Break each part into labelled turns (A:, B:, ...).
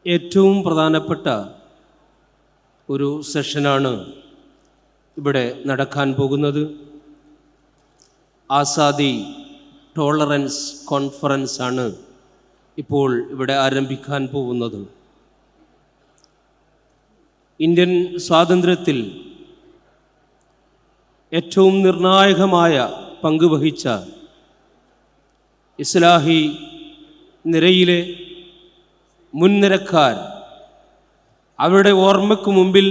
A: ഏറ്റവും പ്രധാനപ്പെട്ട ഒരു സെഷനാണ് ഇവിടെ നടക്കാൻ പോകുന്നത്. ആസാദി ടോളറൻസ് കോൺഫറൻസ് ആണ് ഇപ്പോൾ ഇവിടെ ആരംഭിക്കാൻ പോകുന്നത്. ഇന്ത്യൻ സ്വാതന്ത്ര്യത്തിൽ ഏറ്റവും നിർണായകമായ പങ്ക് വഹിച്ച ഇസ്ലാഹി നിരയിലെ മുൻനിരക്കാർ അവരുടെ ഓർമ്മയ്ക്ക് മുമ്പിൽ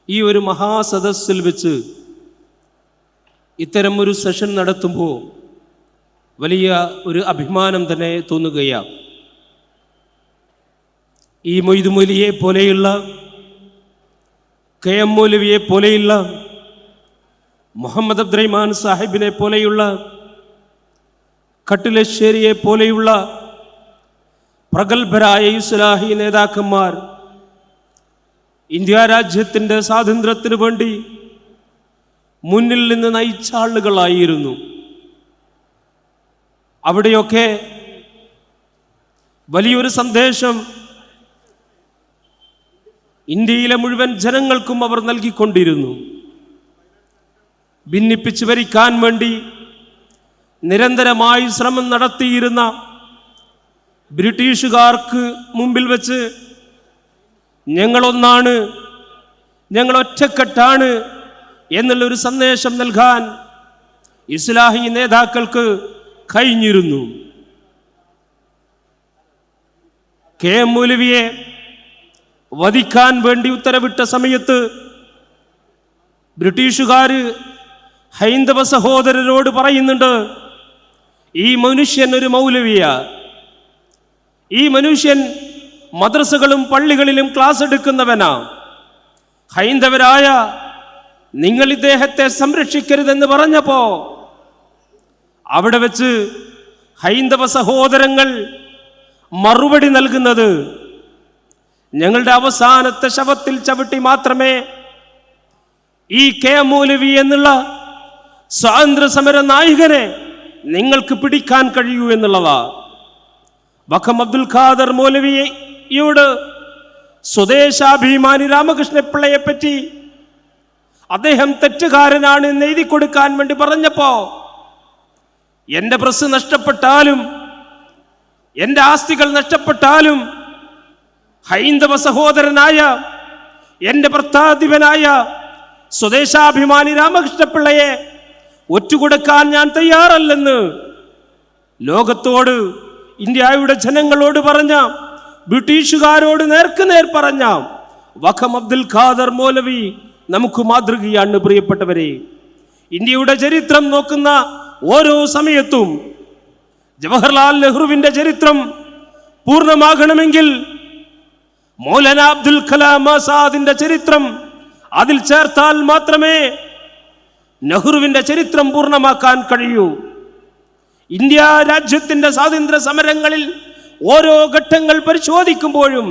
A: ഈ ഒരു മഹാസദസ്സിൽ വെച്ച് ഇത്തരം ഒരു സെഷൻ നടത്തുമ്പോൾ വലിയ ഒരു അഭിമാനം തന്നെ തോന്നുകയാണ്. ഈ മൊയ്ദ് മൗലവിയെ പോലെയുള്ള, കെ എം മൗലവിയെ പോലെയുള്ള, മുഹമ്മദ് അബ്ദുറഹ്മാൻ സാഹിബിനെ പോലെയുള്ള, കട്ടിലശ്ശേരിയെ പോലെയുള്ള പ്രഗത്ഭരായ ഇസ്ലാഹി നേതാക്കന്മാർ ഇന്ത്യ രാജ്യത്തിൻ്റെ സ്വാതന്ത്ര്യത്തിനു വേണ്ടി മുന്നിൽ നിന്ന് നയിച്ച ആളുകളായിരുന്നു. അവിടെയൊക്കെ വലിയൊരു സന്ദേശം ഇന്ത്യയിലെ മുഴുവൻ ജനങ്ങൾക്കും അവർ നൽകിക്കൊണ്ടിരുന്നു. ഭിന്നിപ്പിച്ച് ഭരിക്കാൻ വേണ്ടി നിരന്തരമായി ശ്രമം നടത്തിയിരുന്ന ബ്രിട്ടീഷുകാർക്ക് മുമ്പിൽ വെച്ച് ഞങ്ങളൊന്നാണ്, ഞങ്ങൾ ഒറ്റക്കെട്ടാണ് എന്നുള്ളൊരു സന്ദേശം നൽകാൻ ഇസ്ലാഹി നേതാക്കൾക്ക് കഴിഞ്ഞിരുന്നു. കെ എം മൗലവിയെ വധിക്കാൻ വേണ്ടി ഉത്തരവിട്ട സമയത്ത് ബ്രിട്ടീഷുകാർ ഹൈന്ദവ സഹോദരരോട് പറയുന്നുണ്ട്, ഈ മനുഷ്യൻ ഒരു മൗലവിയാ, ഈ മനുഷ്യൻ മദ്രസകളും പള്ളികളിലും ക്ലാസ് എടുക്കുന്നവനാ, ഹൈന്ദവരായ നിങ്ങൾ ഇദ്ദേഹത്തെ സംരക്ഷിക്കരുതെന്ന് പറഞ്ഞപ്പോ അവിടെ വെച്ച് ഹൈന്ദവ സഹോദരങ്ങൾ മറുപടി നൽകുന്നത്, ഞങ്ങളുടെ അവസാനത്തെ ശവത്തിൽ ചവിട്ടി മാത്രമേ ഈ കെ മൗലവി എന്നുള്ള സ്വാതന്ത്ര്യ സമര നായകനെ നിങ്ങൾക്ക് പിടിക്കാൻ കഴിയൂ എന്നുള്ളതാ. വഖം അബ്ദുൽ ഖാദർ മൗലവിയോട് സ്വദേശാഭിമാനി രാമകൃഷ്ണപിള്ളയെ പറ്റി അദ്ദേഹം തെറ്റുകാരനാണ് എന്ന് എഴുതി കൊടുക്കാൻ വേണ്ടി പറഞ്ഞപ്പോ എൻ്റെ പ്രസ് നഷ്ടപ്പെട്ടാലും എൻ്റെ ആസ്തികൾ നഷ്ടപ്പെട്ടാലും ഹൈന്ദവ സഹോദരനായ എൻ്റെ ഭർത്താധിപനായ സ്വദേശാഭിമാനി രാമകൃഷ്ണപിള്ളയെ ഒറ്റുകൊടുക്കാൻ ഞാൻ തയ്യാറല്ലെന്ന് ലോകത്തോട്, ഇന്ത്യയുടെ ജനങ്ങളോട് പറഞ്ഞ, ബ്രിട്ടീഷുകാരോട് നേർക്കുനേർ പറഞ്ഞ വഖം അബ്ദുൽ ഖാദർ മൗലവി നമുക്ക് മാതൃകയാണ്. പ്രിയപ്പെട്ടവരെ, ഇന്ത്യയുടെ ചരിത്രം നോക്കുന്ന ഓരോ സമയത്തും ജവഹർലാൽ നെഹ്റുവിൻ്റെ ചരിത്രം പൂർണ്ണമാകണമെങ്കിൽ മൗലാന അബ്ദുൽ കലാം ആസാദിന്റെ ചരിത്രം അതിൽ ചേർത്താൽ മാത്രമേ നെഹ്റുവിൻ്റെ ചരിത്രം പൂർണ്ണമാക്കാൻ കഴിയൂ. ഇന്ത്യ രാജ്യത്തിൻ്റെ സ്വാതന്ത്ര്യ സമരങ്ങളിൽ ഓരോ ഘട്ടങ്ങൾ പരിശോധിക്കുമ്പോഴും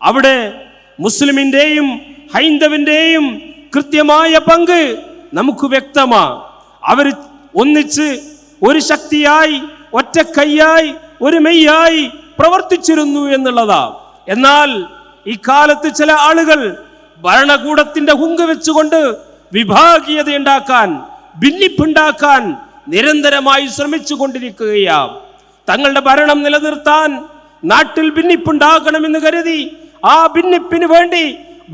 A: അവിടെ മുസ്ലിമിൻ്റെയും ഹൈന്ദവൻ്റെയും കൃത്യമായ പങ്ക് നമുക്ക് വ്യക്തമാണ്. അവർ ഒന്നിച്ച് ഒരു ശക്തിയായി, ഒറ്റക്കൈയായി, ഒരു മെയ്യായി പ്രവർത്തിച്ചിരുന്നു എന്നുള്ളതാ. എന്നാൽ ഇക്കാലത്ത് ചില ആളുകൾ ഭരണകൂടത്തിന്റെ ഹുങ്ക് വെച്ചുകൊണ്ട് വിഭാഗീയത ഉണ്ടാക്കാൻ, ഭിന്നിപ്പുണ്ടാക്കാൻ നിരന്തരമായി ശ്രമിച്ചു കൊണ്ടിരിക്കുകയാണ്. തങ്ങളുടെ ഭരണം നിലനിർത്താൻ നാട്ടിൽ ഭിന്നിപ്പുണ്ടാകണമെന്ന് കരുതി ആ ഭിന്നിപ്പിന് വേണ്ടി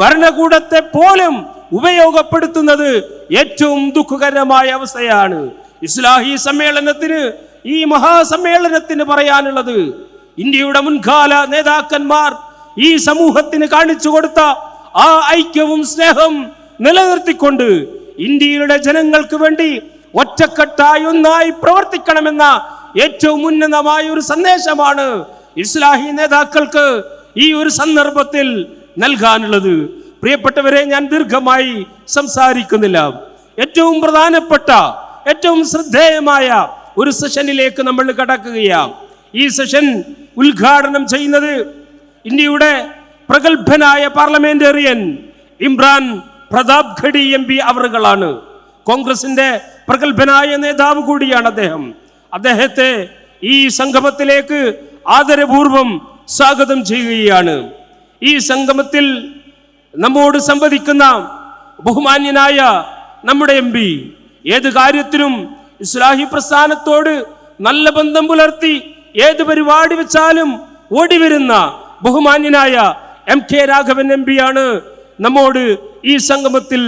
A: ഭരണകൂടത്തെ പോലും ഉപയോഗപ്പെടുത്തുന്നത് ഏറ്റവും ദുഃഖകരമായ അവസ്ഥയാണ്. ഇസ്ലാഹി സമ്മേളനത്തിന്, ഈ മഹാസമ്മേളനത്തിന് പറയാനുള്ളത്, ഇന്ത്യയുടെ മുൻകാല നേതാക്കന്മാർ ഈ സമൂഹത്തിന് കാണിച്ചു കൊടുത്ത ആ ഐക്യവും സ്നേഹം നിലനിർത്തിക്കൊണ്ട് ഇന്ത്യയുടെ ജനങ്ങൾക്ക് വേണ്ടി ഒറ്റക്കെട്ടായി ഒന്നായി പ്രവർത്തിക്കണമെന്ന ഏറ്റവും ഉന്നതമായ ഒരു സന്ദേശമാണ് ഇസ്ലാഹി നേതാക്കൾക്ക് ഈ ഒരു സന്ദർഭത്തിൽ നൽകാനുള്ളത്. പ്രിയപ്പെട്ടവരെ, ഞാൻ ദീർഘമായി സംസാരിക്കുന്നില്ല. ഏറ്റവും പ്രധാനപ്പെട്ട, ഏറ്റവും ശ്രദ്ധേയമായ ഒരു സെഷനിലേക്ക് നമ്മൾ കടക്കുകയാണ്. ഈ സെഷൻ ഉദ്ഘാടനം ചെയ്യുന്നത് ഇന്ത്യയുടെ പ്രഗത്ഭനായ പാർലമെന്റേറിയൻ ഇമ്രാൻ പ്രതാപ് ഖഡി MP അവറുകളാണ്. കോൺഗ്രസിന്റെ പ്രഗത്ഭനായ നേതാവ് കൂടിയാണ് അദ്ദേഹം. അദ്ദേഹത്തെ ഈ സംഗമത്തിലേക്ക് ആദരപൂർവം സ്വാഗതം ചെയ്യുകയാണ്. ഈ സംഗമത്തിൽ നമ്മോട് സംവദിക്കുന്ന ബഹുമാന്യനായ നമ്മുടെ MP, ഏത് കാര്യത്തിനും ഇസ്ലാഹി പ്രസ്ഥാനത്തോട് നല്ല ബന്ധം പുലർത്തി ഏത് പരിപാടി വെച്ചാലും ഓടിവരുന്ന ബഹുമാന്യനായ MK രാഘവൻ MP ആണ് നമ്മോട് ഈ സംഗമത്തിൽ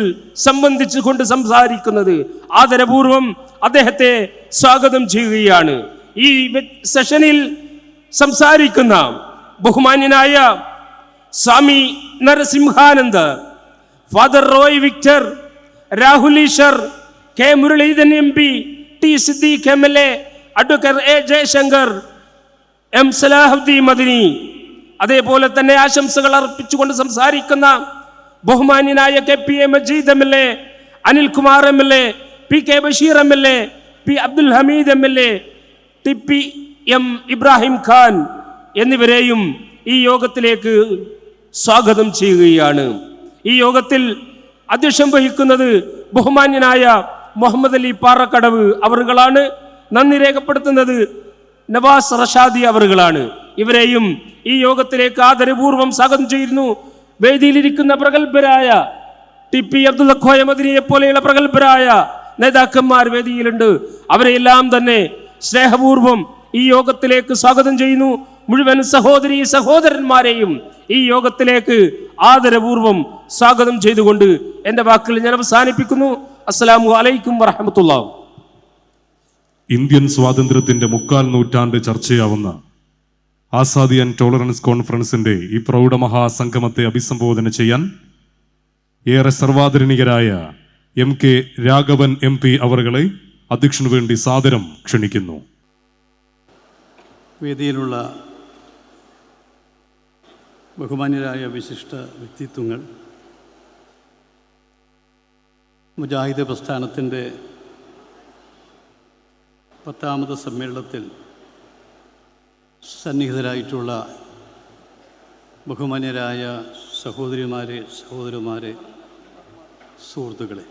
A: സംബന്ധിച്ചുകൊണ്ട് സംസാരിക്കുന്നത്. ആദരപൂർവം അദ്ദേഹത്തെ സ്വാഗതം ചെയ്യുകയാണ്. ഈ സെഷനിൽ സംസാരിക്കുന്ന ബഹുമാന്യനായ Swami Narasimhanand, father Roy Victor, Rahul Easwar, K Muraleedharan MP, T Siddique MLA, advocate A Jayasankar, M Salahuddin Madani, അതേപോലെ തന്നെ ആശംസകൾ അർപ്പിച്ചുകൊണ്ട് സംസാരിക്കുന്ന ബഹുമാന്യനായ KPA Majeed MLA, Anilkumar MLA, PK Basheer MLA, P Abdul Hameed MLA, TPM Ibrahim Khan എന്നിവരെയും ഈ യോഗത്തിലേക്ക് സ്വാഗതം ചെയ്യുകയാണ്. ഈ യോഗത്തിൽ അധ്യക്ഷം വഹിക്കുന്നത് ബഹുമാന്യനായ മുഹമ്മദ് അലി പാറക്കടവ് അവറുകളാണ്. നന്ദി രേഖപ്പെടുത്തുന്നത് നവാസ് റഷാദി അവറുകളാണ്. ഇവരെയും ഈ യോഗത്തിലേക്ക് ആദരപൂർവ്വം സ്വാഗതം ചെയ്യുന്നു. വേദിയിലിരിക്കുന്ന പ്രഗത്ഭരായ TP അബ്ദുൽ ഖോയ മദനിയെ പോലെയുള്ള പ്രഗത്ഭരായ നേതാക്കന്മാർ വേദിയിലുണ്ട്. അവരെല്ലാം തന്നെ സ്നേഹപൂർവ്വം ഈ യോഗത്തിലേക്ക് സ്വാഗതം ചെയ്യുന്നു. മുഴുവൻ സഹോദരീ സഹോദരന്മാരെയും ഈ യോഗത്തിലേക്ക് ആദരപൂർവ്വം സ്വാഗതം ചെയ്തുകൊണ്ട് എൻ്റെ വാക്കുകൾ ഞാൻ അവസാനിപ്പിക്കുന്നു. അസ്സലാമു അലൈക്കും വറഹ്മത്തുള്ളാഹി.
B: ഇന്ത്യൻ സ്വാതന്ത്ര്യത്തിന്റെ 3/4 നൂറ്റാണ്ട് ചർച്ചയാവുന്ന ആസാദി ആൻഡ് ടോളറൻസ് കോൺഫറൻസിന്റെ ഈ പ്രൗഢമഹാസംഗമത്തെ അഭിസംബോധന ചെയ്യാൻ ഏറെ സർവാദരണീയരായ MK രാഘവൻ MP അവറുകളെ അധ്യക്ഷനു വേണ്ടി സാദരം ക്ഷണിക്കുന്നു.
C: വേദിയിലുള്ള ബഹുമാന്യരായ വിശിഷ്ട വ്യക്തിത്വങ്ങൾ, മുജാഹിദ് പ്രസ്ഥാനത്തിൻ്റെ 10ാമത് സമ്മേളനത്തിൽ സന്നിഹിതരായിട്ടുള്ള ബഹുമാന്യരായ സഹോദരിമാരെ, സഹോദരന്മാരെ, സുഹൃത്തുക്കളെ,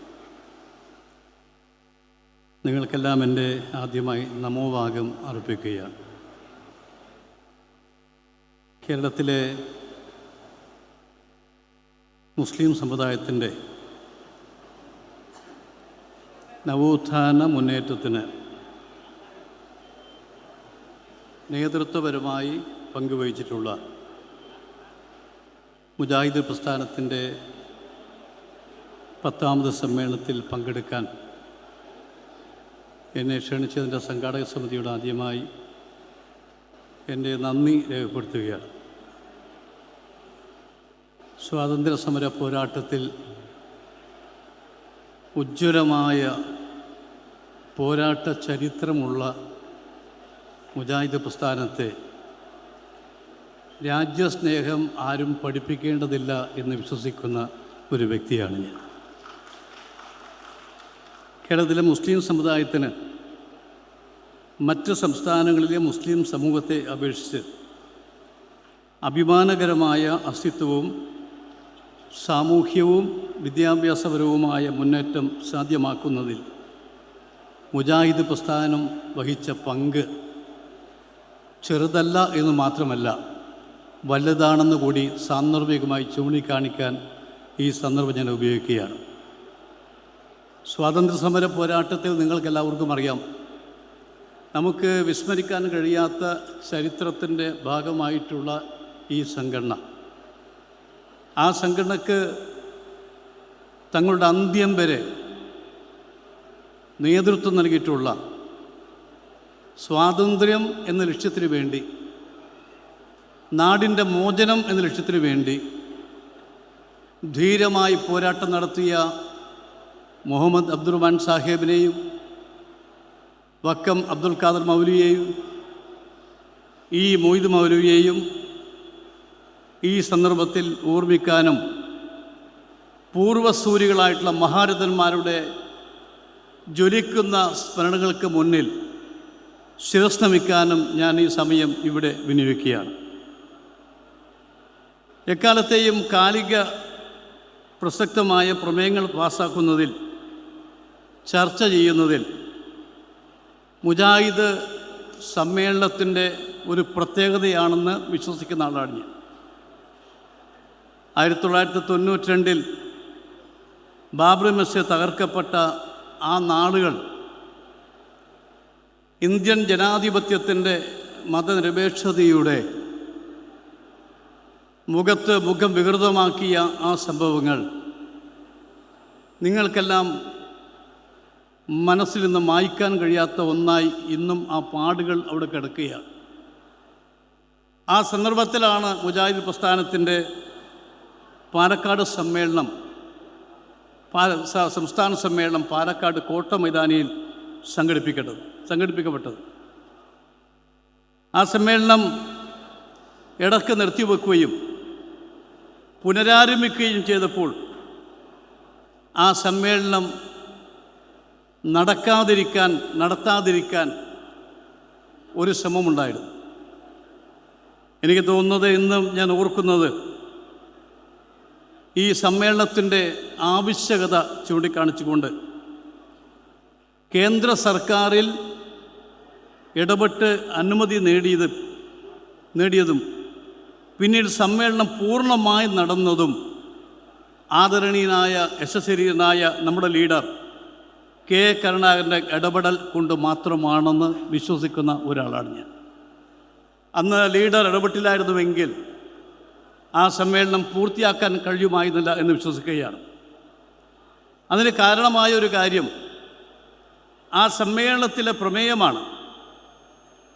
C: നിങ്ങൾക്കെല്ലാം എൻ്റെ ആദ്യമായി നമോവാകം അർപ്പിക്കുകയാണ്. കേരളത്തിലെ മുസ്ലിം സമുദായത്തിൻ്റെ നവോത്ഥാന മുന്നേറ്റത്തിന് നേതൃത്വപരമായി പങ്കുവഹിച്ചിട്ടുള്ള മുജാഹിദ് പ്രസ്ഥാനത്തിൻ്റെ 10ാമത് സമ്മേളനത്തിൽ പങ്കെടുക്കാൻ എന്നെ ക്ഷണിച്ചതിൻ്റെ സംഘാടക സമിതിയോട് ആദ്യമായി എൻ്റെ നന്ദി രേഖപ്പെടുത്തുകയാണ്. സ്വാതന്ത്ര്യ സമര പോരാട്ടത്തിൽ ഉജ്ജ്വലമായ പോരാട്ട ചരിത്രമുള്ള മുജാഹിദ് പ്രസ്ഥാനത്തെ രാജ്യസ്നേഹം ആരും പഠിപ്പിക്കേണ്ടതില്ല എന്ന് വിശ്വസിക്കുന്ന ഒരു വ്യക്തിയാണ് ഞാൻ. കേരളത്തിലെ മുസ്ലിം സമുദായത്തിന് മറ്റ് സംസ്ഥാനങ്ങളിലെ മുസ്ലിം സമൂഹത്തെ അപേക്ഷിച്ച് അഭിമാനകരമായ അസ്തിത്വവും സാമൂഹ്യവും വിദ്യാഭ്യാസപരവുമായ മുന്നേറ്റം സാധ്യമാക്കുന്നതിൽ മുജാഹിദ് പ്രസ്ഥാനം വഹിച്ച പങ്ക് ചെറുതല്ല എന്ന് മാത്രമല്ല, വലുതാണെന്ന് കൂടി സാന്ദർഭികമായി ചൂണ്ടിക്കാണിക്കാൻ ഈ സന്ദർഭം ഞാൻ ഉപയോഗിക്കുകയാണ്. സ്വാതന്ത്ര്യസമര പോരാട്ടത്തിൽ നിങ്ങൾക്കെല്ലാവർക്കും അറിയാം, നമുക്ക് വിസ്മരിക്കാൻ കഴിയാത്ത ചരിത്രത്തിൻ്റെ ഭാഗമായിട്ടുള്ള ഈ സംഘടന, ആ സംഘടനക്ക് തങ്ങളുടെ അന്ത്യം വരെ നേതൃത്വം നൽകിയിട്ടുള്ള സ്വാതന്ത്ര്യം എന്ന ലക്ഷ്യത്തിനു വേണ്ടി, നാടിൻ്റെ മോചനം എന്ന ലക്ഷ്യത്തിനു വേണ്ടി ധീരമായി പോരാട്ടം നടത്തിയ മുഹമ്മദ് അബ്ദുറഹ്മാൻ സാഹിബിനെയും വക്കം അബ്ദുൽ ഖാദർ മൗലവിയെയും ഈ മൊയ്ദ് മൗലവിയെയും ഈ സന്ദർഭത്തിൽ ഓർമ്മിക്കാനും പൂർവസൂരികളായിട്ടുള്ള മഹാരഥന്മാരുടെ ജ്വലിക്കുന്ന സ്മരണകൾക്ക് മുന്നിൽ ശിരസ് നമിക്കാനും ഞാൻ ഈ സമയം ഇവിടെ വിനിയോഗിക്കുകയാണ്. എക്കാലത്തെയും കാലിക പ്രസക്തമായ പ്രമേയങ്ങൾ പാസ്സാക്കുന്നതിൽ, ചർച്ച ചെയ്യുന്നതിൽ മുജാഹിദ് സമ്മേളനത്തിൻ്റെ ഒരു പ്രത്യേകതയാണെന്ന് വിശ്വസിക്കുന്ന ആളാണ് ഞാൻ. 1992 ബാബറി മസ്ജിദ് തകർക്കപ്പെട്ട ആ നാളുകൾ ഇന്ത്യൻ ജനാധിപത്യത്തിൻ്റെ മതനിരപേക്ഷതയുടെ മുഖം വികൃതമാക്കിയ ആ സംഭവങ്ങൾ നിങ്ങൾക്കെല്ലാം മനസ്സിൽ നിന്ന് മായ്ക്കാൻ കഴിയാത്ത ഒന്നായി ഇന്നും ആ പാടുകൾ അവിടെ കിടക്കുകയാണ്. ആ സന്ദർഭത്തിലാണ് മുജാഹിദ് പ്രസ്ഥാനത്തിൻ്റെ പാലക്കാട് സമ്മേളനം, സംസ്ഥാന സമ്മേളനം പാലക്കാട് കോട്ട മൈതാനിയിൽ സംഘടിപ്പിക്കപ്പെട്ടത്. ആ സമ്മേളനം ഇടയ്ക്ക് നിർത്തിവെക്കുകയും പുനരാരംഭിക്കുകയും ചെയ്തപ്പോൾ ആ സമ്മേളനം നടത്താതിരിക്കാൻ ഒരു ശ്രമമുണ്ടായിരുന്നു. എനിക്ക് തോന്നുന്നത്, ഇന്നും ഞാൻ ഓർക്കുന്നത്, ഈ സമ്മേളനത്തിൻ്റെ ആവശ്യകത ചൂണ്ടിക്കാണിച്ചുകൊണ്ട് കേന്ദ്ര സർക്കാരിൽ ഇടപെട്ട് അനുമതി നേടിയതും പിന്നീട് സമ്മേളനം പൂർണ്ണമായി നടന്നതും ആദരണീയനായ യശസ്വരീയനായ നമ്മുടെ ലീഡർ കെ കരുണാകരൻ്റെ ഇടപെടൽ കൊണ്ട് മാത്രമാണെന്ന് വിശ്വസിക്കുന്ന ഒരാളാണ് ഞാൻ. അന്ന് ലീഡർ ഇടപെട്ടില്ലായിരുന്നുവെങ്കിൽ ആ സമ്മേളനം പൂർത്തിയാക്കാൻ കഴിയുമായിരുന്നില്ല എന്ന് വിശ്വസിക്കുകയാണ്. അതിന് കാരണമായ ഒരു കാര്യം ആ സമ്മേളനത്തിലെ പ്രമേയമാണ്.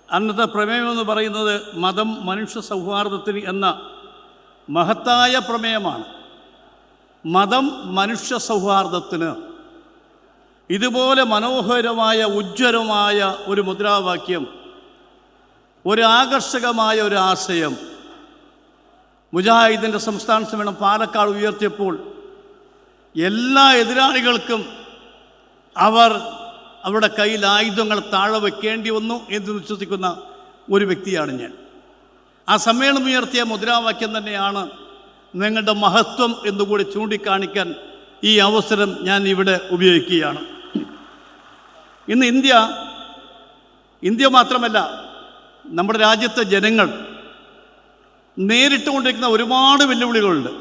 C: അന്നത്തെ പ്രമേയം എന്ന് പറയുന്നത് മതം മനുഷ്യ സൗഹാർദ്ദത്തിന് എന്ന മഹത്തായ പ്രമേയമാണ്. മതം മനുഷ്യ സൗഹാർദ്ദത്തിന് ഇതുപോലെ മനോഹരമായ ഉജ്ജ്വലമായ ഒരു മുദ്രാവാക്യം, ഒരു ആകർഷകമായ ഒരു ആശയം മുജാഹിദിൻ്റെ സംസ്ഥാന സമ്മേളനം പാലക്കാട് ഉയർത്തിയപ്പോൾ എല്ലാ എതിരാളികൾക്കും അവരുടെ കയ്യിൽ ആയുധങ്ങൾ താഴെ വയ്ക്കേണ്ടി വന്നു എന്ന് വിശ്വസിക്കുന്ന ഒരു വ്യക്തിയാണ് ഞാൻ. ആ സമ്മേളനം ഉയർത്തിയ മുദ്രാവാക്യം തന്നെയാണ് നിങ്ങളുടെ മഹത്വം എന്നുകൂടി ചൂണ്ടിക്കാണിക്കാൻ ഈ അവസരം ഞാൻ ഇവിടെ ഉപയോഗിക്കുകയാണ്. ഇന്ന് ഇന്ത്യ മാത്രമല്ല, നമ്മുടെ രാജ്യത്തെ ജനങ്ങൾ നേരിട്ടുകൊണ്ടിരിക്കുന്ന ഒരുപാട് വെല്ലുവിളികളുണ്ട്.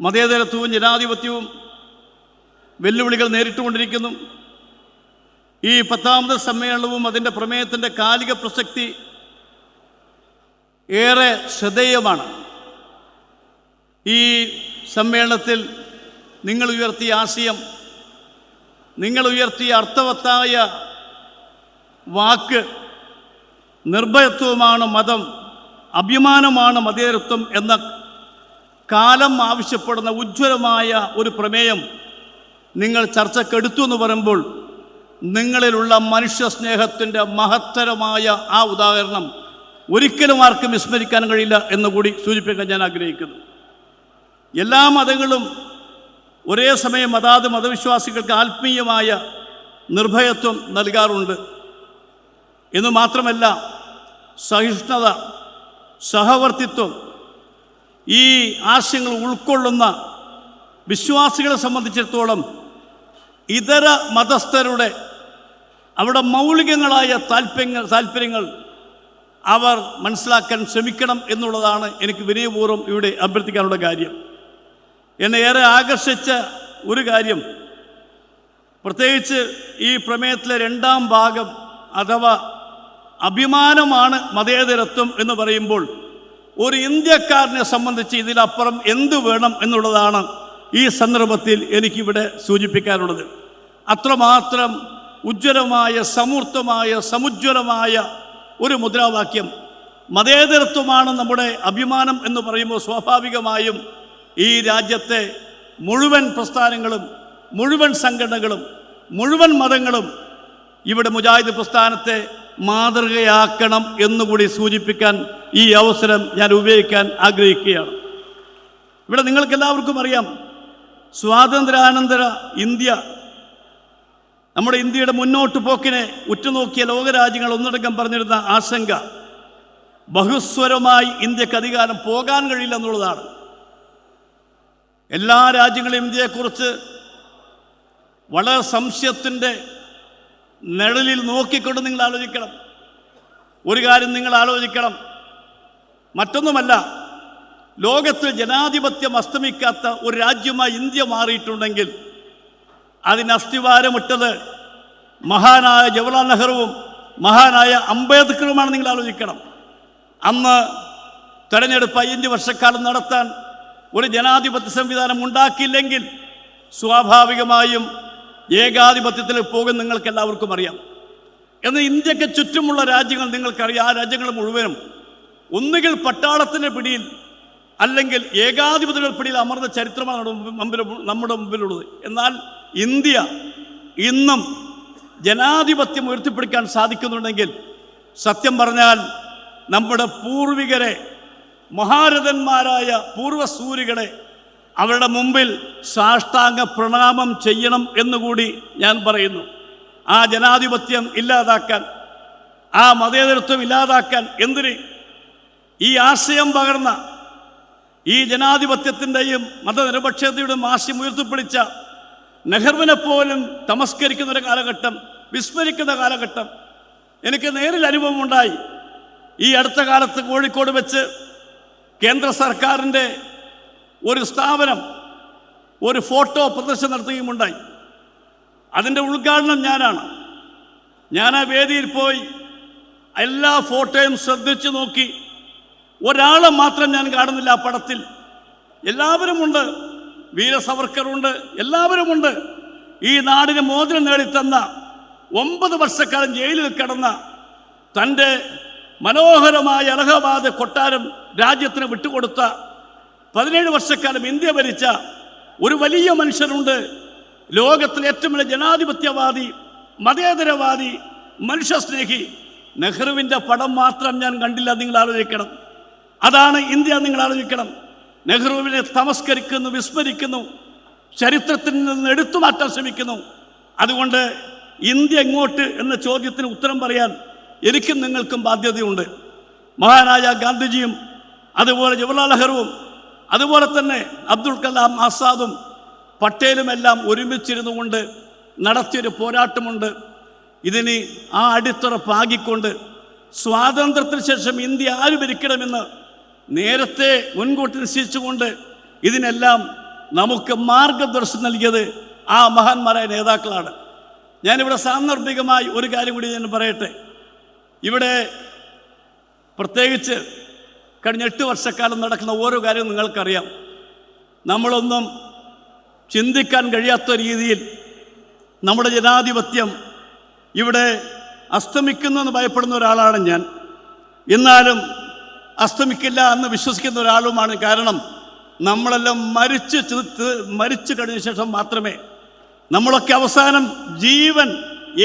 C: മതേതരത്വവും ജനാധിപത്യവും വെല്ലുവിളികൾ നേരിട്ടുകൊണ്ടിരിക്കുന്നു. ഈ 10ാമത് സമ്മേളനവും അതിൻ്റെ പ്രമേയത്തിൻ്റെ കാലിക പ്രസക്തി ഏറെ ശ്രദ്ധേയമാണ്. ഈ സമ്മേളനത്തിൽ നിങ്ങൾ ഉയർത്തിയ ആശയം, നിങ്ങൾ ഉയർത്തിയ അർത്ഥവത്തായ വാക്ക്, നിർഭയത്വമാണ് മതം, അഭിമാനമാണ് മതേതരത്വം എന്ന കാലം ആവശ്യപ്പെടുന്ന ഉജ്ജ്വലമായ ഒരു പ്രമേയം നിങ്ങൾ ചർച്ചക്കെടുത്തു എന്ന് പറയുമ്പോൾ നിങ്ങളിലുള്ള മനുഷ്യ സ്നേഹത്തിൻ്റെ മഹത്തരമായ ആ ഉദാഹരണം ഒരിക്കലും ആർക്കും വിസ്മരിക്കാൻ കഴിയില്ല എന്നുകൂടി സൂചിപ്പിക്കാൻ ഞാൻ ആഗ്രഹിക്കുന്നു. എല്ലാ മതങ്ങളും ഒരേ സമയം അതാത് മതവിശ്വാസികൾക്ക് ആത്മീയമായ നിർഭയത്വം നൽകാറുണ്ട്. എന്ന് മാത്രമല്ല, സഹിഷ്ണുത, സഹവർത്തിത്വം, ഈ ആശയങ്ങൾ ഉൾക്കൊള്ളുന്ന വിശ്വാസികളെ സംബന്ധിച്ചിടത്തോളം ഇതര മതസ്ഥരുടെ അവരുടെ മൗലികങ്ങളായ താല്പര്യങ്ങൾ അവർ മനസ്സിലാക്കാൻ ശ്രമിക്കണം എന്നുള്ളതാണ് എനിക്ക് വിനയപൂർവ്വം ഇവിടെ അഭ്യർത്ഥിക്കാനുള്ള കാര്യം. എന്നെ ഏറെ ആകർഷിച്ച ഒരു കാര്യം, പ്രത്യേകിച്ച് ഈ പ്രമേയത്തിലെ 2ാം ഭാഗം അഥവാ അഭിമാനമാണ് മതേതരത്വം എന്ന് പറയുമ്പോൾ ഒരു ഇന്ത്യക്കാരനെ സംബന്ധിച്ച് ഇതിലപ്പുറം എന്ത് വേണം എന്നുള്ളതാണ് ഈ സന്ദർഭത്തിൽ എനിക്കിവിടെ സൂചിപ്പിക്കാനുള്ളത്. അത്രമാത്രം ഉജ്ജ്വലമായ, സമൂർത്തമായ, സമുജ്വലമായ ഒരു മുദ്രാവാക്യം. മതേതരത്വമാണ് നമ്മുടെ അഭിമാനം എന്ന് പറയുമ്പോൾ സ്വാഭാവികമായും ഈ രാജ്യത്തെ മുഴുവൻ പ്രസ്ഥാനങ്ങളും, മുഴുവൻ സംഘടനകളും, മുഴുവൻ മതങ്ങളും ഇവിടെ മുജാഹിദ് പ്രസ്ഥാനത്തെ മാതൃകയാക്കണം എന്നുകൂടി സൂചിപ്പിക്കാൻ ഈ അവസരം ഞാൻ ഉപയോഗിക്കാൻ ആഗ്രഹിക്കുകയാണ്. ഇവിടെ നിങ്ങൾക്കെല്ലാവർക്കും അറിയാം, സ്വാതന്ത്ര്യാനന്തര ഇന്ത്യ, നമ്മുടെ ഇന്ത്യയുടെ മുന്നോട്ട് പോക്കിനെ ഉറ്റുനോക്കിയ ലോകരാജ്യങ്ങൾ ഒന്നടങ്കം പറഞ്ഞിരുന്ന ആശങ്ക, ബഹുസ്വരമായി ഇന്ത്യക്ക് അധികാരം പോകാൻ കഴിയില്ല എന്നുള്ളതാണ്. എല്ലാ രാജ്യങ്ങളും ഇന്ത്യയെക്കുറിച്ച് വളരെ സംശയത്തിൻ്റെ നിഴലിൽ നോക്കിക്കൊണ്ട് നിങ്ങൾ ആലോചിക്കണം. ഒരു കാര്യം നിങ്ങൾ ആലോചിക്കണം, മറ്റൊന്നുമല്ല, ലോകത്തിൽ ജനാധിപത്യം അസ്തമിക്കാത്ത ഒരു രാജ്യമായി ഇന്ത്യ മാറിയിട്ടുണ്ടെങ്കിൽ അതിന് അസ്ഥിവാരമിട്ടത് മഹാനായ ജവഹർലാൽ നെഹ്റുവും മഹാനായ അംബേദ്കറുമാണ്. നിങ്ങൾ ആലോചിക്കണം, അന്ന് തെരഞ്ഞെടുപ്പ് 5 വർഷക്കാലം നടത്താൻ ഒരു ജനാധിപത്യ സംവിധാനം ഉണ്ടാക്കിയില്ലെങ്കിൽ സ്വാഭാവികമായും ഏകാധിപത്യത്തിൽ പോകും. നിങ്ങൾക്ക് എല്ലാവർക്കും അറിയാം. എന്നാൽ ഇന്ത്യക്ക് ചുറ്റുമുള്ള രാജ്യങ്ങൾ നിങ്ങൾക്കറിയാം. ആ രാജ്യങ്ങൾ മുഴുവനും ഒന്നുകിൽ പട്ടാളത്തിൻ്റെ പിടിയിൽ അല്ലെങ്കിൽ ഏകാധിപത്യങ്ങളുടെ പിടിയിൽ അമർന്ന ചരിത്രമാണ് നമ്മുടെ മുമ്പിലുള്ളത്. എന്നാൽ ഇന്ത്യ ഇന്നും ജനാധിപത്യം ഉയർത്തിപ്പിടിക്കാൻ സാധിക്കുന്നുണ്ടെങ്കിൽ സത്യം പറഞ്ഞാൽ നമ്മുടെ പൂർവികരെ, മഹാരഥന്മാരായ പൂർവസൂരികളെ അവരുടെ മുമ്പിൽ സാഷ്ടാംഗ പ്രണാമം ചെയ്യണം എന്നുകൂടി ഞാൻ പറയുന്നു. ആ ജനാധിപത്യം ഇല്ലാതാക്കാൻ, ആ മതേതരത്വം ഇല്ലാതാക്കാൻ, എന്തിന് ഈ ആശയം പകർന്ന, ഈ ജനാധിപത്യത്തിൻ്റെയും മതനിരപേക്ഷതയുടെയും ആശയം ഉയർത്തിപ്പിടിച്ച നെഹ്റുവിനെ പോലും തമസ്കരിക്കുന്ന ഒരു കാലഘട്ടം, വിസ്മരിക്കുന്ന കാലഘട്ടം എനിക്ക് നേരിൽ അനുഭവമുണ്ടായി. ഈ അടുത്ത കാലത്ത് കോഴിക്കോട് വെച്ച് കേന്ദ്ര സർക്കാരിൻ്റെ ഒരു സ്ഥാപനം ഒരു ഫോട്ടോ പ്രദർശനം നടത്തുകയുമുണ്ടായി. അതിൻ്റെ ഉദ്ഘാടനം ഞാനാണ്. ഞാൻ ആ വേദിയിൽ പോയി എല്ലാ ഫോട്ടോയും ശ്രദ്ധിച്ചു നോക്കി. ഒരാളെ മാത്രം ഞാൻ കാണുന്നില്ല ആ പടത്തിൽ. എല്ലാവരുമുണ്ട്, വീര സവർക്കറുണ്ട്, എല്ലാവരുമുണ്ട്. ഈ നാടിന് മോചനം നേടിത്തന്ന, 9 വർഷക്കാലം ജയിലിൽ കിടന്ന, തൻ്റെ മനോഹരമായ അലഹബാദ് കൊട്ടാരം രാജ്യത്തിന് വിട്ടുകൊടുത്ത, 17 വർഷക്കാലം ഇന്ത്യ ഭരിച്ച ഒരു വലിയ മനുഷ്യനുണ്ട്. ലോകത്തിലെ ഏറ്റവും വലിയ ജനാധിപത്യവാദി, മതേതരവാദി, മനുഷ്യസ്നേഹി. നെഹ്റുവിൻ്റെ പടം മാത്രം ഞാൻ കണ്ടില്ല. നിങ്ങൾ ആലോചിക്കണം, അതാണ് ഇന്ത്യ. നിങ്ങൾ ആലോചിക്കണം, നെഹ്റുവിനെ തമസ്കരിക്കുന്നു, വിസ്മരിക്കുന്നു, ചരിത്രത്തിൽ നിന്ന് എടുത്തു മാറ്റാൻ ശ്രമിക്കുന്നു. അതുകൊണ്ട് ഇന്ത്യ എങ്ങോട്ട് എന്ന ചോദ്യത്തിന് ഉത്തരം പറയാൻ എനിക്കും നിങ്ങൾക്കും ബാധ്യതയുണ്ട്. മഹാനായ ഗാന്ധിജിയും അതുപോലെ ജവഹർലാൽ നെഹ്റുവും അതുപോലെ തന്നെ അബ്ദുൽ കലാം ആസാദും പട്ടേലുമെല്ലാം ഒരുമിച്ചിരുന്നു കൊണ്ട് നടത്തിയൊരു പോരാട്ടമുണ്ട്. ഇതിന് ആ അടിത്തറ പാകിക്കൊണ്ട് സ്വാതന്ത്ര്യത്തിന് ശേഷം ഇന്ത്യ ആര് ഭരിക്കണമെന്ന് നേരത്തെ മുൻകൂട്ടി നിശ്ചയിച്ചുകൊണ്ട് ഇതിനെല്ലാം നമുക്ക് മാർഗദർശനം നൽകിയത് ആ മഹാന്മാരായ നേതാക്കളാണ്. ഞാനിവിടെ സാന്ദർഭികമായി ഒരു കാര്യം കൂടി ഞാൻ പറയട്ടെ. ഇവിടെ പ്രത്യേകിച്ച് കഴിഞ്ഞ 8 വർഷക്കാലം നടക്കുന്ന ഓരോ കാര്യവും നിങ്ങൾക്കറിയാം. നമ്മളൊന്നും ചിന്തിക്കാൻ കഴിയാത്ത രീതിയിൽ നമ്മുടെ ജനാധിപത്യം ഇവിടെ അസ്തമിക്കുന്നു എന്ന് ഭയപ്പെടുന്ന ഒരാളാണ് ഞാൻ. എന്നാലും അസ്തമിക്കില്ല എന്ന് വിശ്വസിക്കുന്ന ഒരാളുമാണ്. കാരണം നമ്മളെല്ലാം മരിച്ചു കഴിഞ്ഞ ശേഷം മാത്രമേ, നമ്മളൊക്കെ അവസാനം ജീവൻ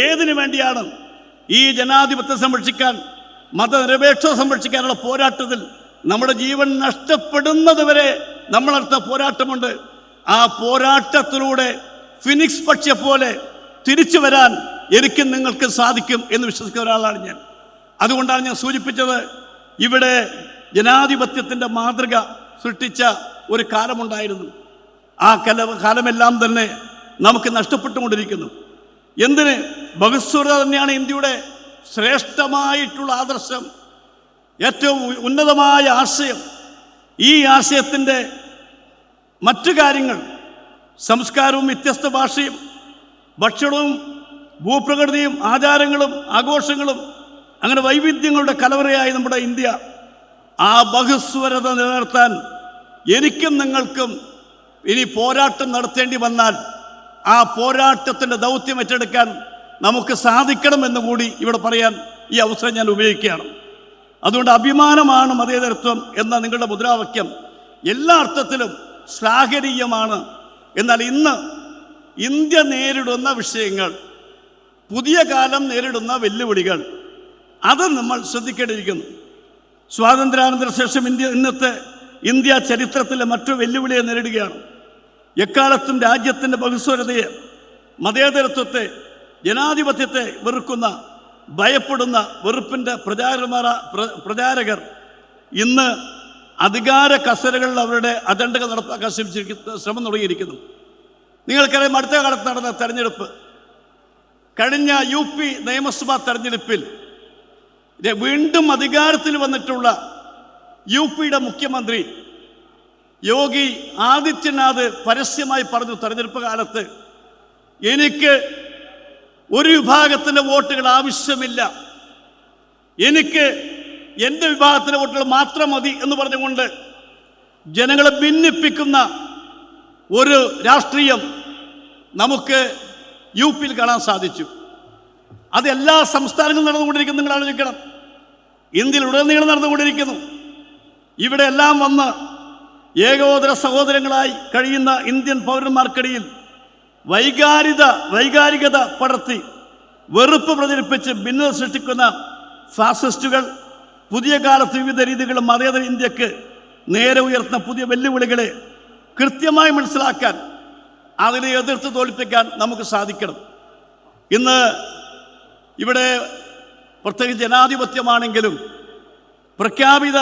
C: ഏതിനു വേണ്ടിയാണ്? ഈ ജനാധിപത്യം സംരക്ഷിക്കാൻ, മതനിരപേക്ഷത സംരക്ഷിക്കാനുള്ള പോരാട്ടത്തിൽ നമ്മുടെ ജീവൻ നഷ്ടപ്പെടുന്നത് വരെ നമ്മളടുത്ത പോരാട്ടമുണ്ട്. ആ പോരാട്ടത്തിലൂടെ ഫിനിക്സ് പക്ഷിയെ പോലെ തിരിച്ചു വരാൻ എനിക്കും നിങ്ങൾക്ക് സാധിക്കും എന്ന് വിശ്വസിക്കുന്ന ഒരാളാണ് ഞാൻ. അതുകൊണ്ടാണ് ഞാൻ സൂചിപ്പിച്ചത്, ഇവിടെ ജനാധിപത്യത്തിൻ്റെ മാതൃക സൃഷ്ടിച്ച ഒരു കാലമുണ്ടായിരുന്നു. ആ കാലമെല്ലാം തന്നെ നമുക്ക് നഷ്ടപ്പെട്ടുകൊണ്ടിരിക്കുന്നു. എന്തിന്? ബഹുസ്വരത തന്നെയാണ് ഇന്ത്യയുടെ ശ്രേഷ്ഠമായിട്ടുള്ള ആദർശം, ഏറ്റവും ഉന്നതമായ ആശയം. ഈ ആശയത്തിൻ്റെ മറ്റു കാര്യങ്ങൾ, സംസ്കാരവും വ്യത്യസ്ത ഭാഷയും ഭക്ഷണവും ഭൂപ്രകൃതിയും ആചാരങ്ങളും ആഘോഷങ്ങളും, അങ്ങനെ വൈവിധ്യങ്ങളുടെ കലവറയായി നമ്മുടെ ഇന്ത്യ. ആ ബഹുസ്വരത നിലനിർത്താൻ എനിക്കും നിങ്ങൾക്കും ഇനി പോരാട്ടം നടത്തേണ്ടി വന്നാൽ ആ പോരാട്ടത്തിൻ്റെ ദൗത്യം ഏറ്റെടുക്കാൻ നമുക്ക് സാധിക്കണമെന്ന് കൂടി ഇവിടെ പറയാൻ ഈ അവസരം ഞാൻ ഉപയോഗിക്കുകയാണ്. അതുകൊണ്ട് അഭിമാനമാണ് മതേതരത്വം എന്ന നിങ്ങളുടെ മുദ്രാവാക്യം എല്ലാ അർത്ഥത്തിലും ശ്ലാഘനീയമാണ്. എന്നാൽ ഇന്ന് ഇന്ത്യ നേരിടുന്ന വിഷയങ്ങൾ, പുതിയ കാലം നേരിടുന്ന വെല്ലുവിളികൾ, അത് നമ്മൾ ശ്രദ്ധിക്കേണ്ടിയിരിക്കുന്നു. സ്വാതന്ത്ര്യാനന്തര ശേഷം ഇന്നത്തെ ഇന്ത്യ ചരിത്രത്തിലെ മറ്റു വെല്ലുവിളിയെ നേരിടുകയാണ്. എക്കാലത്തും രാജ്യത്തിൻ്റെ ബഹുസ്വരതയെ, മതേതരത്വത്തെ, ജനാധിപത്യത്തെ വെറുക്കുന്ന, ഭയപ്പെടുന്ന വെറുപ്പിൻ്റെ പ്രചാരകർ ഇന്ന് അധികാര കസേരകളിൽ അവരുടെ അജണ്ടകൾ നടപ്പാക്കാൻ ശ്രമം തുടങ്ങിയിരിക്കുന്നു. നിങ്ങൾക്കറിയാം, അടുത്ത കാലത്ത് നടന്ന തെരഞ്ഞെടുപ്പ്, കഴിഞ്ഞ UP നിയമസഭാ തെരഞ്ഞെടുപ്പിൽ വീണ്ടും അധികാരത്തിൽ വന്നിട്ടുള്ള UP-യുടെ മുഖ്യമന്ത്രി യോഗി ആദിത്യനാഥ് പരസ്യമായി പറഞ്ഞു തെരഞ്ഞെടുപ്പ് കാലത്ത്, എനിക്ക് ഒരു വിഭാഗത്തിൻ്റെ വോട്ടുകൾ ആവശ്യമില്ല, എനിക്ക് എൻ്റെ വിഭാഗത്തിൻ്റെ വോട്ടുകൾ മാത്രം മതി എന്ന് പറഞ്ഞുകൊണ്ട് ജനങ്ങളെ ഭിന്നിപ്പിക്കുന്ന ഒരു രാഷ്ട്രീയം നമുക്ക് UP-യിൽ കാണാൻ സാധിച്ചു. അത് എല്ലാ സംസ്ഥാനങ്ങളും നടന്നുകൊണ്ടിരിക്കുന്നു. നിങ്ങൾ ആലോചിക്കണം, ഇന്ത്യയിൽ ഉടനീളം നടന്നുകൊണ്ടിരിക്കുന്നു. ഇവിടെ എല്ലാം വന്ന് ഏകോദര സഹോദരങ്ങളായി കഴിയുന്ന ഇന്ത്യൻ പൗരന്മാർക്കിടയിൽ വൈകാരികത പടർത്തി വെറുപ്പ് പ്രചരിപ്പിച്ച് ഭിന്നത സൃഷ്ടിക്കുന്ന ഫാസിസ്റ്റുകൾ പുതിയ കാലത്ത് വിവിധ രീതികളും മതേതര ഇന്ത്യക്ക് നേരെ ഉയർത്തുന്ന പുതിയ വെല്ലുവിളികളെ കൃത്യമായി മനസ്സിലാക്കാൻ, അതിനെ എതിർത്ത് തോൽപ്പിക്കാൻ നമുക്ക് സാധിക്കണം. ഇന്ന് ഇവിടെ പ്രത്യേകിച്ച് ജനാധിപത്യമാണെങ്കിലും പ്രഖ്യാപിത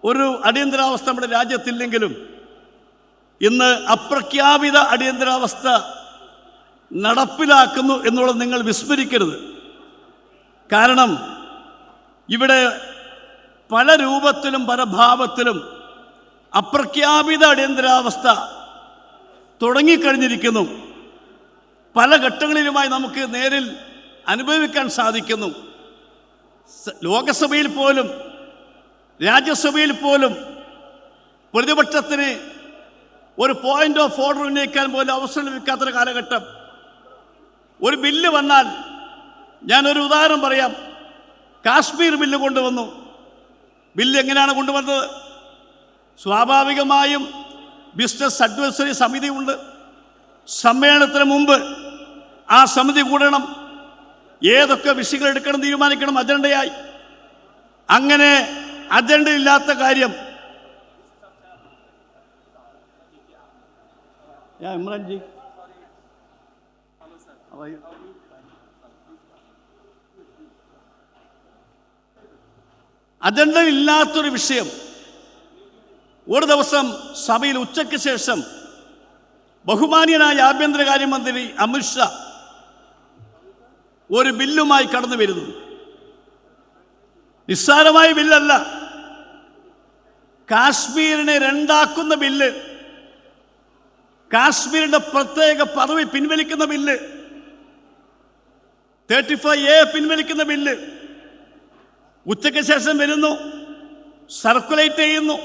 C: ഒരു അടിയന്തരാവസ്ഥ നമ്മുടെ രാജ്യത്തില്ലെങ്കിലും ഇന്ന് അപ്രഖ്യാപിത അടിയന്തരാവസ്ഥ നടപ്പിലാക്കുന്നു എന്നുള്ളത് നിങ്ങൾ വിസ്മരിക്കരുത്. കാരണം ഇവിടെ പല രൂപത്തിലും പല ഭാവത്തിലും അപ്രഖ്യാപിത അടിയന്തരാവസ്ഥ തുടങ്ങിക്കഴിഞ്ഞിരിക്കുന്നു. പല ഘട്ടങ്ങളിലുമായി നമുക്ക് നേരിൽ അനുഭവിക്കാൻ സാധിക്കുന്നു. ലോകസഭയിൽ പോലും രാജ്യസഭയിൽ പോലും പ്രതിപക്ഷത്തിന് ഒരു പോയിന്റ് ഓഫ് ഓർഡർ ഉന്നയിക്കാൻ പോലും അവസരം ലഭിക്കാത്തൊരു കാലഘട്ടം. ഒരു ബില്ല് വന്നാൽ, ഞാനൊരു ഉദാഹരണം പറയാം, കാശ്മീർ ബില്ല് കൊണ്ടുവന്നു. ബില്ല് എങ്ങനെയാണ് കൊണ്ടുവന്നത്? സ്വാഭാവികമായും ബിസിനസ് അഡ്വൈസറി സമിതിയുണ്ട്. സമ്മേളനത്തിന് മുമ്പ് ആ സമിതി കൂടണം, ഏതൊക്കെ വിഷയങ്ങൾ എടുക്കണം തീരുമാനിക്കണം, അജണ്ടയായി. അങ്ങനെ അജണ്ട ഇല്ലാത്ത കാര്യം ഇമ്രാൻജി അജണ്ട ഇല്ലാത്തൊരു വിഷയം ഒരു ദിവസം സഭയിൽ ഉച്ചയ്ക്ക് ശേഷം ബഹുമാന്യനായ ആഭ്യന്തരകാര്യമന്ത്രി അമിത്ഷാ ഒരു ബില്ലുമായി കടന്നു വരുന്നു. നിസ്സാരമായ ബില്ലല്ല, കാശ്മീരിനെ രണ്ടാക്കുന്ന ബില്ല്, കാശ്മീരിന്റെ പ്രത്യേക പദവി പിൻവലിക്കുന്ന ബില്ല്, 35A പിൻവലിക്കുന്ന ബില്ല് ഉച്ചയ്ക്ക് ശേഷം വരുന്നു, സർക്കുലേറ്റ് ചെയ്യുന്നു,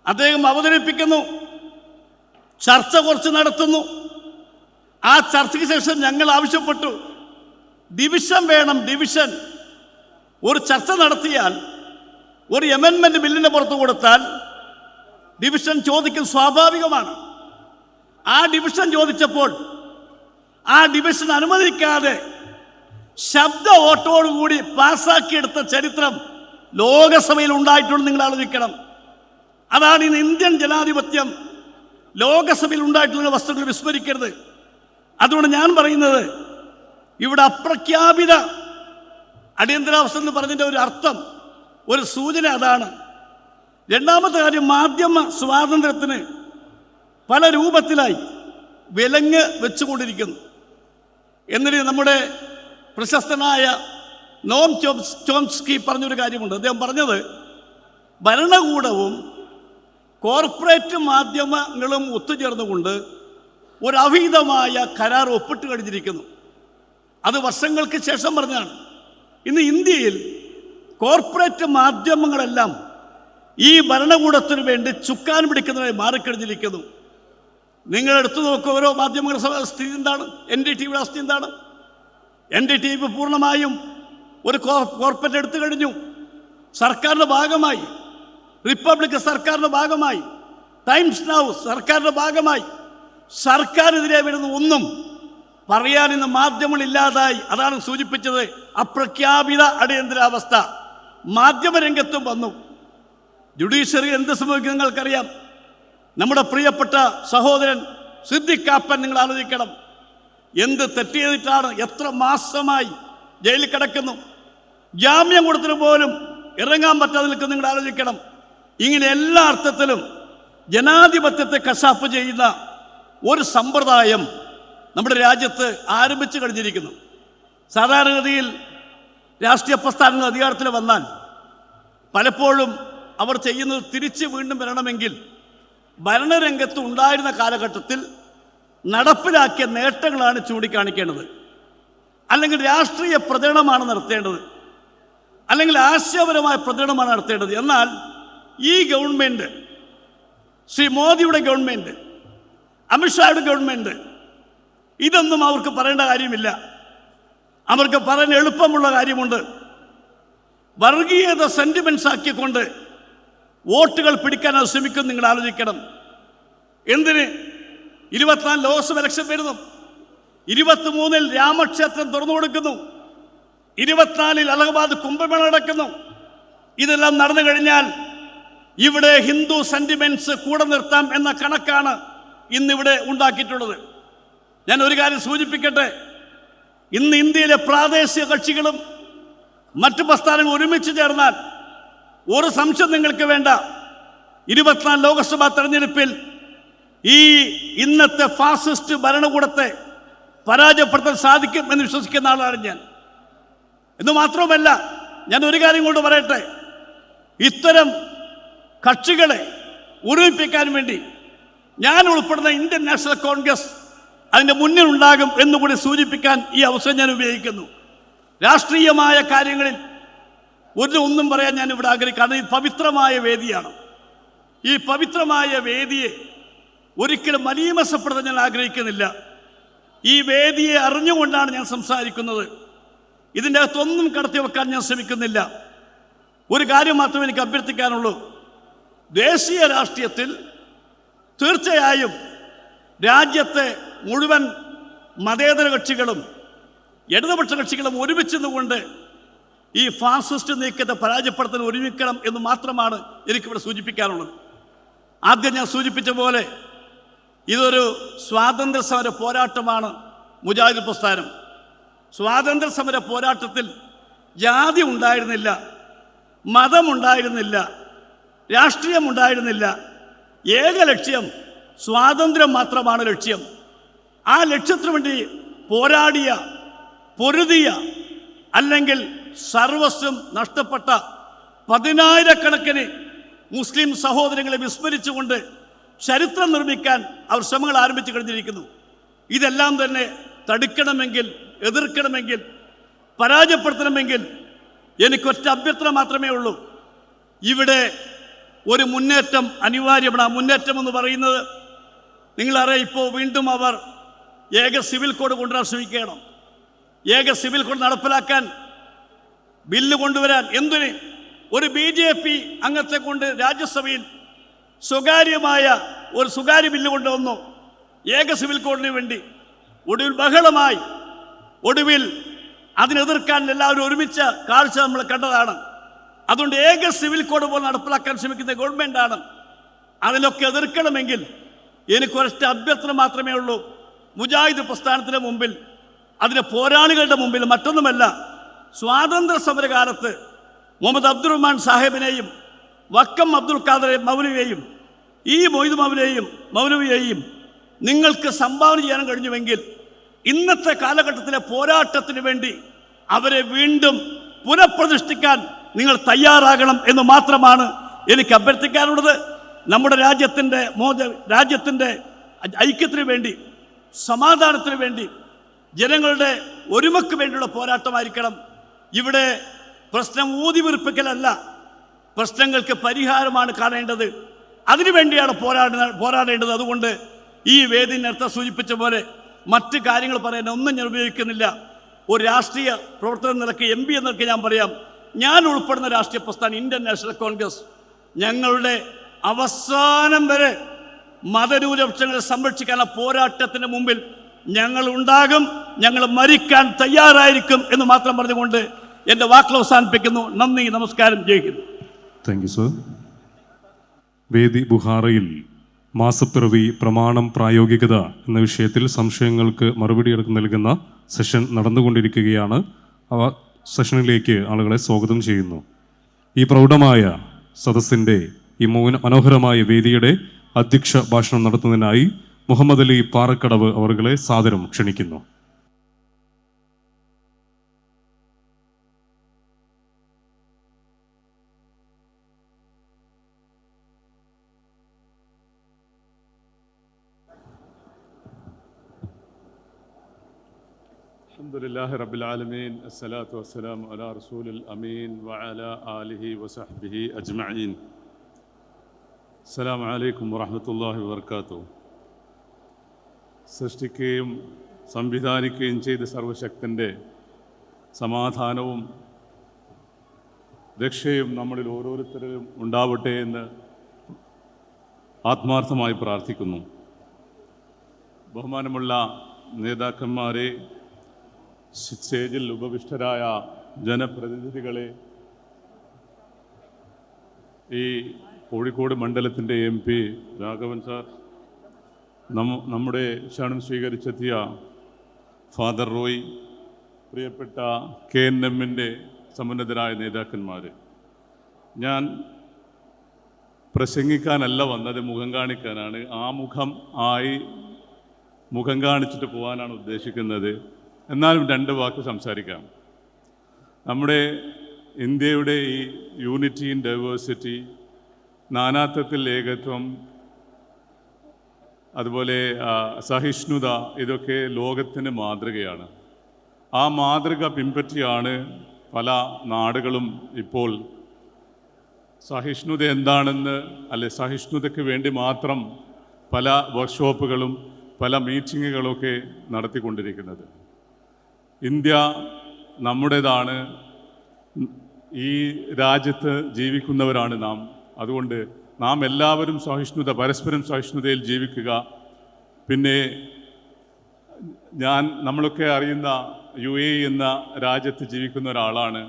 C: അദ്ദേഹം അവതരിപ്പിക്കുന്നു, ചർച്ച കുറച്ച് നടത്തുന്നു. ആ ചർച്ചയ്ക്ക് ശേഷം ഞങ്ങൾ ആവശ്യപ്പെട്ടു, ഡിവിഷൻ വേണം, ഡിവിഷൻ. ഒരു ചർച്ച നടത്തിയാൽ ഒരു അമെൻമെന്റ് ബില്ലിന് പുറത്തു കൊടുത്താൽ ഡിവിഷൻ ചോദിക്കൽ സ്വാഭാവികമാണ്. ആ ഡിവിഷൻ ചോദിച്ചപ്പോൾ ആ ഡിവിഷൻ അനുവദിക്കാതെ ശബ്ദ വോട്ടോടുകൂടി പാസ്സാക്കിയെടുത്ത ചരിത്രം ലോകസഭയിൽ ഉണ്ടായിട്ടുണ്ട്. നിങ്ങൾ ആലോചിക്കണം. അതാണ് ഇന്ന് ഇന്ത്യൻ ജനാധിപത്യം. ലോകസഭയിൽ ഉണ്ടായിട്ടുള്ള വസ്തുക്കൾ വിസ്മരിക്കരുത്. അതുകൊണ്ട് ഞാൻ പറയുന്നത്, ഇവിടെ അപ്രഖ്യാപിത അടിയന്തരാവസ്ഥ എന്ന് പറഞ്ഞതിൻ്റെ ഒരു അർത്ഥം, ഒരു സൂചന അതാണ്. രണ്ടാമത്തെ കാര്യം, മാധ്യമ സ്വാതന്ത്ര്യത്തിന് പല രൂപത്തിലായി വിലങ്ങ് വെച്ചുകൊണ്ടിരിക്കുന്നു. എന്നിട്ട് നമ്മുടെ പ്രശസ്തനായ നോം ചോംസ്കി പറഞ്ഞൊരു കാര്യമുണ്ട്. അദ്ദേഹം പറഞ്ഞത്, ഭരണകൂടവും കോർപ്പറേറ്റ് മാധ്യമങ്ങളും ഒത്തുചേർന്നുകൊണ്ട് ഒരു അവിഹിതമായ കരാർ ഒപ്പിട്ട് കഴിഞ്ഞിരിക്കുന്നു. അത് വർഷങ്ങൾക്ക് ശേഷം പറഞ്ഞതാണ്. ഇന്ന് ഇന്ത്യയിൽ കോർപ്പറേറ്റ് മാധ്യമങ്ങളെല്ലാം ഈ ഭരണകൂടത്തിന് വേണ്ടി ചുക്കാൻ പിടിക്കുന്നതായി മാറിക്കഴിഞ്ഞിരിക്കുന്നു. നിങ്ങൾ എടുത്തു നോക്കുക, ഓരോ മാധ്യമങ്ങളുടെ സ്ഥിതി എന്താണ്? NDTVയുടെ അവസ്ഥ എന്താണ്? NDTV പൂർണ്ണമായും ഒരു കോർപ്പറേറ്റ് എടുത്തു കഴിഞ്ഞു, സർക്കാരിൻ്റെ ഭാഗമായി. റിപ്പബ്ലിക് സർക്കാരിൻ്റെ ഭാഗമായി. ടൈംസ് നൗ സർക്കാരിൻ്റെ ഭാഗമായി. സർക്കാരിനെതിരെ വരുന്ന ഒന്നും പറയാൻ ഇന്ന് മാധ്യമങ്ങളില്ലാതായി. അതാണ് സൂചിപ്പിച്ചത് അപ്രഖ്യാപിത അടിയന്തരാവസ്ഥ. മാധ്യമരംഗത്തും വന്നു. ജുഡീഷ്യറി എന്ത് സംഭവിക്കും നിങ്ങൾക്കറിയാം. നമ്മുടെ പ്രിയപ്പെട്ട സഹോദരൻ സിദ്ദിഖ് കാപ്പൻ, നിങ്ങൾ ആലോചിക്കണം, എന്ത് തെറ്റ് ചെയ്തിട്ടാണ് എത്ര മാസമായി ജയിലിൽ കിടക്കുന്നു. ജാമ്യം കൊടുത്തിട്ട് പോലും ഇറങ്ങാൻ പറ്റാതെ നിൽക്കുന്നു. നിങ്ങൾ ആലോചിക്കണം. ഇങ്ങനെ എല്ലാ അർത്ഥത്തിലും ജനാധിപത്യത്തെ കശാപ്പ് ചെയ്യുന്ന ഒരു സമ്പ്രദായം നമ്മുടെ രാജ്യത്ത് ആരംഭിച്ചു കഴിഞ്ഞിരിക്കുന്നു. സാധാരണഗതിയിൽ രാഷ്ട്രീയ പ്രസ്ഥാനങ്ങൾ അധികാരത്തിൽ വന്നാൽ പലപ്പോഴും അവർ ചെയ്യുന്നത് തിരിച്ച് വീണ്ടും വരണമെങ്കിൽ ഭരണരംഗത്ത് ഉണ്ടായിരുന്ന കാലഘട്ടത്തിൽ നടപ്പിലാക്കിയ നേട്ടങ്ങളാണ് ചൂണ്ടിക്കാണിക്കേണ്ടത്, അല്ലെങ്കിൽ രാഷ്ട്രീയ പ്രചരണമാണ് നടത്തേണ്ടത്, അല്ലെങ്കിൽ ആശയപരമായ പ്രചരണമാണ് നടത്തേണ്ടത്. എന്നാൽ ഈ ഗവൺമെൻറ്, ശ്രീ മോദിയുടെ ഗവൺമെൻറ്, അമിത്ഷായുടെ ഗവൺമെൻറ് ഇതൊന്നും അവർക്ക് പറയേണ്ട കാര്യമില്ല. അവർക്ക് പറയാൻ എളുപ്പമുള്ള കാര്യമുണ്ട്. വർഗീയത സെന്റിമെന്റ്സ് ആക്കിക്കൊണ്ട് വോട്ടുകൾ പിടിക്കാൻ അത് ശ്രമിക്കും. നിങ്ങൾ ആലോചിക്കണം, എന്തിന് 24 ലോക്സഭ ഇലക്ഷൻ വരുന്നു, 23-ൽ രാമക്ഷേത്രം തുറന്നു കൊടുക്കുന്നു, 24-ൽ അലഹബാദ് കുംഭമേള നടക്കുന്നു. ഇതെല്ലാം നടന്നു കഴിഞ്ഞാൽ ഇവിടെ ഹിന്ദു സെന്റിമെന്റ്സ് കൂടെ നിർത്താം എന്ന കണക്കാണ് ഇന്നിവിടെ ഉണ്ടാക്കിയിട്ടുള്ളത്. ഞാൻ ഒരു കാര്യം സൂചിപ്പിക്കട്ടെ, ഇന്ന് ഇന്ത്യയിലെ പ്രാദേശിക കക്ഷികളും മറ്റു പ്രസ്ഥാനങ്ങളും ഒരുമിച്ച് ചേർന്നാൽ ഒരു സംശയം നിങ്ങൾക്ക് വേണ്ട, 24 ലോക്സഭാ തെരഞ്ഞെടുപ്പിൽ ഈ ഇന്നത്തെ ഫാസിസ്റ്റ് ഭരണകൂടത്തെ പരാജയപ്പെടുത്താൻ സാധിക്കും എന്ന് വിശ്വസിക്കുന്ന ആളാണ് ഞാൻ. എന്ന് മാത്രമല്ല, ഞാൻ ഒരു കാര്യം കൊണ്ട് പറയട്ടെ, ഇത്തരം കക്ഷികളെ ഒരുമിപ്പിക്കാൻ വേണ്ടി ഞാൻ ഉൾപ്പെടുന്ന ഇന്ത്യൻ നാഷണൽ കോൺഗ്രസ് അതിൻ്റെ മുന്നിൽ ഉണ്ടാകും എന്നുകൂടി സൂചിപ്പിക്കാൻ ഈ അവസരം ഞാൻ ഉപയോഗിക്കുന്നു. രാഷ്ട്രീയമായ കാര്യങ്ങളിൽ ഒന്നും പറയാൻ ഞാൻ ഇവിടെ ആഗ്രഹിക്കുന്നു. കാരണം ഇത് പവിത്രമായ വേദിയാണ്. ഈ പവിത്രമായ വേദിയെ ഒരിക്കലും മലീമസപ്പെടുത്താൻ ഞാൻ ആഗ്രഹിക്കുന്നില്ല. ഈ വേദിയെ അറിഞ്ഞുകൊണ്ടാണ് ഞാൻ സംസാരിക്കുന്നത്. ഇതിൻ്റെ അകത്തൊന്നും കടത്തി വെക്കാൻ ഞാൻ ശ്രമിക്കുന്നില്ല. ഒരു കാര്യം മാത്രമേ എനിക്ക് അഭ്യർത്ഥിക്കാനുള്ളൂ. ദേശീയ രാഷ്ട്രീയത്തിൽ തീർച്ചയായും രാജ്യത്തെ മുഴുവൻ മതേതര കക്ഷികളും ഇടതുപക്ഷ കക്ഷികളും ഒരുമിച്ച് നിന്നുകൊണ്ട് ഈ ഫാസിസ്റ്റ് നീക്കത്തെ പരാജയപ്പെടുത്താൻ ഒരുമിക്കണം എന്ന് മാത്രമാണ് എനിക്കിവിടെ സൂചിപ്പിക്കാനുള്ളത്. ആദ്യം ഞാൻ സൂചിപ്പിച്ച പോലെ ഇതൊരു സ്വാതന്ത്ര്യ സമര പോരാട്ടമാണ് മുജാഹിദ് പ്രസ്ഥാനം. സ്വാതന്ത്ര്യ സമര പോരാട്ടത്തിൽ ജാതി ഉണ്ടായിരുന്നില്ല, മതമുണ്ടായിരുന്നില്ല, രാഷ്ട്രീയമുണ്ടായിരുന്നില്ല. ഏക ലക്ഷ്യം സ്വാതന്ത്ര്യം മാത്രമാണ് ലക്ഷ്യം. ആ ലക്ഷ്യത്തിനു വേണ്ടി പോരാടിയ, പൊരുതിയ, അല്ലെങ്കിൽ സർവസ്വം നഷ്ടപ്പെട്ട 10,000-കണക്കിന് മുസ്ലിം സഹോദരങ്ങളെ വിസ്മരിച്ചുകൊണ്ട് ചരിത്രം നിർമ്മിക്കാൻ അവർ ശ്രമങ്ങൾ ആരംഭിച്ചു കഴിഞ്ഞിരിക്കുന്നു. ഇതെല്ലാം തന്നെ തടുക്കണമെങ്കിൽ, എതിർക്കണമെങ്കിൽ, പരാജയപ്പെടുത്തണമെങ്കിൽ എനിക്കൊറ്റ അഭ്യർത്ഥന മാത്രമേ ഉള്ളൂ. ഇവിടെ ഒരു മുന്നേറ്റം അനിവാര്യമാണ്. ആ മുന്നേറ്റം എന്ന് പറയുന്നത് നിങ്ങളറിയാം, ഇപ്പോൾ വീണ്ടും അവർ ഏക സിവിൽ കോഡ് കൊണ്ടുവരാൻ ശ്രമിക്കണം. ഏക സിവിൽ കോഡ് നടപ്പിലാക്കാൻ ബില്ല് കൊണ്ടുവരാൻ എന്തിന് ഒരു BJP അംഗത്തെ കൊണ്ട് രാജ്യസഭയിൽ സ്വകാര്യമായ ഒരു സ്വകാര്യ ബില്ല് കൊണ്ടുവന്നു ഏക സിവിൽ കോഡിന് വേണ്ടി. ഒടുവിൽ ബഹളമായി. ഒടുവിൽ അതിനെതിർക്കാൻ എല്ലാവരും ഒരുമിച്ച കാഴ്ച നമ്മൾ കണ്ടതാണ്. അതുകൊണ്ട് ഏക സിവിൽ കോഡ് പോലെ നടപ്പിലാക്കാൻ ശ്രമിക്കുന്ന ഗവൺമെൻറ്റാണ്. അതിലൊക്കെ എതിർക്കണമെങ്കിൽ എനിക്കൊരൊറ്റ അഭ്യർത്ഥന മാത്രമേ ഉള്ളൂ. മുജാഹിദ് പ്രസ്ഥാനത്തിന് മുമ്പിൽ, അതിലെ പോരാളികളുടെ മുമ്പിൽ, മറ്റൊന്നുമല്ല. സ്വാതന്ത്ര്യ സമരകാലത്ത് മുഹമ്മദ് അബ്ദുറഹ്മാൻ സാഹിബിനെയും വക്കം അബ്ദുൽ ഖാദർ മൗലവിയെയും ഈ മൊയ്ദ് മൗലവിയെയും നിങ്ങൾക്ക് സംഭാവന ചെയ്യാൻ കഴിഞ്ഞുവെങ്കിൽ ഇന്നത്തെ കാലഘട്ടത്തിലെ പോരാട്ടത്തിന് വേണ്ടി അവരെ വീണ്ടും പുനഃപ്രതിഷ്ഠിക്കാൻ നിങ്ങൾ തയ്യാറാകണം എന്ന് മാത്രമാണ് എനിക്ക് അഭ്യർത്ഥിക്കാനുള്ളത്. നമ്മുടെ രാജ്യത്തിൻ്റെ ഐക്യത്തിന് വേണ്ടി, സമാധാനത്തിന് വേണ്ടി, ജനങ്ങളുടെ ഒരുമയ്ക്ക് വേണ്ടിയുള്ള പോരാട്ടമായിരിക്കണം. ഇവിടെ പ്രശ്നം ഊതിവീർപ്പിക്കലല്ല, പ്രശ്നങ്ങൾക്ക് പരിഹാരമാണ് കാണേണ്ടത്. അതിനുവേണ്ടിയാണ് പോരാടേണ്ടത്. അതുകൊണ്ട് ഈ വേദി നേരത്തെ സൂചിപ്പിച്ച പോലെ മറ്റ് കാര്യങ്ങൾ പറയാൻ ഒന്നും ഞാൻ ഉപയോഗിക്കുന്നില്ല. ഒരു രാഷ്ട്രീയ പ്രവർത്തനം നിലക്ക്, MP എന്ന നിലയ്ക്ക് ഞാൻ പറയാം, ഞാൻ ഉൾപ്പെടുന്ന രാഷ്ട്രീയ പ്രസ്ഥാനം ഇന്ത്യൻ നാഷണൽ കോൺഗ്രസ് ഞങ്ങളുടെ അവസാനം വരെ മതന്യൂനപക്ഷങ്ങളെ സംരക്ഷിക്കാനുള്ള പോരാട്ടത്തിന് മുമ്പിൽ ഞങ്ങൾ ഉണ്ടാകും, ഞങ്ങൾ മരിക്കാൻ തയ്യാറായിരിക്കും എന്ന് മാത്രം പറഞ്ഞുകൊണ്ട് എൻ്റെ വാക്കുകൾ അവസാനിപ്പിക്കുന്നു. നന്ദി, നമസ്കാരം, Jai Hind.
B: Thank you sir. വേദി ബുഹാറയിൽ മാസപ്പിറവി, പ്രമാണം, പ്രായോഗികത എന്ന വിഷയത്തിൽ സംശയങ്ങൾക്ക് മറുപടി നൽകുന്ന സെഷൻ നടന്നുകൊണ്ടിരിക്കുകയാണ്. ആ സെഷനിലേക്ക് ആളുകളെ സ്വാഗതം ചെയ്യുന്നു. ഈ പ്രൗഢമായ സദസ്സിൻ്റെ ഈ മനോഹരമായ വേദിയുടെ അധ്യക്ഷ ഭാഷണം നടത്തുന്നതിനായി മുഹമ്മദ് അലി പാറക്കടവ് അവരുടെ സാദരം ക്ഷണിക്കുന്നു.
D: الحمد لله رب العالمين الصلاة والسلام على رسول الأمين وعلى آله وصحبه أجمعين السلام عليكم ورحمة الله وبركاته സൃഷ്ടിക്കുകയും സംവിധാനിക്കുകയും ചെയ്ത സർവശക്തൻ്റെ സമാധാനവും രക്ഷയും നമ്മളിൽ ഓരോരുത്തരിലും ഉണ്ടാവട്ടെ എന്ന് ആത്മാർത്ഥമായി പ്രാർത്ഥിക്കുന്നു. ബഹുമാനമുള്ള നേതാക്കന്മാരെ, സ്റ്റേജിൽ ഉപവിഷ്ടരായ ജനപ്രതിനിധികളെ, ഈ കോഴിക്കോട് മണ്ഡലത്തിൻ്റെ MP രാഘവൻ സാർ, നമ്മുടെ ക്ഷണം സ്വീകരിച്ചെത്തിയ ഫാദർ റോയ്, പ്രിയപ്പെട്ട KNMൻ്റെ സമുന്നതരായ നേതാക്കന്മാർ, ഞാൻ പ്രസംഗിക്കാനല്ല വന്നത്, മുഖം കാണിക്കാനാണ്. ആ മുഖം കാണിച്ചിട്ട് പോകാനാണ് ഉദ്ദേശിക്കുന്നത്. എന്നാലും 2 വാക്ക് സംസാരിക്കാം. നമ്മുടെ ഇന്ത്യയുടെ ഈ യൂണിറ്റി ഇൻ ഡൈവേഴ്സിറ്റി, നാനാത്വത്തിൽ ഏകത്വം, അതുപോലെ സഹിഷ്ണുത, ഇതൊക്കെ ലോകത്തിന് മാതൃകയാണ്. ആ മാതൃക പിൻപറ്റിയാണ് പല നാടുകളും ഇപ്പോൾ സഹിഷ്ണുത എന്താണെന്ന്, അല്ലെ സഹിഷ്ണുതയ്ക്ക് വേണ്ടി മാത്രം പല വർക്ക്ഷോപ്പുകളും പല മീറ്റിങ്ങുകളൊക്കെ നടത്തിക്കൊണ്ടിരിക്കുന്നത്. ഇന്ത്യ നമ്മുടേതാണ്. ഈ രാജ്യത്ത് ജീവിക്കുന്നവരാണ് നാം. അതുകൊണ്ട് നാം എല്ലാവരും പരസ്പരം സഹിഷ്ണുതയിൽ ജീവിക്കുക. പിന്നെ നമ്മളൊക്കെ അറിയുന്ന UAE എന്ന രാജ്യത്ത് ജീവിക്കുന്ന ഒരാളാണ്.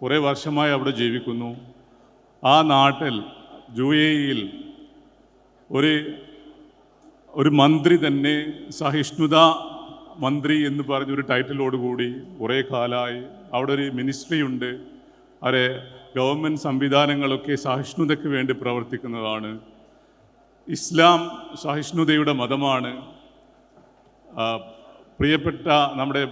D: കുറേ വർഷമായി അവിടെ ജീവിക്കുന്നു. ആ നാട്ടിൽ UAEയിൽ ഒരു മന്ത്രി തന്നെ സഹിഷ്ണുത മന്ത്രി എന്ന് പറഞ്ഞൊരു ടൈറ്റിലോടുകൂടി കുറേ കാലമായി അവിടെ ഒരു മിനിസ്ട്രി ഉണ്ട്. അവരെ ഗവൺമെൻറ് സംവിധാനങ്ങളൊക്കെ സഹിഷ്ണുതയ്ക്ക് വേണ്ടി പ്രവർത്തിക്കുന്നതാണ്. ഇസ്ലാം സഹിഷ്ണുതയുടെ മതമാണ്. പ്രിയപ്പെട്ട നമ്മുടെ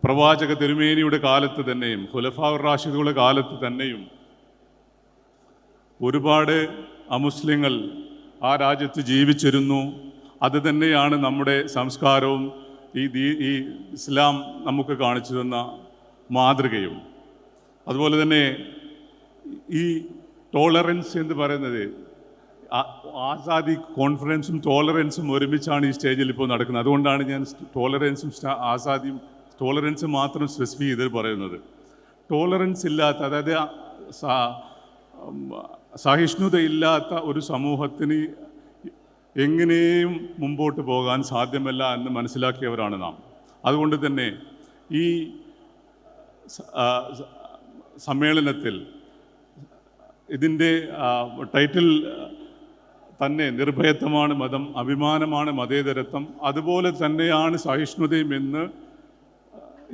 D: പ്രവാചക തിരുമേനിയുടെ കാലത്ത് തന്നെയും ഖുലഫാഉർ റാഷിദുകളുടെ കാലത്ത് തന്നെയും ഒരുപാട് അമുസ്ലിങ്ങൾ ആ രാജ്യത്ത് ജീവിച്ചിരുന്നു. അത് തന്നെയാണ് നമ്മുടെ സംസ്കാരവും ഈ ഇസ്ലാം നമുക്ക് കാണിച്ചു തന്ന മാതൃകയും. അതുപോലെ തന്നെ ഈ ടോളറൻസ് എന്ന് പറയുന്നത്, ആസാദി കോൺഫറൻസും ടോളറൻസും ഒരുമിച്ചാണ് ഈ സ്റ്റേജിൽ ഇപ്പോൾ നടക്കുന്നത്. അതുകൊണ്ടാണ് ഞാൻ ടോളറൻസ് മാത്രം സ്പെസിഫൈ ചെയ്ത് പറയുന്നത്. ടോളറൻസ് ഇല്ലാത്ത, അതായത് സഹിഷ്ണുതയില്ലാത്ത ഒരു സമൂഹത്തിന് എങ്ങനെയും മുമ്പോട്ട് പോകാൻ സാധ്യമല്ല എന്ന് മനസ്സിലാക്കിയവരാണ് നാം. അതുകൊണ്ട് തന്നെ ഈ സമ്മേളനത്തിൽ ഇതിൻ്റെ ടൈറ്റിൽ തന്നെ നിർഭയത്വമാണ് മതം, അഭിമാനമാണ് മതേതരത്വം, അതുപോലെ തന്നെയാണ് സഹിഷ്ണുതയും എന്ന്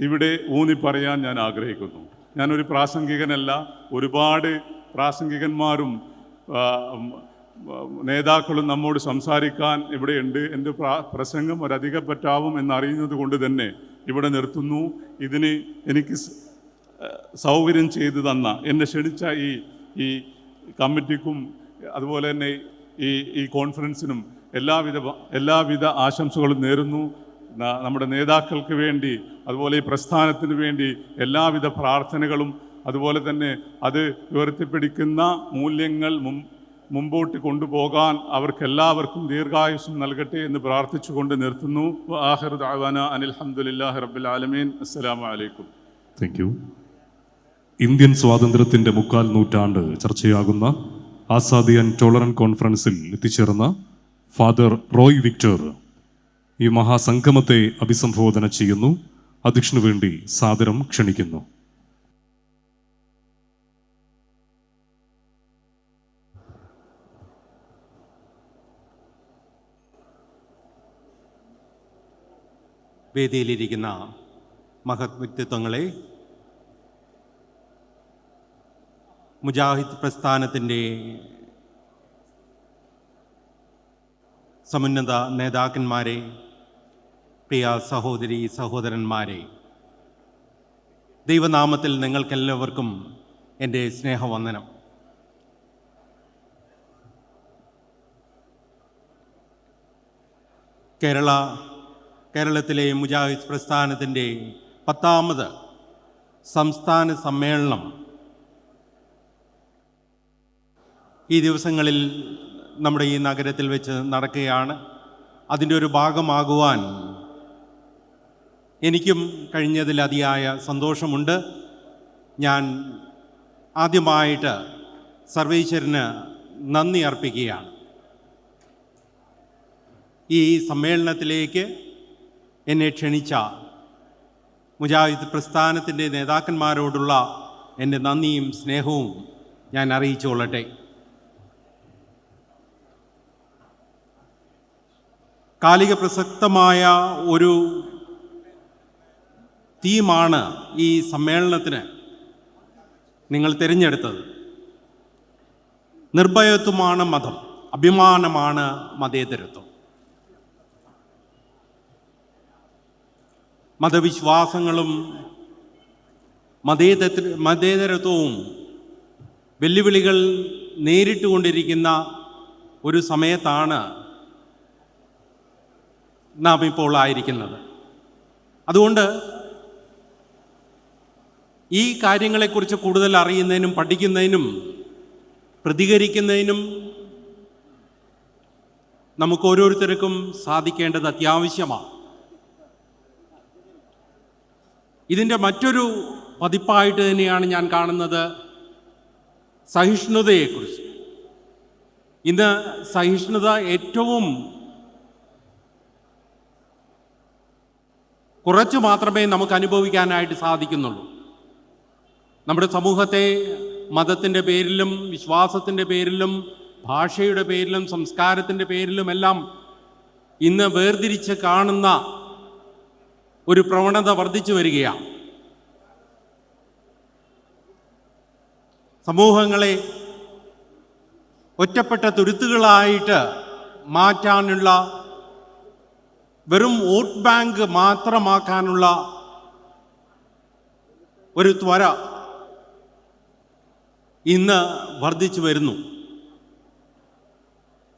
D: ഇവിടെ ഊന്നി പറയാൻ ഞാൻ ആഗ്രഹിക്കുന്നു. ഞാനൊരു പ്രാസംഗികനല്ല. ഒരുപാട് പ്രാസംഗികന്മാരും നേതാക്കളും നമ്മോട് സംസാരിക്കാൻ ഇവിടെയുണ്ട്. എൻ്റെ പ്രസംഗം ഒരധികപ്പറ്റാവും എന്നറിയുന്നത് കൊണ്ട് തന്നെ ഇവിടെ നിർത്തുന്നു. ഇതിന് എനിക്ക് സൗകര്യം ചെയ്തു തന്ന, എന്നെ ക്ഷണിച്ച ഈ കമ്മിറ്റിക്കും അതുപോലെ തന്നെ ഈ കോൺഫറൻസിനും എല്ലാവിധ ആശംസകളും നേരുന്നു. നമ്മുടെ നേതാക്കൾക്ക് വേണ്ടി, അതുപോലെ ഈ പ്രസ്ഥാനത്തിന് വേണ്ടി എല്ലാവിധ പ്രാർത്ഥനകളും, അതുപോലെ തന്നെ അത് ഉയർത്തിപ്പിടിക്കുന്ന മൂല്യങ്ങൾ മുമ്പോട്ട് കൊണ്ടുപോകാൻ അവർക്കെല്ലാവർക്കും ദീർഘായുസ്സും നൽകട്ടെ എന്ന് പ്രാർത്ഥിച്ചുകൊണ്ട് നിർത്തുന്നു. ആഖിറു ദഅവാന അനിൽ ഹംദുലില്ലാഹി റബ്ബിൽ ആലമീൻ. അസ്സലാമു അലൈക്കും.
B: Thank U. ഇന്ത്യൻ സ്വാതന്ത്ര്യത്തിൻ്റെ 3/4 നൂറ്റാണ്ട് ചർച്ചയാകുന്ന ആസാദി ആൻഡ് ടോളറൻറ്റ് കോൺഫറൻസിൽ എത്തിച്ചേർന്ന ഫാദർ റോയ് വിക്ടർ ഈ മഹാസംഗമത്തെ അഭിസംബോധന ചെയ്യുന്നു. അധ്യക്ഷനു വേണ്ടി സാദരം ക്ഷണിക്കുന്നു.
E: വേദിയിലിരിക്കുന്ന മഹത് വ്യക്തിത്വങ്ങളെ, മുജാഹിദ് പ്രസ്ഥാനത്തിൻ്റെ സമുന്നത നേതാക്കന്മാരെ, പ്രിയ സഹോദരി സഹോദരന്മാരെ, ദൈവനാമത്തിൽ നിങ്ങൾക്കെല്ലാവർക്കും എൻ്റെ സ്നേഹവന്ദനം. കേരള കേരളത്തിലെ മുജാഹിദ് പ്രസ്ഥാനത്തിൻ്റെ 10ാമത് സംസ്ഥാന സമ്മേളനം ഈ ദിവസങ്ങളിൽ നമ്മുടെ ഈ നഗരത്തിൽ വെച്ച് നടക്കുകയാണ്. അതിൻ്റെ ഒരു ഭാഗമാകുവാൻ എനിക്കും കഴിഞ്ഞതിൽ അതിയായ സന്തോഷമുണ്ട്. ഞാൻ ആദ്യമായിട്ട് സർവേശ്വരന് നന്ദി അർപ്പിക്കുകയാണ്. ഈ സമ്മേളനത്തിലേക്ക് എന്നെ ക്ഷണിച്ച മുജാഹിദ് പ്രസ്ഥാനത്തിൻ്റെ നേതാക്കന്മാരോടുള്ള എൻ്റെ നന്ദിയും സ്നേഹവും ഞാൻ അറിയിച്ചുകൊള്ളട്ടെ. കാലിക പ്രസക്തമായ ഒരു തീമാണ് ഈ സമ്മേളനത്തിന് നിങ്ങൾ തിരഞ്ഞെടുത്തത്. നിർഭയത്വമാണ് മതം, അഭിമാനമാണ് മതേതരത്വം. മതവിശ്വാസങ്ങളും മതേതരത്വവും വെല്ലുവിളികൾ നേരിട്ടുകൊണ്ടിരിക്കുന്ന ഒരു സമയത്താണ് നാം ഇപ്പോൾ ആയിരിക്കുന്നത്. അതുകൊണ്ട് ഈ കാര്യങ്ങളെക്കുറിച്ച് കൂടുതൽ അറിയുന്നതിനും പഠിക്കുന്നതിനും പ്രതികരിക്കുന്നതിനും നമുക്ക് ഓരോരുത്തർക്കും സാധിക്കേണ്ടത് അത്യാവശ്യമാണ്. ഇതിൻ്റെ മറ്റൊരു പതിപ്പായിട്ട് തന്നെയാണ് ഞാൻ കാണുന്നത് സഹിഷ്ണുതയെക്കുറിച്ച്. ഇന്ന് സഹിഷ്ണുത ഏറ്റവും കുറച്ച് മാത്രമേ നമുക്ക് അനുഭവിക്കാനായിട്ട് സാധിക്കുന്നുള്ളൂ. നമ്മുടെ സമൂഹത്തെ മതത്തിൻ്റെ പേരിലും വിശ്വാസത്തിൻ്റെ പേരിലും ഭാഷയുടെ പേരിലും സംസ്കാരത്തിൻ്റെ പേരിലുമെല്ലാം ഇന്ന് വേർതിരിച്ച് കാണുന്ന ഒരു പ്രവണത വർദ്ധിച്ചു വരികയാണ്. സമൂഹങ്ങളെ ഒറ്റപ്പെട്ട തുരുത്തുകളായിട്ട് മാറ്റാനുള്ള, വെറും വോട്ട് ബാങ്ക് മാത്രമാക്കാനുള്ള ഒരു ത്വര ഇന്ന് വർദ്ധിച്ചു വരുന്നു.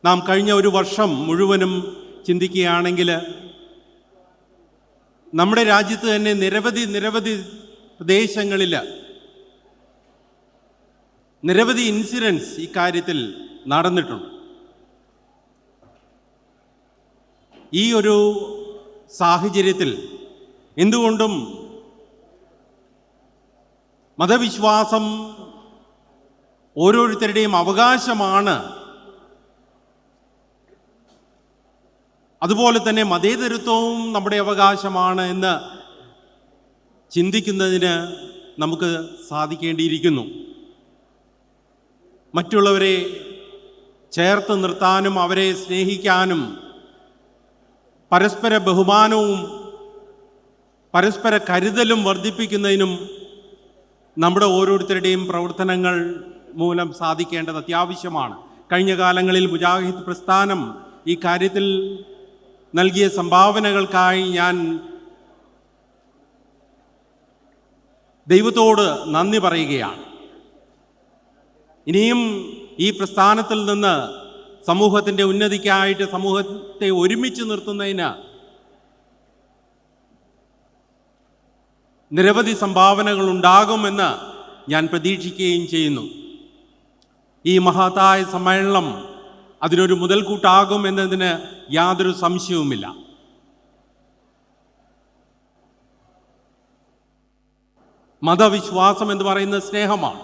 E: നാം കഴിഞ്ഞ ഒരു വർഷം മുഴുവനും ചിന്തിക്കുകയാണെങ്കിൽ നമ്മുടെ രാജ്യത്ത് തന്നെ നിരവധി പ്രദേശങ്ങളിൽ നിരവധി ഇൻസിഡൻസ് ഇക്കാര്യത്തിൽ നടന്നിട്ടുണ്ട്. ഈ ഒരു സാഹചര്യത്തിൽ എന്തുകൊണ്ടും മതവിശ്വാസം ഓരോരുത്തരുടെയും അവകാശമാണ്. അതുപോലെ തന്നെ മതേതരത്വവും നമ്മുടെ അവകാശമാണ് എന്ന് ചിന്തിക്കുന്നതിന് നമുക്ക് സാധിക്കേണ്ടിയിരിക്കുന്നു. മറ്റുള്ളവരെ ചേർത്ത് നിർത്താനും അവരെ സ്നേഹിക്കാനും പരസ്പര ബഹുമാനവും പരസ്പര കരുതലും വർദ്ധിപ്പിക്കുന്നതിനും നമ്മുടെ ഓരോരുത്തരുടെയും പ്രവർത്തനങ്ങൾ മൂലം സാധിക്കേണ്ടത് അത്യാവശ്യമാണ്. കഴിഞ്ഞ കാലങ്ങളിൽ മുജാഹിദ് പ്രസ്ഥാനം ഈ കാര്യത്തിൽ നൽകിയ സംഭാവനകൾക്കായി ഞാൻ ദൈവത്തോട് നന്ദി പറയുകയാണ്. ഇനിയും ഈ പ്രസ്ഥാനത്തിൽ നിന്ന് സമൂഹത്തിൻ്റെ ഉന്നതിക്കായിട്ട് സമൂഹത്തെ ഒരുമിച്ച് നിർത്തുന്നതിന് നിരവധി സംഭാവനകൾ ഉണ്ടാകുമെന്ന് ഞാൻ പ്രതീക്ഷിക്കുകയും ചെയ്യുന്നു. ഈ മഹത്തായ സമ്മേളനം അതിനൊരു മുതൽക്കൂട്ടാകും എന്നതിന് യാതൊരു സംശയവുമില്ല. മതവിശ്വാസം എന്ന് പറയുന്നത് സ്നേഹമാണ്.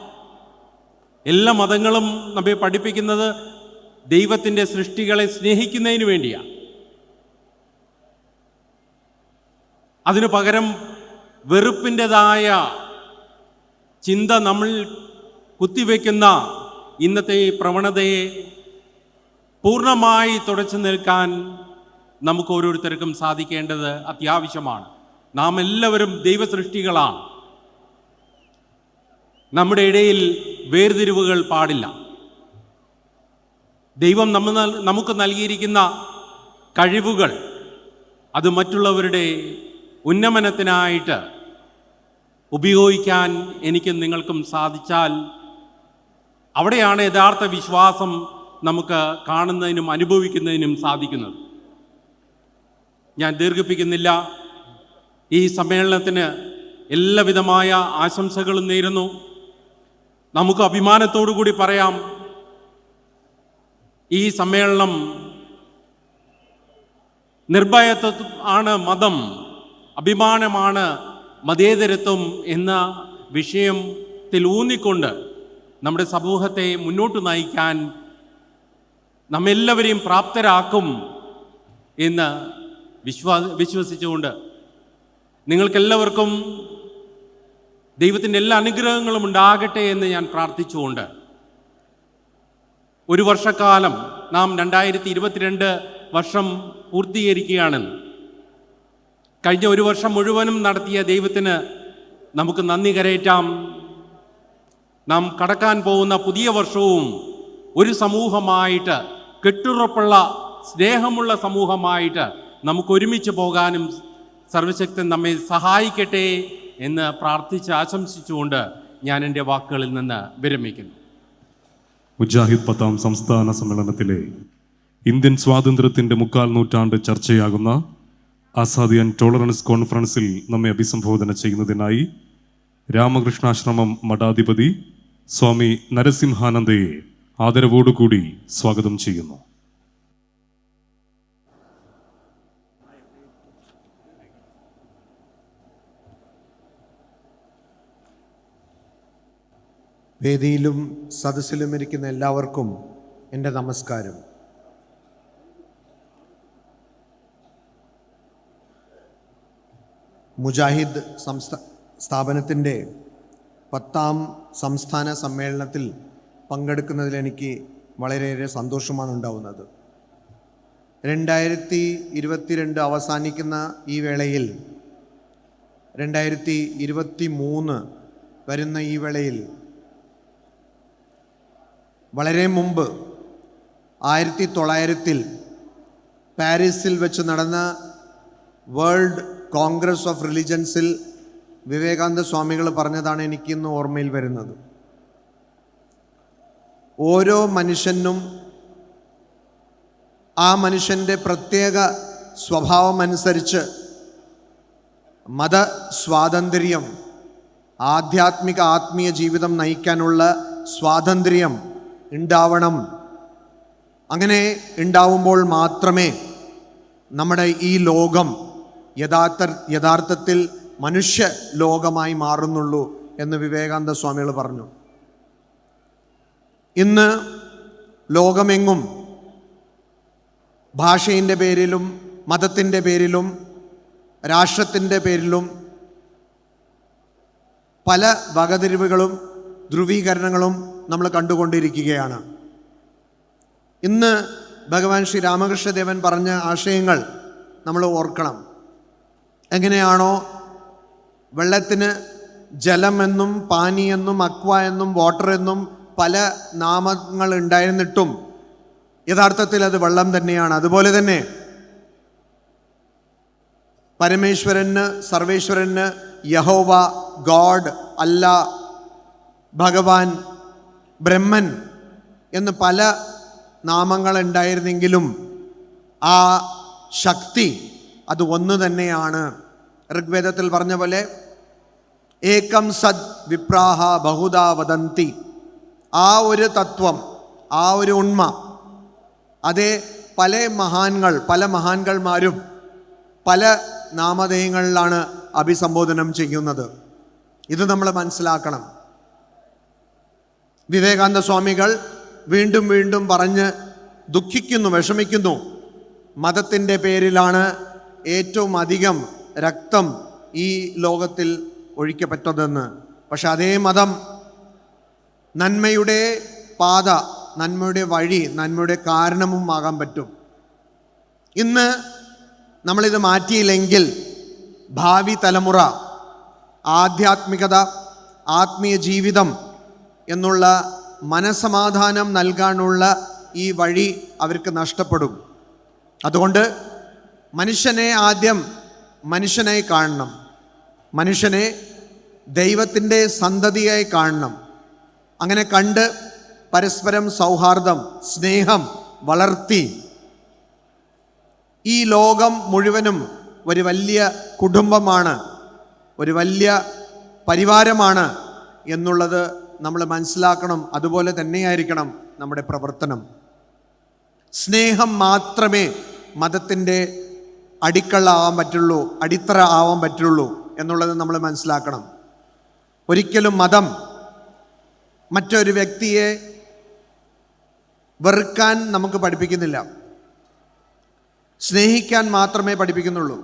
E: എല്ലാ മതങ്ങളും നമ്മെ പഠിപ്പിക്കുന്നത് ദൈവത്തിൻ്റെ സൃഷ്ടികളെ സ്നേഹിക്കുന്നതിന് വേണ്ടിയാണ്. അതിനു പകരം വെറുപ്പിൻ്റെതായ ചിന്ത നമ്മൾ കുത്തിവെക്കുന്ന ഇന്നത്തെ പ്രവണതയെ പൂർണ്ണമായി തുടച്ചു നിൽക്കാൻ നമുക്ക് ഓരോരുത്തർക്കും സാധിക്കേണ്ടത് അത്യാവശ്യമാണ്. നാം എല്ലാവരും ദൈവസൃഷ്ടികളാണ്. നമ്മുടെ ഇടയിൽ വേർതിരിവുകൾ പാടില്ല. ദൈവം നമുക്ക് നൽകിയിരിക്കുന്ന കഴിവുകൾ അത് മറ്റുള്ളവരുടെ ഉന്നമനത്തിനായിട്ട് ഉപയോഗിക്കാൻ എനിക്കും നിങ്ങൾക്കും സാധിച്ചാൽ അവിടെയാണ് യഥാർത്ഥ വിശ്വാസം നമുക്ക് കാണുന്നതിനും അനുഭവിക്കുന്നതിനും സാധിക്കുന്നത്. ഞാൻ ദീർഘിപ്പിക്കുന്നില്ല. ഈ സമ്മേളനത്തിന് എല്ലാവിധമായ ആശംസകളും നേരുന്നു. നമുക്ക് അഭിമാനത്തോടു കൂടി പറയാം, ഈ സമ്മേളനം നിർഭയത്വം ആണ് മതം, അഭിമാനമാണ് മതേതരത്വം എന്ന വിഷയത്തിൽ ഊന്നിക്കൊണ്ട് നമ്മുടെ സമൂഹത്തെ മുന്നോട്ട് നയിക്കാൻ നമ്മെല്ലാവരെയും പ്രാപ്തരാക്കും എന്ന് വിശ്വസിച്ചുകൊണ്ട് നിങ്ങൾക്കെല്ലാവർക്കും ദൈവത്തിൻ്റെ എല്ലാ അനുഗ്രഹങ്ങളും ഉണ്ടാകട്ടെ എന്ന് ഞാൻ പ്രാർത്ഥിച്ചുകൊണ്ട്, ഒരു വർഷക്കാലം നാം 2022 വർഷം പൂർത്തീകരിക്കുകയാണെന്ന്, കഴിഞ്ഞ ഒരു വർഷം മുഴുവനും നടത്തിയ ദൈവത്തിന് നമുക്ക് നന്ദി കരയറ്റാം. നാം കടക്കാൻ പോകുന്ന പുതിയ വർഷവും ഒരു സമൂഹമായിട്ട്, കെട്ടുറപ്പുള്ള സ്നേഹമുള്ള സമൂഹമായിട്ട് നമുക്ക് ഒരുമിച്ച് പോകാനും സർവശക്തൻ നമ്മെ സഹായിക്കട്ടെ എന്ന് പ്രാർത്ഥിച്ച് ആശംസിച്ചുകൊണ്ട് ഞാൻ എൻ്റെ വാക്കുകളിൽ നിന്ന് വിരമിക്കുന്നു.
B: മുജാഹിദ് 10ാം സംസ്ഥാന സമ്മേളനത്തിലെ ഇന്ത്യൻ സ്വാതന്ത്ര്യത്തിൻ്റെ 3/4 നൂറ്റാണ്ട് ചർച്ചയാകുന്ന ആസാദി ആൻഡ് ടോളറൻസ് കോൺഫറൻസിൽ നമ്മെ അഭിസംബോധന ചെയ്യുന്നതിനായി രാമകൃഷ്ണാശ്രമം മഠാധിപതി സ്വാമി നരസിംഹാനന്ദയെ ആദരവോടുകൂടി സ്വാഗതം ചെയ്യുന്നു.
F: വേദിയിലും സദസ്സിലും ഇരിക്കുന്ന എല്ലാവർക്കും എൻ്റെ നമസ്കാരം. മുജാഹിദ് സ്ഥാപനത്തിൻ്റെ 10ാം സംസ്ഥാന സമ്മേളനത്തിൽ പങ്കെടുക്കുന്നതിൽ എനിക്ക് വളരെയേറെ സന്തോഷമാണ് ഉണ്ടാവുന്നത്. 2022 അവസാനിക്കുന്ന ഈ വേളയിൽ 2023 വരുന്ന ഈ വേളയിൽ വളരെ മുമ്പ് 1900 പാരീസിൽ വെച്ച് നടന്ന വേൾഡ് കോൺഗ്രസ് ഓഫ് റിലിജൻസിൽ വിവേകാനന്ദ സ്വാമികൾ പറഞ്ഞതാണ് എനിക്കിന്ന് ഓർമ്മയിൽ വരുന്നത്. ഓരോ മനുഷ്യനും ആ മനുഷ്യൻ്റെ പ്രത്യേക സ്വഭാവമനുസരിച്ച് മതസ്വാതന്ത്ര്യം, ആധ്യാത്മിക ജീവിതം നയിക്കാനുള്ള സ്വാതന്ത്ര്യം ഉണ്ടാവണം. അങ്ങനെ ഉണ്ടാവുമ്പോൾ മാത്രമേ നമ്മുടെ ഈ ലോകം യഥാർത്ഥത്തിൽ മനുഷ്യ ലോകമായി മാറുന്നുള്ളൂ എന്ന് വിവേകാനന്ദ സ്വാമികൾ പറഞ്ഞു. ഇന്ന് ലോകമെങ്ങും ഭാഷയുടെ പേരിലും മതത്തിൻ്റെ പേരിലും രാഷ്ട്രത്തിൻ്റെ പേരിലും പല വകതിരിവുകളും ധ്രുവീകരണങ്ങളും നമ്മൾ കണ്ടുകൊണ്ടിരിക്കുകയാണ്. ഇന്ന് ഭഗവാൻ ശ്രീ രാമകൃഷ്ണദേവൻ പറഞ്ഞ ആശയങ്ങൾ നമ്മൾ ഓർക്കണം. എങ്ങനെയാണോ വെള്ളത്തിന് ജലമെന്നും പാനിയെന്നും അക്വ എന്നും വാട്ടർ എന്നും പല നാമങ്ങൾ ഉണ്ടായിരുന്നിട്ടും യഥാർത്ഥത്തിൽ അത് വെള്ളം തന്നെയാണ്. അതുപോലെ തന്നെ പരമേശ്വരന്, സർവേശ്വരന് യഹോവ, ഗോഡ്, അല്ലാ, ഭഗവാൻ, ബ്രഹ്മൻ എന്ന് പല നാമങ്ങൾ ഉണ്ടായിരുന്നെങ്കിലും ആ ശക്തി അത് ഒന്ന് തന്നെയാണ്. ഋഗ്വേദത്തിൽ പറഞ്ഞ പോലെ ഏകം സദ് വിപ്രാഹ ബഹുദാ വദന്തി, ആ ഒരു തത്വം, ആ ഒരു ഉണ്മ, അതേ പല മഹാന്മാരും പല നാമധേയങ്ങളിലാണ് അഭിസംബോധനം ചെയ്യുന്നത്. ഇത് നമ്മൾ മനസ്സിലാക്കണം. വിവേകാനന്ദ സ്വാമികൾ വീണ്ടും വീണ്ടും പറഞ്ഞ് ദുഃഖിക്കുന്നു, വിഷമിക്കുന്നു. മതത്തിൻ്റെ പേരിലാണ് ഏറ്റവും അധികം രക്തം ഈ ലോകത്തിൽ ഒഴിക്കപ്പെട്ടതെന്ന്. പക്ഷെ അതേ മതം നന്മയുടെ പാത, നന്മയുടെ വഴി, നന്മയുടെ കാരണവും ആകാൻ പറ്റും. ഇന്ന് നമ്മളിത് മാറ്റിയില്ലെങ്കിൽ ഭാവി തലമുറ ആധ്യാത്മികത, ആത്മീയ ജീവിതം എന്നുള്ള മനസമാധാനം നൽകാനുള്ള ഈ വഴി അവർക്ക് നഷ്ടപ്പെടും. അതുകൊണ്ട് മനുഷ്യനെ ആദ്യം മനുഷ്യനായി കാണണം, മനുഷ്യനെ ദൈവത്തിൻ്റെ സന്തതിയായി കാണണം. അങ്ങനെ കണ്ട് പരസ്പരം സൗഹാർദ്ദം, സ്നേഹം വളർത്തി ഈ ലോകം മുഴുവനും ഒരു വലിയ കുടുംബമാണ്, ഒരു വലിയ പരിവാരമാണ് എന്നുള്ളത് നമ്മൾ മനസ്സിലാക്കണം. അതുപോലെ തന്നെയായിരിക്കണം നമ്മുടെ പ്രവർത്തനം. സ്നേഹം മാത്രമേ മതത്തിൻ്റെ അടിക്കള്ള ആവാൻ പറ്റുള്ളൂ, അടിത്തറ ആവാൻ പറ്റുള്ളൂ എന്നുള്ളത് നമ്മൾ മനസ്സിലാക്കണം. ഒരിക്കലും മതം മറ്റൊരു വ്യക്തിയെ വെറുക്കാൻ നമുക്ക് പഠിപ്പിക്കുന്നില്ല, സ്നേഹിക്കാൻ മാത്രമേ പഠിപ്പിക്കുന്നുള്ളൂ.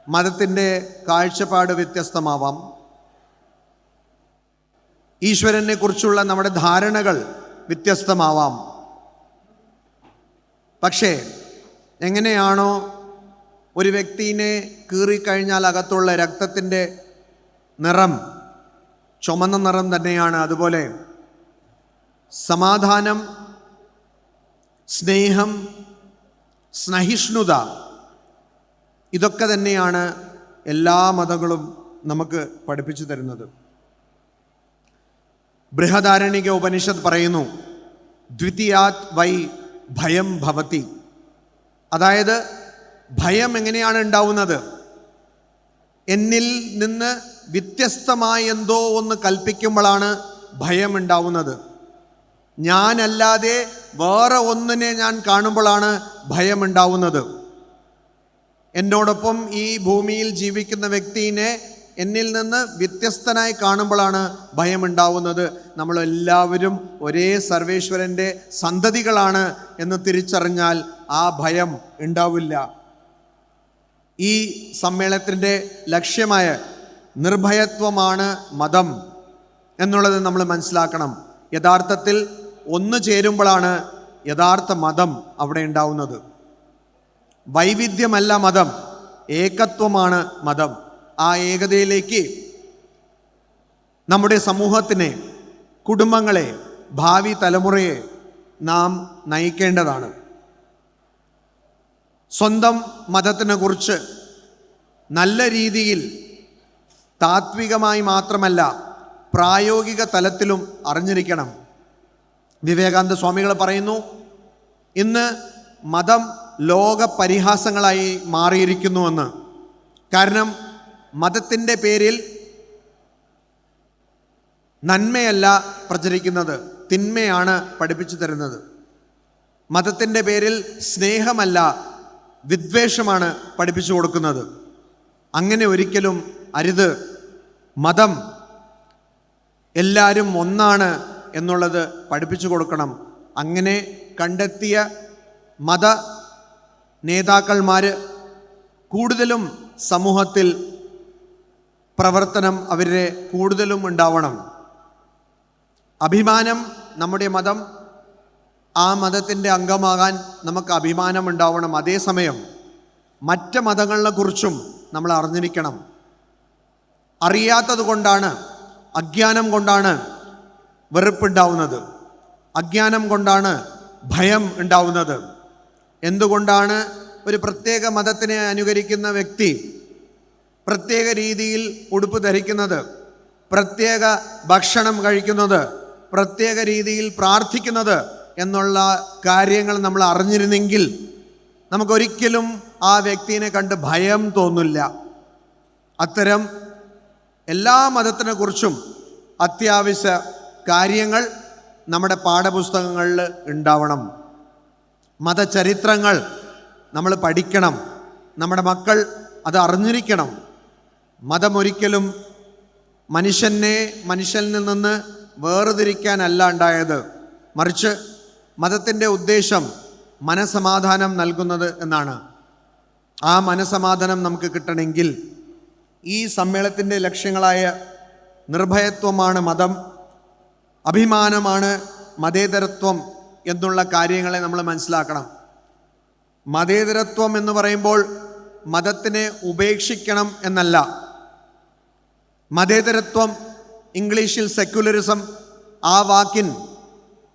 F: മതത്തിൻ്റെ കാഴ്ചപ്പാട് വ്യത്യസ്തമാവാം, ഈശ്വരനെ കുറിച്ചുള്ള നമ്മുടെ ധാരണകൾ വ്യത്യസ്തമാവാം. പക്ഷേ എങ്ങനെയാണോ ഒരു വ്യക്തിയെ കീറിക്കഴിഞ്ഞാൽ അകത്തുള്ള രക്തത്തിൻ്റെ നിറം ചുമന്ന നിറം തന്നെയാണ്, അതുപോലെ സമാധാനം, സ്നേഹം, സഹിഷ്ണുത, ഇതൊക്കെ തന്നെയാണ് എല്ലാ മതങ്ങളും നമുക്ക് പഠിപ്പിച്ചു തരുന്നത്. ബൃഹദാരണിക ഉപനിഷത്ത് പറയുന്നു, ദ്വിതീയാത് വൈ ഭയം ഭവതി. അതായത് ഭയം എങ്ങനെയാണ് ഉണ്ടാവുന്നത്? എന്നിൽ നിന്ന് വ്യത്യസ്തമായി എന്തോ ഒന്ന് കൽപ്പിക്കുമ്പോഴാണ് ഭയം ഉണ്ടാവുന്നത്. ഞാനല്ലാതെ വേറെ ഒന്നിനെ ഞാൻ കാണുമ്പോഴാണ് ഭയം ഉണ്ടാവുന്നത്. എന്നോടൊപ്പം ഈ ഭൂമിയിൽ ജീവിക്കുന്ന വ്യക്തിയെ എന്നിൽ നിന്ന് വ്യത്യസ്തനായി കാണുമ്പോഴാണ് ഭയമുണ്ടാവുന്നത്. നമ്മളെല്ലാവരും ഒരേ സർവേശ്വരൻ്റെ സന്തതികളാണ് എന്ന് തിരിച്ചറിഞ്ഞാൽ ആ ഭയം ഉണ്ടാവില്ല. ഈ സമ്മേളനത്തിൻ്റെ ലക്ഷ്യമായ നിർഭയത്വമാണ് മതം എന്നുള്ളത് നമ്മൾ മനസ്സിലാക്കണം. യഥാർത്ഥത്തിൽ ഒന്ന് ചേരുമ്പോഴാണ് യഥാർത്ഥ മതം അവിടെ ഉണ്ടാവുന്നത്. വൈവിധ്യമല്ല മതം, ഏകത്വമാണ് മതം. ആ ഏകതയിലേക്ക് നമ്മുടെ സമൂഹത്തിനെ, കുടുംബങ്ങളെ, ഭാവി തലമുറയെ നാം നയിക്കേണ്ടതാണ്. സ്വന്തം മതത്തിനെ കുറിച്ച് നല്ല രീതിയിൽ താത്വികമായി മാത്രമല്ല പ്രായോഗിക തലത്തിലും അറിഞ്ഞിരിക്കണം. വിവേകാനന്ദ സ്വാമികൾ പറയുന്നു, ഇന്ന് മതം ലോക പരിഹാസങ്ങളായി മാറിയിരിക്കുന്നുവെന്ന്. കാരണം മതത്തിൻ്റെ പേരിൽ നന്മയല്ല പ്രചരിക്കുന്നത്, തിന്മയാണ് പഠിപ്പിച്ചു തരുന്നത്. മതത്തിൻ്റെ പേരിൽ സ്നേഹമല്ല, വിദ്വേഷമാണ് പഠിപ്പിച്ചു കൊടുക്കുന്നത്. അങ്ങനെ ഒരിക്കലും അരുത്. മതം എല്ലാവരും ഒന്നാണ് എന്നുള്ളത് പഠിപ്പിച്ചു കൊടുക്കണം. അങ്ങനെ കണ്ടെത്തിയ മത നേതാക്കന്മാർ കൂടുതലും സമൂഹത്തിൽ പ്രവർത്തനം അവരുടെ കൂടുതലും ഉണ്ടാവണം. അഭിമാനം, നമ്മുടെ മതം, ആ മതത്തിൻ്റെ അംഗമാകാൻ നമുക്ക് അഭിമാനം ഉണ്ടാവണം. അതേസമയം മറ്റ് മതങ്ങളെ കുറിച്ചും നമ്മൾ അറിഞ്ഞിരിക്കണം. അറിയാത്തത് കൊണ്ടാണ്, അജ്ഞാനം കൊണ്ടാണ് വെറുപ്പുണ്ടാവുന്നത്, അജ്ഞാനം കൊണ്ടാണ് ഭയം ഉണ്ടാവുന്നത്. എന്തുകൊണ്ടാണ് ഒരു പ്രത്യേക മതത്തിനെ അനുകരിക്കുന്ന വ്യക്തി പ്രത്യേക രീതിയിൽ ഉടുപ്പ് ധരിക്കുന്നത്, പ്രത്യേക ഭക്ഷണം കഴിക്കുന്നത്, പ്രത്യേക രീതിയിൽ പ്രാർത്ഥിക്കുന്നത് എന്നുള്ള കാര്യങ്ങൾ നമ്മൾ അറിഞ്ഞിരുന്നെങ്കിൽ നമുക്കൊരിക്കലും ആ വ്യക്തിയെ കണ്ട് ഭയം തോന്നില്ല. അത്തരം എല്ലാ മതത്തിനെ കുറിച്ചും അത്യാവശ്യ കാര്യങ്ങൾ നമ്മുടെ പാഠപുസ്തകങ്ങളിൽ ഉണ്ടാവണം. മതചരിത്രങ്ങൾ നമ്മൾ പഠിക്കണം. നമ്മുടെ മക്കൾ അത് അറിഞ്ഞിരിക്കണം. മതമൊരിക്കലും മനുഷ്യനിൽ നിന്ന് വേർതിരിക്കാനല്ല ഉണ്ടായത്, മറിച്ച് മതത്തിൻ്റെ ഉദ്ദേശം മനസമാധാനം നൽകുന്നത് എന്നാണ്. ആ മനസമാധാനം നമുക്ക് കിട്ടണമെങ്കിൽ ഈ സമ്മേളനത്തിൻ്റെ ലക്ഷ്യങ്ങളായ നിർഭയത്വമാണ് മതം, അഭിമാനമാണ് മതേതരത്വം എന്നുള്ള കാര്യങ്ങളെ നമ്മൾ മനസ്സിലാക്കണം. മതേതരത്വം എന്ന് പറയുമ്പോൾ മതത്തിനെ ഉപേക്ഷിക്കണം എന്നല്ല. മതേതരത്വം, ഇംഗ്ലീഷിൽ സെക്യുലറിസം, ആ വാക്കിന്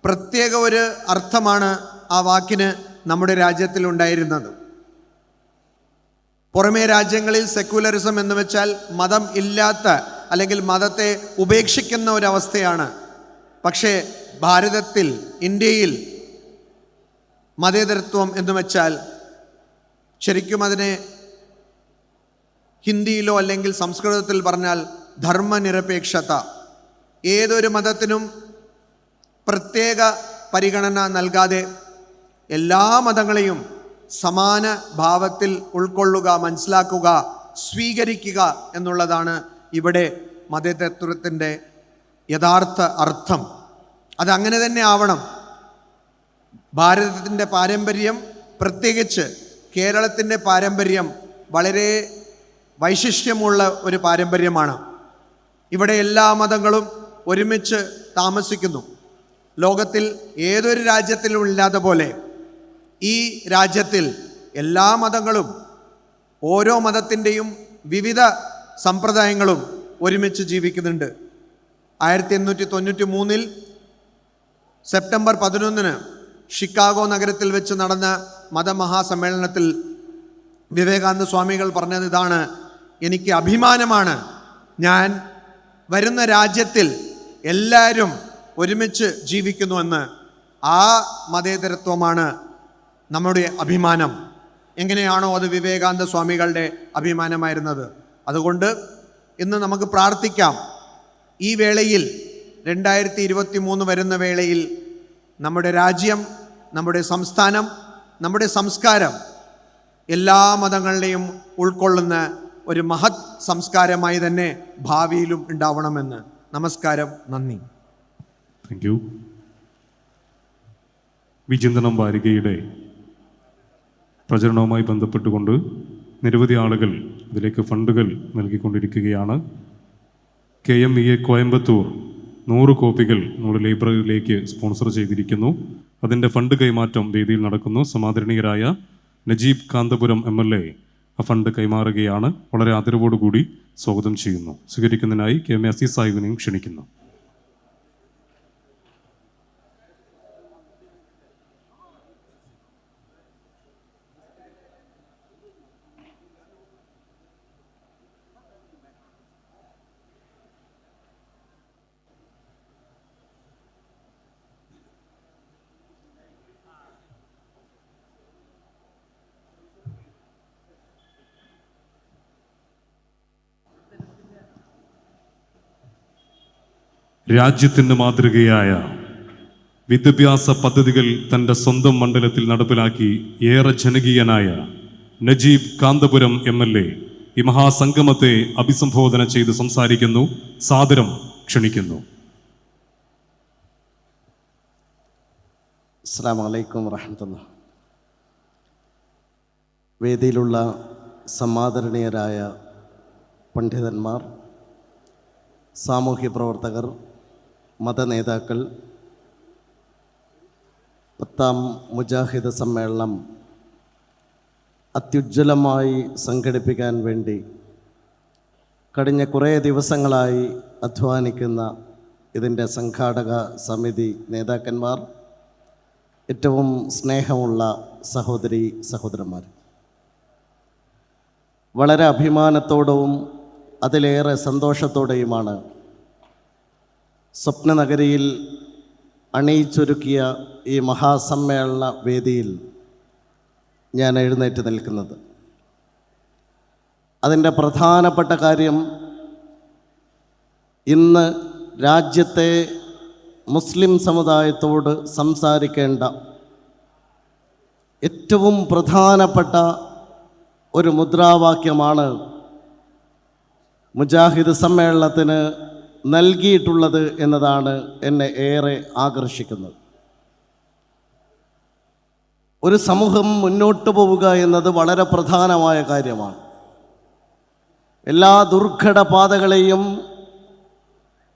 F: പ്രത്യേക ഒരു അർത്ഥമാണ് ആ വാക്കിന് നമ്മുടെ രാജ്യത്തിൽ ഉണ്ടായിരുന്നത്. പുറമേ രാജ്യങ്ങളിൽ സെക്യുലറിസം എന്ന് വെച്ചാൽ മതം ഇല്ലാത്ത അല്ലെങ്കിൽ മതത്തെ ഉപേക്ഷിക്കുന്ന ഒരവസ്ഥയാണ്. പക്ഷേ ഭാരതത്തിൽ, ഇന്ത്യയിൽ മതേതരത്വം എന്ന് വെച്ചാൽ ശരിക്കും അതിനെ ഹിന്ദിയിലോ അല്ലെങ്കിൽ സംസ്കൃതത്തിൽ പറഞ്ഞാൽ ധർമ്മനിരപേക്ഷത. ഏതൊരു മതത്തിനും പ്രത്യേക പരിഗണന നൽകാതെ എല്ലാ മതങ്ങളെയും സമാന ഭാവത്തിൽ ഉൾക്കൊള്ളുക, മനസ്സിലാക്കുക, സ്വീകരിക്കുക എന്നുള്ളതാണ് ഇവിടെ മതതത്വത്തിൻ്റെ യഥാർത്ഥ അർത്ഥം. അതങ്ങനെ തന്നെ ആവണം. ഭാരതത്തിൻ്റെ പാരമ്പര്യം, പ്രത്യേകിച്ച് കേരളത്തിൻ്റെ പാരമ്പര്യം വളരെ വൈശിഷ്ട്യമുള്ള ഒരു പാരമ്പര്യമാണ്. ഇവിടെ എല്ലാ മതങ്ങളും ഒരുമിച്ച് താമസിക്കുന്നു. ലോകത്തിൽ ഏതൊരു രാജ്യത്തിലും ഇല്ലാത്ത പോലെ ഈ രാജ്യത്തിൽ എല്ലാ മതങ്ങളും, ഓരോ മതത്തിൻ്റെയും വിവിധ സമ്പ്രദായങ്ങളും ഒരുമിച്ച് ജീവിക്കുന്നുണ്ട്. 1893 സെപ്റ്റംബർ 11 ഷിക്കാഗോ നഗരത്തിൽ വെച്ച് നടന്ന മതമഹാസമ്മേളനത്തിൽ വിവേകാനന്ദ സ്വാമികൾ പറഞ്ഞത് ഇതാണ്: എനിക്ക് അഭിമാനമാണ്, ഞാൻ വരുന്ന രാജ്യത്തിൽ എല്ലാവരും ഒരുമിച്ച് ജീവിക്കുന്നുവെന്ന്. ആ മതേതരത്വമാണ് നമ്മുടെ അഭിമാനം. എങ്ങനെയാണോ അത് വിവേകാനന്ദ സ്വാമികളുടെ അഭിമാനമായിരുന്നത്. അതുകൊണ്ട് ഇന്ന് നമുക്ക് പ്രാർത്ഥിക്കാം. ഈ വേളയിൽ 2023 വരുന്ന വേളയിൽ നമ്മുടെ രാജ്യം, നമ്മുടെ സംസ്ഥാനം, നമ്മുടെ സംസ്കാരം എല്ലാ മതങ്ങളെയും ഉൾക്കൊള്ളുന്ന ഒരു മഹത് സംസ്കാരമായി തന്നെ ഭാവിയിലും ഉണ്ടാവണമെന്ന്. നമസ്കാരം, നന്ദി.
B: Thank you. വിചിന്തനം വാരികയുടെ പ്രചരണവുമായി ബന്ധപ്പെട്ടുകൊണ്ട് നിരവധി ആളുകൾ ഇതിലേക്ക് ഫണ്ടുകൾ നൽകിക്കൊണ്ടിരിക്കുകയാണ്. KMEA കോയമ്പത്തൂർ 100 കോപ്പികൾ നമ്മുടെ ലൈബ്രറിയിലേക്ക് സ്പോൺസർ ചെയ്തിരിക്കുന്നു. അതിൻ്റെ ഫണ്ട് കൈമാറ്റം വേദിയിൽ നടക്കുന്നു. സമാദരണീയരായ നജീബ് കാന്തപുരം MLA ആ ഫണ്ട് കൈമാറുകയാണ്. വളരെ ആദരവോടുകൂടി സ്വാഗതം ചെയ്യുന്നു. സ്വീകരിക്കുന്നതിനായി KMA അസീസ് സാഹിബിനെയും ക്ഷണിക്കുന്നു. രാജ്യത്തിന് മാതൃകയായ വിദ്യാഭ്യാസ പദ്ധതികൾ തൻ്റെ സ്വന്തം മണ്ഡലത്തിൽ നടപ്പിലാക്കി ഏറെ ജനകീയനായ നജീബ് കാന്തപുരം MLA ഈ മഹാസംഗമത്തെ അഭിസംബോധന ചെയ്ത് സംസാരിക്കുന്നു. സാദരം ക്ഷണിക്കുന്നു.
G: അസ്സലാമു അലൈക്കും വറഹ്മത്തുള്ളാഹി. വേദിയിലുള്ള സമാദരണീയരായ പണ്ഡിതന്മാർ, സാമൂഹ്യ പ്രവർത്തകർ, മതനേതാക്കൾ, 10ാം മുജാഹിദ് സമ്മേളനം അത്യുജ്വലമായി സംഘടിപ്പിക്കാൻ വേണ്ടി കഴിഞ്ഞ കുറേ ദിവസങ്ങളായി അധ്വാനിക്കുന്ന ഇതിൻ്റെ സംഘാടക സമിതി നേതാക്കന്മാർ, ഏറ്റവും സ്നേഹമുള്ള സഹോദരി സഹോദരന്മാർ, വളരെ അഭിമാനത്തോടും അതിലേറെ സന്തോഷത്തോടെയുമാണ് സ്വപ്നനഗരിയിൽ അണിയിച്ചൊരുക്കിയ ഈ മഹാസമ്മേളന വേദിയിൽ ഞാൻ എഴുന്നേറ്റ് നിൽക്കുന്നത്. അതിൻ്റെ പ്രധാനപ്പെട്ട കാര്യം, ഇന്ന് രാജ്യത്തെ മുസ്ലിം സമുദായത്തോട് സംസാരിക്കേണ്ട ഏറ്റവും പ്രധാനപ്പെട്ട ഒരു മുദ്രാവാക്യമാണ് മുജാഹിദ് സമ്മേളനത്തിന് നൽകിയിട്ടുള്ളത് എന്നതാണ് എന്നെ ഏറെ ആകർഷിക്കുന്നത്. ഒരു സമൂഹം മുന്നോട്ട് പോവുക എന്നത് വളരെ പ്രധാനമായ കാര്യമാണ്. എല്ലാ ദുർഘട പാതകളെയും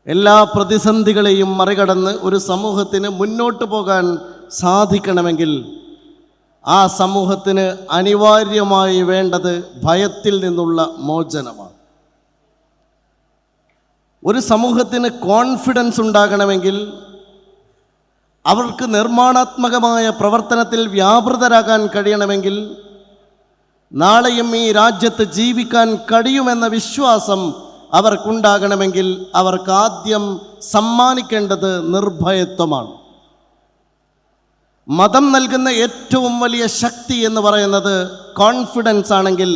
G: എല്ലാ പ്രതിസന്ധികളെയും മറികടന്ന് ഒരു സമൂഹത്തിന് മുന്നോട്ട് പോകാൻ സാധിക്കണമെങ്കിൽ ആ സമൂഹത്തിന് അനിവാര്യമായി വേണ്ടത് ഭയത്തിൽ നിന്നുള്ള മോചനമാണ്. ഒരു സമൂഹത്തിന് കോൺഫിഡൻസ് ഉണ്ടാകണമെങ്കിൽ, അവർക്ക് നിർമ്മാണാത്മകമായ പ്രവർത്തനത്തിൽ വ്യാപൃതരാകാൻ കഴിയണമെങ്കിൽ, നാളെയും ഈ രാജ്യത്ത് ജീവിക്കാൻ കഴിയുമെന്ന വിശ്വാസം അവർക്കുണ്ടാകണമെങ്കിൽ അവർക്കാദ്യം സമ്മാനിക്കേണ്ടത് നിർഭയത്വമാണ്. മതം നൽകുന്ന ഏറ്റവും വലിയ ശക്തി എന്ന് പറയുന്നത് കോൺഫിഡൻസ് ആണെങ്കിൽ,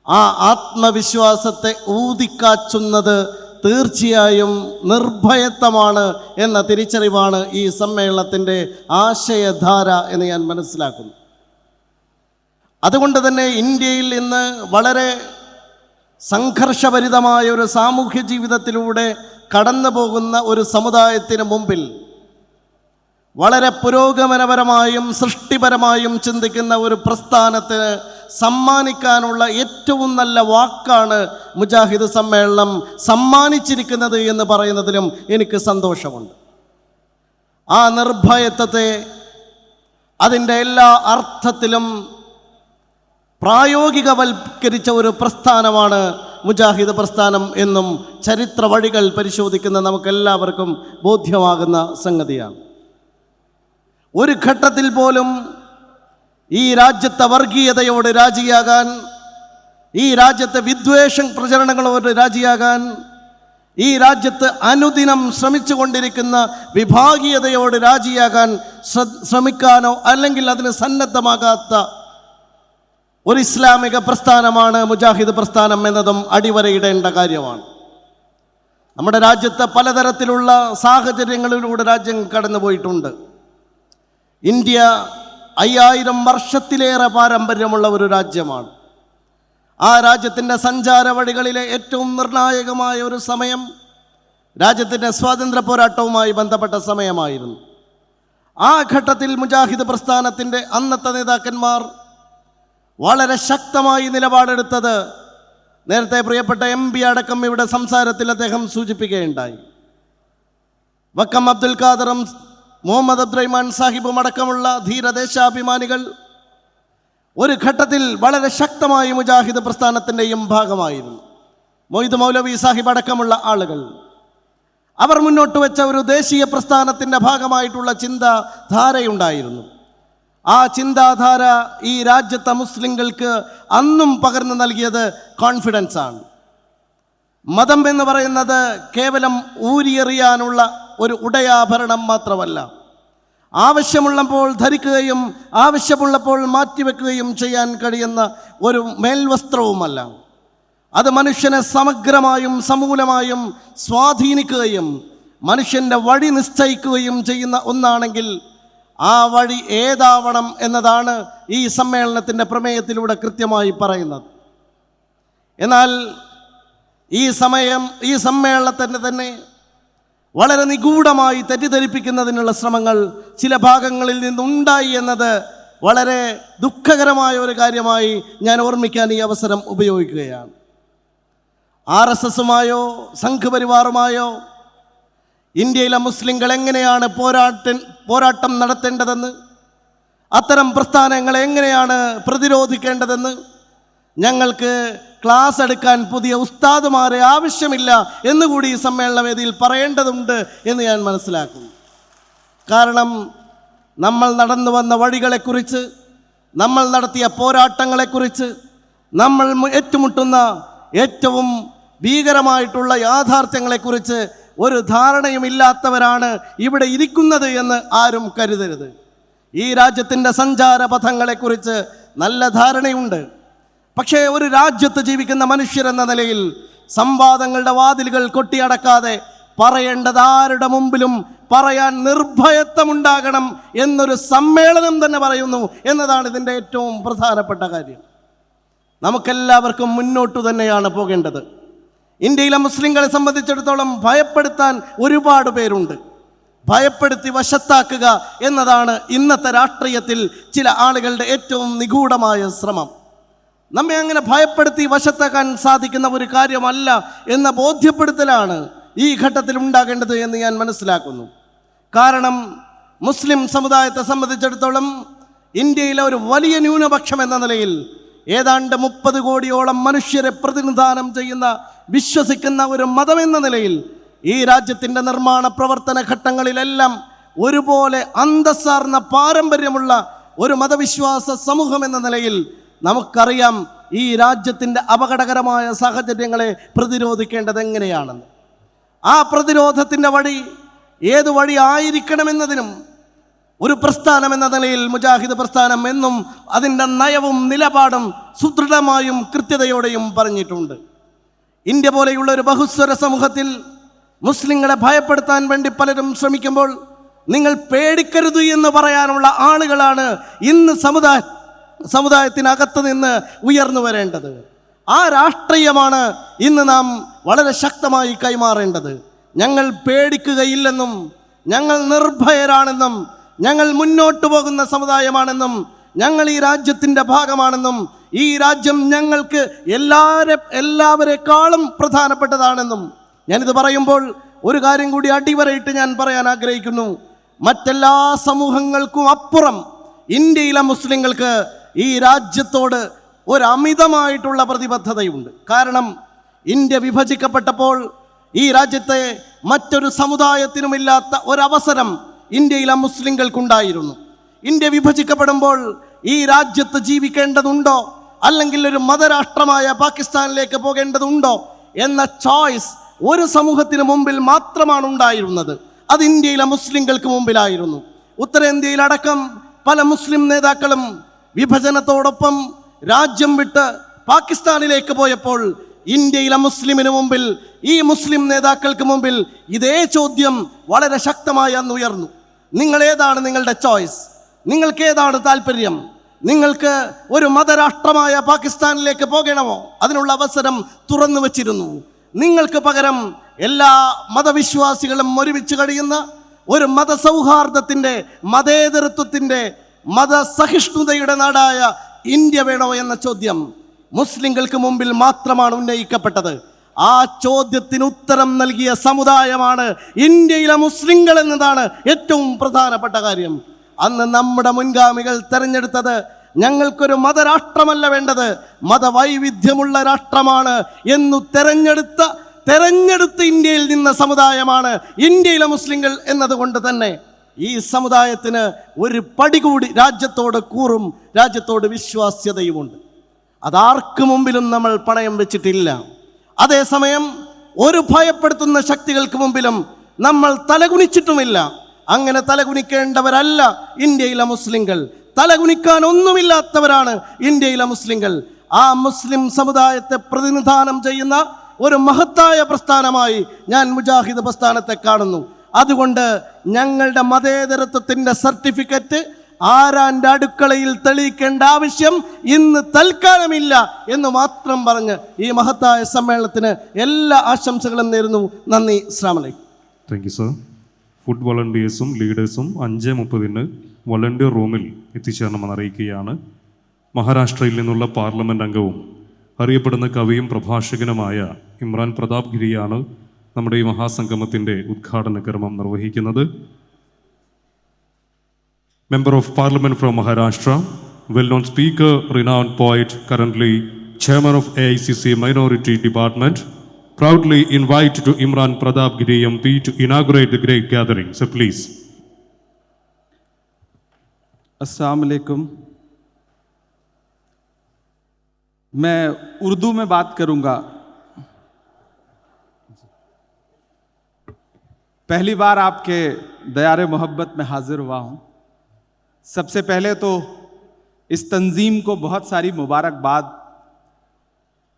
G: ആ ആത്മവിശ്വാസത്തെ ഊതിക്കാച്ചുന്നത് തീർച്ചയായും നിർഭയത്വമാണ് എന്ന തിരിച്ചറിവാണ് ഈ സമ്മേളനത്തിൻ്റെ ആശയധാര എന്ന് ഞാൻ മനസ്സിലാക്കുന്നു. അതുകൊണ്ട് തന്നെ ഇന്ത്യയിൽ ഇന്ന് വളരെ സംഘർഷഭരിതമായ ഒരു സാമൂഹ്യ ജീവിതത്തിലൂടെ കടന്നു പോകുന്ന ഒരു സമുദായത്തിന് മുമ്പിൽ വളരെ പുരോഗമനപരമായും സൃഷ്ടിപരമായും ചിന്തിക്കുന്ന ഒരു പ്രസ്ഥാനത്തിന് സമ്മാനിക്കാനുള്ള ഏറ്റവും നല്ല വാക്കാണ് മുജാഹിദ് സമ്മേളനം സമ്മാനിച്ചിരിക്കുന്നത് എന്ന് പറയുന്നതിലും എനിക്ക് സന്തോഷമുണ്ട്. ആ നിർഭയത്വത്തെ അതിൻ്റെ എല്ലാ അർത്ഥത്തിലും പ്രായോഗികവൽക്കരിച്ച ഒരു പ്രസ്ഥാനമാണ് മുജാഹിദ് പ്രസ്ഥാനം എന്നും ചരിത്ര വഴികൾ പരിശോധിക്കുന്ന നമുക്കെല്ലാവർക്കും ബോധ്യമാകുന്ന സംഗതിയാണ്. ഒരു ഘട്ടത്തിൽ പോലും ഈ രാജ്യത്തെ വർഗീയതയോട് രാജിയാകാൻ, ഈ രാജ്യത്തെ വിദ്വേഷ പ്രചരണങ്ങളോട് രാജിയാകാൻ, ഈ രാജ്യത്ത് അനുദിനം ശ്രമിച്ചുകൊണ്ടിരിക്കുന്ന വിഭാഗീയതയോട് രാജിയാകാൻ ശ്രമിക്കാനോ അല്ലെങ്കിൽ അതിന് സന്നദ്ധമാകാത്ത ഒരു ഇസ്ലാമിക പ്രസ്ഥാനമാണ് മുജാഹിദ് പ്രസ്ഥാനം എന്നതും അടിവരയിടേണ്ട കാര്യമാണ്. നമ്മുടെ രാജ്യത്ത് പലതരത്തിലുള്ള സാഹചര്യങ്ങളിലൂടെ രാജ്യം കടന്നുപോയിട്ടുണ്ട്. ഇന്ത്യ 5000 വർഷത്തിലേറെ പാരമ്പര്യമുള്ള ഒരു രാജ്യമാണ്. ആ രാജ്യത്തിൻ്റെ സഞ്ചാര വഴികളിലെ ഏറ്റവും നിർണായകമായ ഒരു സമയം രാജ്യത്തിൻ്റെ സ്വാതന്ത്ര്യ പോരാട്ടവുമായി ബന്ധപ്പെട്ട സമയമായിരുന്നു. ആ ഘട്ടത്തിൽ മുജാഹിദ് പ്രസ്ഥാനത്തിൻ്റെ അന്നത്തെ നേതാക്കന്മാർ വളരെ ശക്തമായി നിലപാടെടുത്തത് നേരത്തെ പ്രിയപ്പെട്ട MP അടക്കം ഇവിടെ സംസാരത്തിൽ അദ്ദേഹം സൂചിപ്പിക്കുകയുണ്ടായി. വക്കം അബ്ദുൽ ഖാദറും മുഹമ്മദ് അബ്ദുറഹ്മാൻ സാഹിബും അടക്കമുള്ള ധീരദേശാഭിമാനികൾ ഒരു ഘട്ടത്തിൽ വളരെ ശക്തമായി മുജാഹിദ് പ്രസ്ഥാനത്തിൻ്റെയും ഭാഗമായിരുന്നു. മൊയ്ദ് മൗലവി സാഹിബ് അടക്കമുള്ള ആളുകൾ അവർ മുന്നോട്ട് വെച്ച ഒരു ദേശീയ പ്രസ്ഥാനത്തിൻ്റെ ഭാഗമായിട്ടുള്ള ചിന്താധാരയുണ്ടായിരുന്നു. ആ ചിന്താധാര ഈ രാജ്യത്തെ മുസ്ലിങ്ങൾക്ക് അന്നും പകർന്നു നൽകിയത് കോൺഫിഡൻസ് ആണ്. മതം എന്ന് പറയുന്നത് കേവലം ഊരിയെറിയാനുള്ള ഒരു ഉടയാഭരണം മാത്രമല്ല, ആവശ്യമുള്ളപ്പോൾ ധരിക്കുകയും ആവശ്യമുള്ളപ്പോൾ മാറ്റിവെക്കുകയും ചെയ്യാൻ കഴിയുന്ന ഒരു മേൽവസ്ത്രവുമല്ല. അത് മനുഷ്യനെ സമഗ്രമായും സമൂലമായും സ്വാധീനിക്കുകയും മനുഷ്യൻ്റെ വഴി നിശ്ചയിക്കുകയും ചെയ്യുന്ന ഒന്നാണെങ്കിൽ ആ വഴി ഏതാവണം എന്നതാണ് ഈ സമ്മേളനത്തിൻ്റെ പ്രമേയത്തിലൂടെ കൃത്യമായി പറയുന്നത്. എന്നാൽ ഈ സമ്മേളനത്തിൻ്റെ തന്നെ വളരെ നിഗൂഢമായി തെറ്റിദ്ധരിപ്പിക്കുന്നതിനുള്ള ശ്രമങ്ങൾ ചില ഭാഗങ്ങളിൽ നിന്നുണ്ടായി എന്നത് വളരെ ദുഃഖകരമായ ഒരു കാര്യമായി ഞാൻ ഓർമ്മിക്കാൻ ഈ അവസരം ഉപയോഗിക്കുകയാണ്. RSSുമായോ സംഘപരിവാറുമായോ ഇന്ത്യയിലെ മുസ്ലിങ്ങൾ എങ്ങനെയാണ് പോരാട്ടം നടത്തേണ്ടതെന്ന്, അത്തരം പ്രസ്ഥാനങ്ങളെ എങ്ങനെയാണ് പ്രതിരോധിക്കേണ്ടതെന്ന് ഞങ്ങൾക്ക് ക്ലാസ് എടുക്കാൻ പുതിയ ഉസ്താദുമാരെ ആവശ്യമില്ല എന്നുകൂടി ഈ സമ്മേളന വേദിയിൽ പറയേണ്ടതുണ്ട് എന്ന് ഞാൻ മനസ്സിലാക്കുന്നു. കാരണം നമ്മൾ നടന്നു വന്ന വഴികളെക്കുറിച്ച്, നമ്മൾ നടത്തിയ പോരാട്ടങ്ങളെക്കുറിച്ച്, നമ്മൾ ഏറ്റുമുട്ടുന്ന ഏറ്റവും ഭീകരമായിട്ടുള്ള യാഥാർത്ഥ്യങ്ങളെക്കുറിച്ച് ഒരു ധാരണയുമില്ലാത്തവരാണ് ഇവിടെ ഇരിക്കുന്നത് എന്ന് ആരും കരുതരുത്. ഈ രാജ്യത്തിൻ്റെ സഞ്ചാരപഥങ്ങളെക്കുറിച്ച് നല്ല ധാരണയുണ്ട്. പക്ഷേ ഒരു രാജ്യത്ത് ജീവിക്കുന്ന മനുഷ്യരെന്ന നിലയിൽ സംവാദങ്ങളുടെ വാതിലുകൾ കൊട്ടിയടക്കാതെ പറയേണ്ടത് ആരുടെ മുമ്പിലും പറയാൻ നിർഭയത്വമുണ്ടാകണം എന്നൊരു സമ്മേളനം തന്നെ പറയുന്നു എന്നതാണ് ഇതിൻ്റെ ഏറ്റവും പ്രധാനപ്പെട്ട കാര്യം. നമുക്കെല്ലാവർക്കും മുന്നോട്ട് തന്നെയാണ് പോകേണ്ടത്. ഇന്ത്യയിലെ മുസ്ലിങ്ങളെ സംബന്ധിച്ചിടത്തോളം ഭയപ്പെടുത്താൻ ഒരുപാട് പേരുണ്ട്. ഭയപ്പെടുത്തി വശത്താക്കുക എന്നതാണ് ഇന്നത്തെ രാഷ്ട്രീയത്തിൽ ചില ആളുകളുടെ ഏറ്റവും നിഗൂഢമായ ശ്രമം. നമ്മെ അങ്ങനെ ഭയപ്പെടുത്തി വശത്താക്കാൻ സാധിക്കുന്ന ഒരു കാര്യമല്ല എന്ന ബോധ്യപ്പെടുത്തലാണ് ഈ ഘട്ടത്തിൽ ഉണ്ടാകേണ്ടത് എന്ന് ഞാൻ മനസ്സിലാക്കുന്നു. കാരണം മുസ്ലിം സമുദായത്തെ സംബന്ധിച്ചിടത്തോളം ഇന്ത്യയിലെ ഒരു വലിയ ന്യൂനപക്ഷം എന്ന നിലയിൽ ഏതാണ്ട് 30 കോടിയോളം മനുഷ്യരെ പ്രതിനിധാനം ചെയ്യുന്ന വിശ്വസിക്കുന്ന ഒരു മതമെന്ന നിലയിൽ ഈ രാജ്യത്തിൻ്റെ നിർമ്മാണ പ്രവർത്തന ഘട്ടങ്ങളിലെല്ലാം ഒരുപോലെ അന്തസ്സാർന്ന പാരമ്പര്യമുള്ള ഒരു മതവിശ്വാസ സമൂഹം എന്ന നിലയിൽ നമുക്കറിയാം ഈ രാജ്യത്തിൻ്റെ അപകടകരമായ സാഹചര്യങ്ങളെ പ്രതിരോധിക്കേണ്ടത് എങ്ങനെയാണെന്ന്. ആ പ്രതിരോധത്തിൻ്റെ വഴി ഏതു വഴി ആയിരിക്കണമെന്നതിനും ഒരു പ്രസ്ഥാനം എന്ന നിലയിൽ മുജാഹിദ് പ്രസ്ഥാനം എന്നും അതിൻ്റെ നയവും നിലപാടും സുദൃഢമായും കൃത്യതയോടെയും പറഞ്ഞിട്ടുണ്ട്. ഇന്ത്യ പോലെയുള്ള ഒരു ബഹുസ്വര സമൂഹത്തിൽ മുസ്ലിങ്ങളെ ഭയപ്പെടുത്താൻ വേണ്ടി പലരും ശ്രമിക്കുമ്പോൾ നിങ്ങൾ പേടിക്കരുത് എന്ന് പറയാനുള്ള ആളുകളാണ് ഇന്ന് സമുദായത്തിനകത്ത് നിന്ന് ഉയർന്നു വരേണ്ടത്. ആ രാഷ്ട്രീയമാണ് ഇന്ന് നാം വളരെ ശക്തമായി കൈമാറേണ്ടത്. ഞങ്ങൾ പേടിക്കുകയില്ലെന്നും ഞങ്ങൾ നിർഭയരാണെന്നും ഞങ്ങൾ മുന്നോട്ട് പോകുന്ന സമുദായമാണെന്നും ഞങ്ങൾ ഈ രാജ്യത്തിൻ്റെ ഭാഗമാണെന്നും ഈ രാജ്യം ഞങ്ങൾക്ക് എല്ലാവരെക്കാളും പ്രധാനപ്പെട്ടതാണെന്നും ഞാനിത് പറയുമ്പോൾ ഒരു കാര്യം കൂടി അടിവരയിട്ട് ഞാൻ പറയാൻ ആഗ്രഹിക്കുന്നു. മറ്റെല്ലാ സമൂഹങ്ങൾക്കും അപ്പുറം ഇന്ത്യയിലെ മുസ്ലിങ്ങൾക്ക് ഈ രാജ്യത്തോട് ഒരു അമിതമായിട്ടുള്ള പ്രതിബദ്ധതയുണ്ട്. കാരണം ഇന്ത്യ വിഭജിക്കപ്പെട്ടപ്പോൾ ഈ രാജ്യത്തെ മറ്റൊരു സമുദായത്തിനുമില്ലാത്ത ഒരവസരം ഇന്ത്യയിലെ മുസ്ലിങ്ങൾക്കുണ്ടായിരുന്നു. ഇന്ത്യ വിഭജിക്കപ്പെടുമ്പോൾ ഈ രാജ്യത്ത് ജീവിക്കേണ്ടതുണ്ടോ അല്ലെങ്കിൽ ഒരു മതരാഷ്ട്രമായ പാകിസ്ഥാനിലേക്ക് പോകേണ്ടതുണ്ടോ എന്ന ചോയ്സ് ഒരു സമൂഹത്തിന് മുമ്പിൽ മാത്രമാണ് ഉണ്ടായിരുന്നത്. അത് ഇന്ത്യയിലെ മുസ്ലിങ്ങൾക്ക് മുമ്പിലായിരുന്നു. ഉത്തരേന്ത്യയിലടക്കം പല മുസ്ലിം നേതാക്കളും വിഭജനത്തോടൊപ്പം രാജ്യം വിട്ട് പാകിസ്ഥാനിലേക്ക് പോയപ്പോൾ ഇന്ത്യയിലെ മുസ്ലിമിന് മുമ്പിൽ, ഈ മുസ്ലിം നേതാക്കൾക്ക് മുമ്പിൽ ഇതേ ചോദ്യം വളരെ ശക്തമായി അന്ന് ഉയർന്നു. നിങ്ങളേതാണ് നിങ്ങളുടെ ചോയ്സ്? നിങ്ങൾക്ക് ഏതാണ് താല്പര്യം? നിങ്ങൾക്ക് ഒരു മതരാഷ്ട്രമായ പാകിസ്ഥാനിലേക്ക് പോകണമോ? അതിനുള്ള അവസരം തുറന്നു വച്ചിരുന്നു. നിങ്ങൾക്ക് പകരം എല്ലാ മതവിശ്വാസികളും ഒരുമിച്ച് കഴിയുന്ന ഒരു മതസൗഹാർദ്ദത്തിൻ്റെ, മതേതരത്വത്തിൻ്റെ, മതസഹിഷ്ണുതയുടെ നാടായ ഇന്ത്യ വേണോ എന്ന ചോദ്യം മുസ്ലിങ്ങൾക്ക് മുമ്പിൽ മാത്രമാണ് ഉന്നയിക്കപ്പെട്ടത്. ആ ചോദ്യത്തിന് ഉത്തരം നൽകിയ സമുദായമാണ് ഇന്ത്യയിലെ മുസ്ലിങ്ങൾ എന്നതാണ് ഏറ്റവും പ്രധാനപ്പെട്ട കാര്യം. അന്ന് നമ്മുടെ മുൻഗാമികൾ തെരഞ്ഞെടുത്തത് ഞങ്ങൾക്കൊരു മതരാഷ്ട്രമല്ല വേണ്ടത്, മതവൈവിധ്യമുള്ള രാഷ്ട്രമാണ് എന്നു തെരഞ്ഞെടുത്ത് ഇന്ത്യയിൽ നിന്ന സമുദായമാണ് ഇന്ത്യയിലെ മുസ്ലിങ്ങൾ എന്നതുകൊണ്ട് തന്നെ ഈ സമുദായത്തിന് ഒരു പടി കൂടി രാജ്യത്തോട് കൂറും രാജ്യത്തോട് വിശ്വാസ്യതയുമുണ്ട്. അതാർക്ക് മുമ്പിലും നമ്മൾ പണയം വെച്ചിട്ടില്ല. അതേസമയം ഒരു ഭയപ്പെടുത്തുന്ന ശക്തികൾക്ക് മുമ്പിലും നമ്മൾ തലകുനിച്ചിട്ടുമില്ല. അങ്ങനെ തലകുനിക്കേണ്ടവരല്ല ഇന്ത്യയിലെ മുസ്ലിങ്ങൾ. തലകുനിക്കാൻ ഒന്നുമില്ലാത്തവരാണ് ഇന്ത്യയിലെ മുസ്ലിങ്ങൾ. ആ മുസ്ലിം സമുദായത്തെ പ്രതിനിധാനം ചെയ്യുന്ന ഒരു മഹത്തായ പ്രസ്ഥാനമായി ഞാൻ മുജാഹിദ് പ്രസ്ഥാനത്തെ കാണുന്നു. അതുകൊണ്ട് ഞങ്ങളുടെ മതേതരത്വത്തിൻ്റെ സർട്ടിഫിക്കറ്റ് ആരാൻ്റെ അടുക്കളയിൽ തെളിയിക്കേണ്ട ആവശ്യം ഇന്ന് തൽക്കാലമില്ല എന്ന് മാത്രം പറഞ്ഞ് ഈ മഹത്തായ സമ്മേളനത്തിന് എല്ലാ ആശംസകളും നേരുന്നു. നന്ദി. അസ്സലാമു അലൈക്കും.
B: Thank you sir. ഫുഡ് വോളണ്ടിയേഴ്സും ലീഡേഴ്സും 5:30 വോളണ്ടിയർ റൂമിൽ എത്തിച്ചേരണമെന്ന് അറിയിക്കുകയാണ്. മഹാരാഷ്ട്രയിൽ നിന്നുള്ള പാർലമെൻറ്റ് അംഗവും അറിയപ്പെടുന്ന കവിയും പ്രഭാഷകനുമായ ഇമ്രാൻ പ്രതാപ് ഗിരിയാണ് നമ്മുടെ ഈ മഹാസംഗമത്തിൻ്റെ ഉദ്ഘാടന കർമ്മം നിർവഹിക്കുന്നത്. Member of Parliament from Maharashtra, well-known speaker, renowned poet, currently chairman of AICC Minority Department, proudly invite to Imran Pratap Giri MP to inaugurate the great gathering. So please.
H: अस्सलाम वालेकुम। मैं उर्दू में बात करूंगा। पहली बार आपके दयारे मोहब्बत में हाजिर हुआ हूं। सबसे पहले तो इस तंजीम को बहुत सारी मुबारकबाद,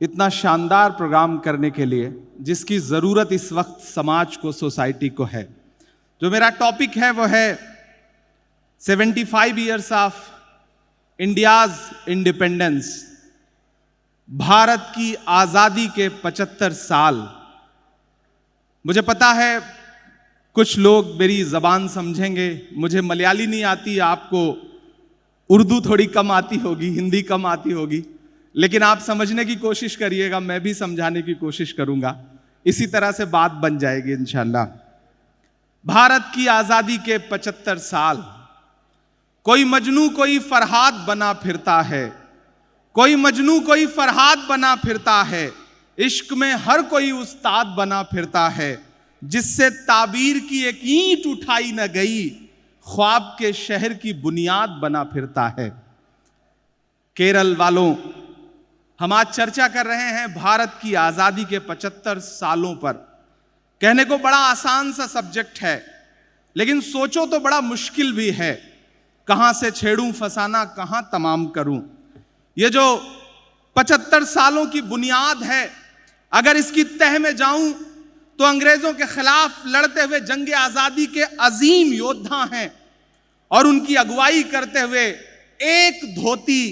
H: इतना शानदार प्रोग्राम करने के लिए जिसकी ज़रूरत इस वक्त समाज को, सोसाइटी को है। जो मेरा टॉपिक है वो है 75 years of India's independence, Bharat की आज़ादी के 75 साल। मुझे पता है कुछ लोग मेरी ज़बान समझेंगे, मुझे मलयाली नहीं आती, आपको उर्दू थोड़ी कम आती होगी, हिंदी कम आती होगी, लेकिन आप समझने की कोशिश करिएगा, मैं भी समझाने की कोशिश करूंगा। इसी तरह से बात बन जाएगी इंशाल्लाह। भारत की आज़ादी के 75 साल। कोई मजनू कोई फरहाद बना फिरता है, कोई मजनू कोई फरहाद बना फिरता है, इश्क में हर कोई उस्ताद बना फिरता है, जिससे ताबीर की एक ईंट उठाई न गई, ख्वाब के शहर की बुनियाद बना फिरता है। केरल वालों, हम आज चर्चा कर रहे हैं भारत की आज़ादी के 75 सालों पर। कहने को बड़ा आसान सा सब्जेक्ट है, लेकिन सोचो तो बड़ा मुश्किल भी है, कहां से छेड़ूं फसाना, कहां तमाम करूं। ये जो 75 सालों की बुनियाद है, अगर इसकी तह में जाऊं तो अंग्रेजों के खिलाफ लड़ते हुए जंग आजादी के अजीम योद्धा हैं और उनकी अगुवाई करते हुए एक धोती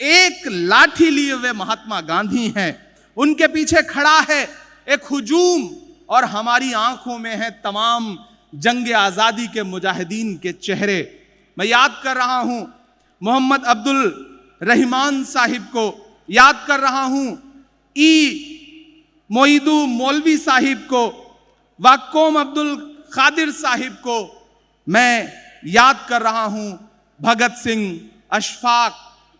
H: एक लाठी लिए हुए महात्मा गांधी हैं। उनके पीछे खड़ा है एक हुजूम और हमारी आंखों में है तमाम जंग आजादी के मुजाहिदीन के चेहरे। मैं याद कर रहा हूं मोहम्मद अब्दुल रहमान साहिब को, याद कर रहा हूं मोईदू मौलवी साहिब को, वाकोम अब्दुल खादिर साहिब को, मैं याद कर रहा हूं भगत सिंह, अशफाक,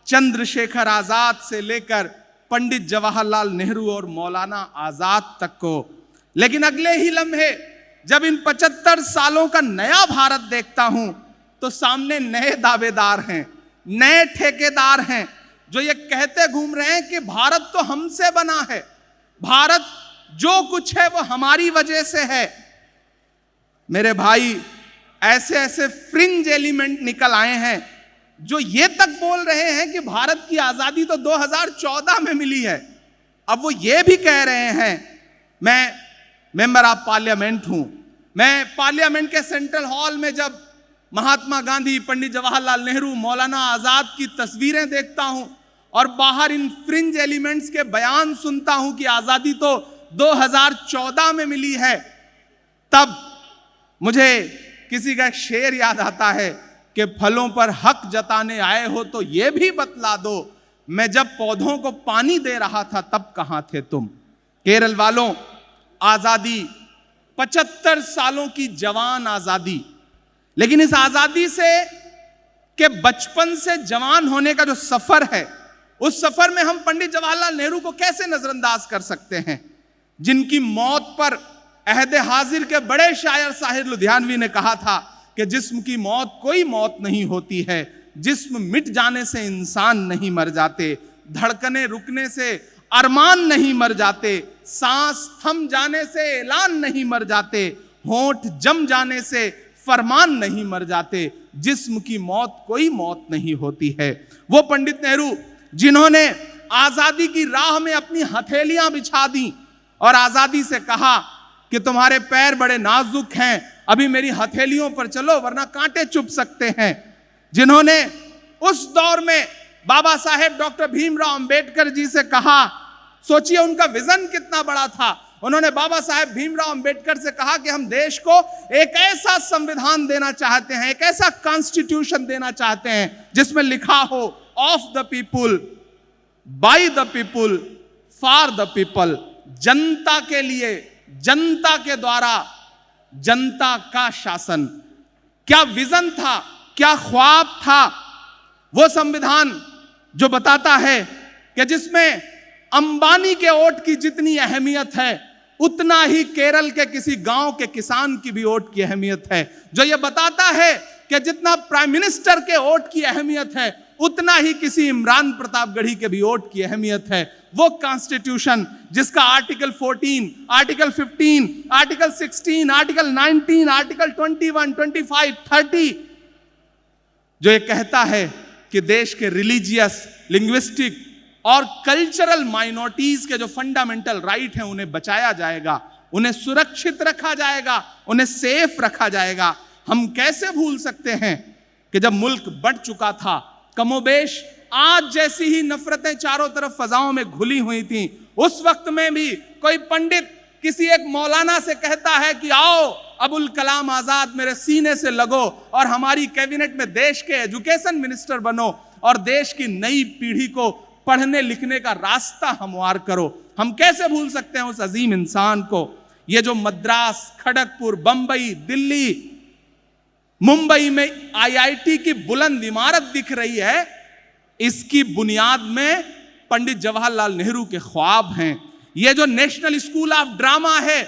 H: चंद्रशेखर आजाद से लेकर पंडित जवाहरलाल नेहरू और मौलाना आजाद तक को। लेकिन अगले ही लम्हे जब इन 75 सालों का नया भारत देखता हूं तो सामने नए दावेदार हैं, नए ठेकेदार हैं जो ये कहते घूम रहे हैं कि भारत तो हमसे बना है, भारत जो कुछ है वो हमारी वजह से है। मेरे भाई, ऐसे ऐसे फ्रिंज एलिमेंट निकल आए हैं जो ये तक बोल रहे हैं कि भारत की आजादी तो 2014 में मिली है। अब वो ये भी कह रहे हैं, मैं मेंबर ऑफ पार्लियामेंट हूं, मैं पार्लियामेंट के सेंट्रल हॉल में जब महात्मा गांधी, पंडित जवाहरलाल नेहरू, मौलाना आजाद की तस्वीरें देखता हूं और बाहर इन फ्रिंज एलिमेंट्स के बयान सुनता हूं कि आजादी तो 2014 में मिली है, तब मुझे किसी का शेर याद आता है कि फलों पर हक जताने आए हो तो यह भी बतला दो, मैं जब पौधों को पानी दे रहा था तब कहां थे तुम। केरल वालों, आजादी 75 सालों की जवान आजादी, लेकिन इस आजादी से के बचपन से जवान होने का जो सफर है, उस सफर में हम पंडित जवाहरलाल नेहरू को कैसे नजरअंदाज कर सकते हैं, जिनकी मौत पर अहद हाजिर के बड़े शायर साहिर लुधियानवी ने कहा था कि जिस्म की मौत कोई मौत नहीं होती है, जिस्म मिट जाने से इंसान नहीं मर जाते, धड़कने रुकने से अरमान नहीं मर जाते, सांस थम जाने से ऐलान नहीं मर जाते, होंठ जम जाने से फरमान नहीं मर जाते, जिस्म की मौत कोई मौत नहीं होती है। वो पंडित नेहरू जिन्होंने आजादी की राह में अपनी हथेलियां बिछा दी और आजादी से कहा कि तुम्हारे पैर बड़े नाजुक हैं, अभी मेरी हथेलियों पर चलो वरना कांटे चुभ सकते हैं। जिन्होंने उस दौर में बाबा साहेब डॉक्टर भीमराव अंबेडकर जी से कहा, सोचिए उनका विजन कितना बड़ा था, उन्होंने बाबा साहेब भीमराव अंबेडकर से कहा कि हम देश को एक ऐसा संविधान देना चाहते हैं, एक ऐसा कॉन्स्टिट्यूशन देना चाहते हैं जिसमें लिखा हो of the people, by the people, for the people, जनता के लिए, जनता के द्वारा, जनता का शासन। क्या विजन था, क्या ख्वाब था वो संविधान जो बताता है कि जिसमें अंबानी के वोट की जितनी अहमियत है उतना ही केरल के किसी गांव के किसान की भी वोट की अहमियत है, जो ये बताता है कि जितना प्राइम मिनिस्टर के वोट की अहमियत है उतना ही किसी इमरान प्रतापगढ़ी के भी वोट की अहमियत है। वो कॉन्स्टिट्यूशन जिसका article 14, article 15, article 16, article 19, article 21, 25, 30 जो ये कहता है कि देश के रिलीजियस, लिंग्विस्टिक और कल्चरल माइनॉरिटीज के जो फंडामेंटल राइट हैं उन्हें बचाया जाएगा, उन्हें सुरक्षित रखा जाएगा, उन्हें सेफ रखा जाएगा। हम कैसे भूल सकते हैं कि जब मुल्क बढ़ चुका था, कमोबेश आज जैसी ही नफरतें चारों तरफ फजाओं में घुली हुई थीं, उस वक्त में भी कोई पंडित किसी एक मौलाना से कहता है कि आओ अबुल कलाम आजाद मेरे सीने से लगो और हमारी कैबिनेट में देश के एजुकेशन मिनिस्टर बनो और देश की नई पीढ़ी को पढ़ने लिखने का रास्ता हमवार करो। हम कैसे भूल सकते हैं उस अजीम इंसान को। ये जो मद्रास, खड़गपुर, बंबई, दिल्ली, मुंबई में आईआईटी की बुलंद इमारत दिख रही है, इसकी बुनियाद में पंडित जवाहरलाल नेहरू के ख्वाब हैं। ये जो नेशनल स्कूल ऑफ ड्रामा है,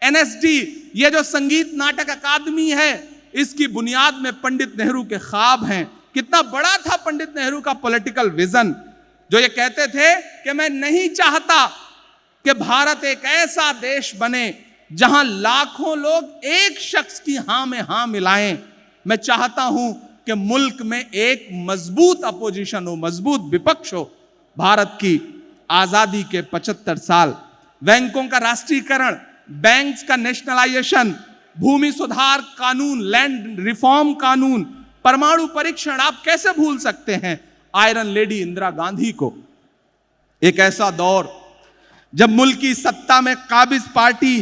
H: एनएसडी, ये जो संगीत नाटक अकादमी है, इसकी बुनियाद में पंडित नेहरू के ख्वाब हैं। कितना बड़ा था पंडित नेहरू का पॉलिटिकल विजन, जो ये कहते थे कि मैं नहीं चाहता कि भारत एक ऐसा देश बने जहां लाखों लोग एक शख्स की हां में हां मिलाएं। मैं चाहता हूं कि मुल्क में एक मजबूत अपोजिशन हो, मजबूत विपक्ष हो। भारत की आजादी के 75 साल, बैंकों का राष्ट्रीयकरण, बैंक्स का नेशनलाइजेशन, भूमि सुधार कानून, लैंड रिफॉर्म कानून, परमाणु परीक्षण, आप कैसे भूल सकते हैं आयरन लेडी इंदिरा गांधी को। एक ऐसा दौर जब मुल्क की सत्ता में काबिज पार्टी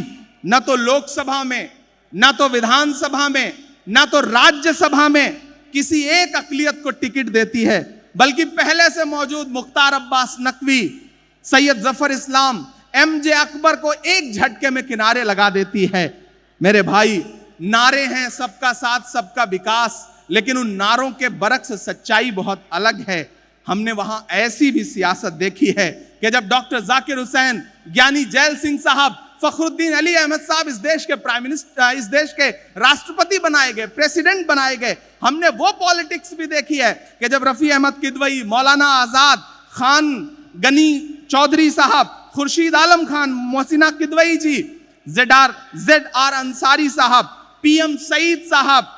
H: न तो लोकसभा में, न तो विधानसभा में, न तो राज्यसभा में किसी एक अकलियत को टिकट देती है, बल्कि पहले से मौजूद मुख्तार अब्बास नकवी, सैयद जफर इस्लाम, एमजे अकबर को एक झटके में किनारे लगा देती है। मेरे भाई, नारे हैं सबका साथ सबका विकास, लेकिन उन नारों के बरक से सच्चाई बहुत अलग है। हमने वहां ऐसी भी सियासत देखी है कि जब डॉक्टर जाकिर हुसैन, ज्ञानी जैल सिंह साहब, फखरुद्दीन अली अहमद साहब इस देश के प्राइम मिनिस्टर, इस देश के राष्ट्रपति बनाए गए, प्रेसिडेंट बनाए गए, हमने वो पॉलिटिक्स भी देखी है कि जब रफी अहमद किदवई, मौलाना आजाद, खान गनी चौधरी साहब, खुर्शीद आलम खान, मोहसिना किदवई जी, जेड आर अंसारी साहब, पीएम सईद साहब,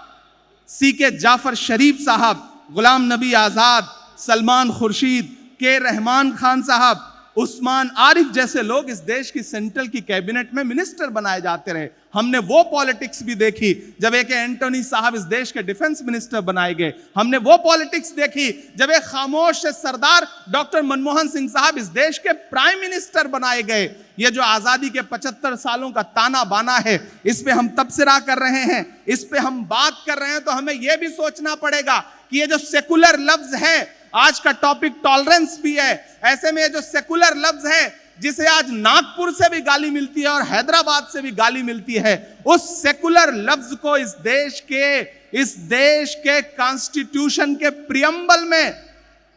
H: सीके जाफर शरीफ साहब, गुलाम नबी आजाद, सलमान खुर्शीद, के रहमान खान साहब, उस्मान आरिफ जैसे लोग इस देश की सेंट्रल की कैबिनेट में मिनिस्टर बनाए जाते रहे। हमने वो पॉलिटिक्स भी देखी जब एक एंटोनी साहब इस देश के डिफेंस मिनिस्टर बनाए गए। हमने वो पॉलिटिक्स देखी जब एक खामोश सरदार डॉक्टर मनमोहन सिंह साहब इस देश के प्राइम मिनिस्टर बनाए गए। ये जो आजादी के 75 सालों का ताना बाना है, इस पे हम तबसरा कर रहे हैं, इस पे हम बात कर रहे हैं, तो हमें यह भी सोचना पड़ेगा कि ये जो सेकुलर लफ्ज है, आज का टॉपिक टॉलरेंस भी है, ऐसे में ये जो सेकुलर लफ्ज है जिसे आज नागपुर से भी गाली मिलती है और हैदराबाद से भी गाली मिलती है, उस सेकुलर लफ्ज को इस देश के कॉन्स्टिट्यूशन के प्रियम्बल में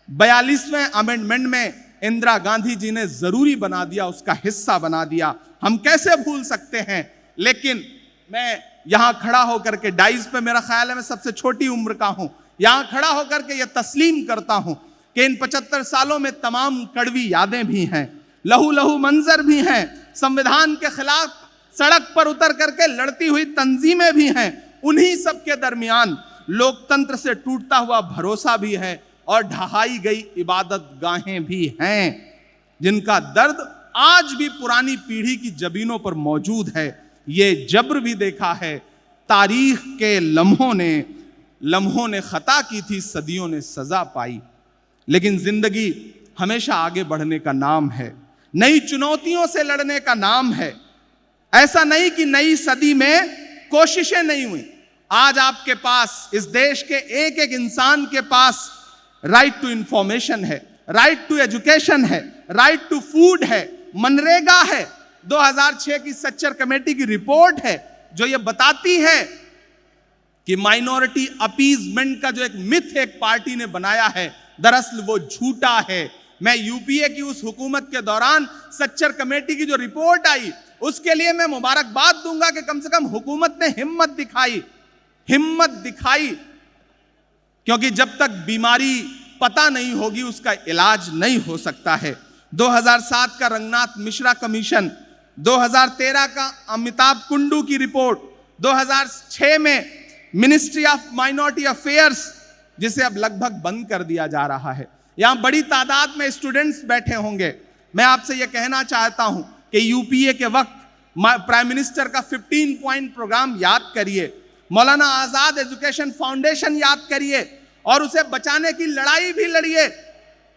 H: 42वें अमेंडमेंट में इंदिरा गांधी जी ने जरूरी बना दिया, उसका हिस्सा बना दिया। हम कैसे भूल सकते हैं। लेकिन मैं यहां खड़ा होकर के डाइस पे, मेरा ख्याल है मैं सबसे छोटी उम्र का हूं, यहां खड़ा होकर के यह तस्लीम करता हूं कि इन 75 सालों में तमाम कड़वी यादें भी हैं, लहू लहू मंजर भी हैं, संविधान के खिलाफ सड़क पर उतर करके लड़ती हुई तंजीमें भी हैं। उन्हीं सब के दरमियान लोकतंत्र से टूटता हुआ भरोसा भी है और ढहाई गई इबादत गाहें भी हैं, जिनका दर्द आज भी पुरानी पीढ़ी की जबीनों पर मौजूद है। ये जब्र भी देखा है, तारीख के लम्हों ने खता की थी, सदियों ने सजा पाई। लेकिन जिंदगी हमेशा आगे बढ़ने का नाम है, नई चुनौतियों से लड़ने का नाम है। ऐसा नहीं कि नई सदी में कोशिशें नहीं हुई। आज आपके पास, इस देश के एक एक इंसान के पास राइट टू इंफॉर्मेशन है, राइट टू एजुकेशन है, राइट टू फूड है, मनरेगा है, 2006 की सच्चर कमेटी की रिपोर्ट है जो ये बताती है कि माइनॉरिटी अपीजमेंट का जो एक मिथ एक पार्टी ने बनाया है, दरअसल वो झूठा है। मैं यूपीए की उस हुकूमत के दौरान सच्चर कमेटी की जो रिपोर्ट आई, उसके लिए मैं मुबारकबाद दूंगा कि कम से कम हुकूमत ने हिम्मत दिखाई, क्योंकि जब तक बीमारी पता नहीं होगी उसका इलाज नहीं हो सकता है। 2007 का रंगनाथ मिश्रा कमीशन, 2013 का अमिताभ कुंडू की रिपोर्ट, 2006 में मिनिस्ट्री ऑफ माइनॉरिटी अफेयर्स, जिसे अब लगभग बंद कर दिया जा रहा है। यहां बड़ी तादाद में स्टूडेंट्स बैठे होंगे। मैं आपसे यह कहना चाहता हूं कि यूपीए के वक्त प्राइम मिनिस्टर का 15 पॉइंट प्रोग्राम याद करिए, मौलाना आजाद एजुकेशन फाउंडेशन याद करिए और उसे बचाने की लड़ाई भी लड़िए।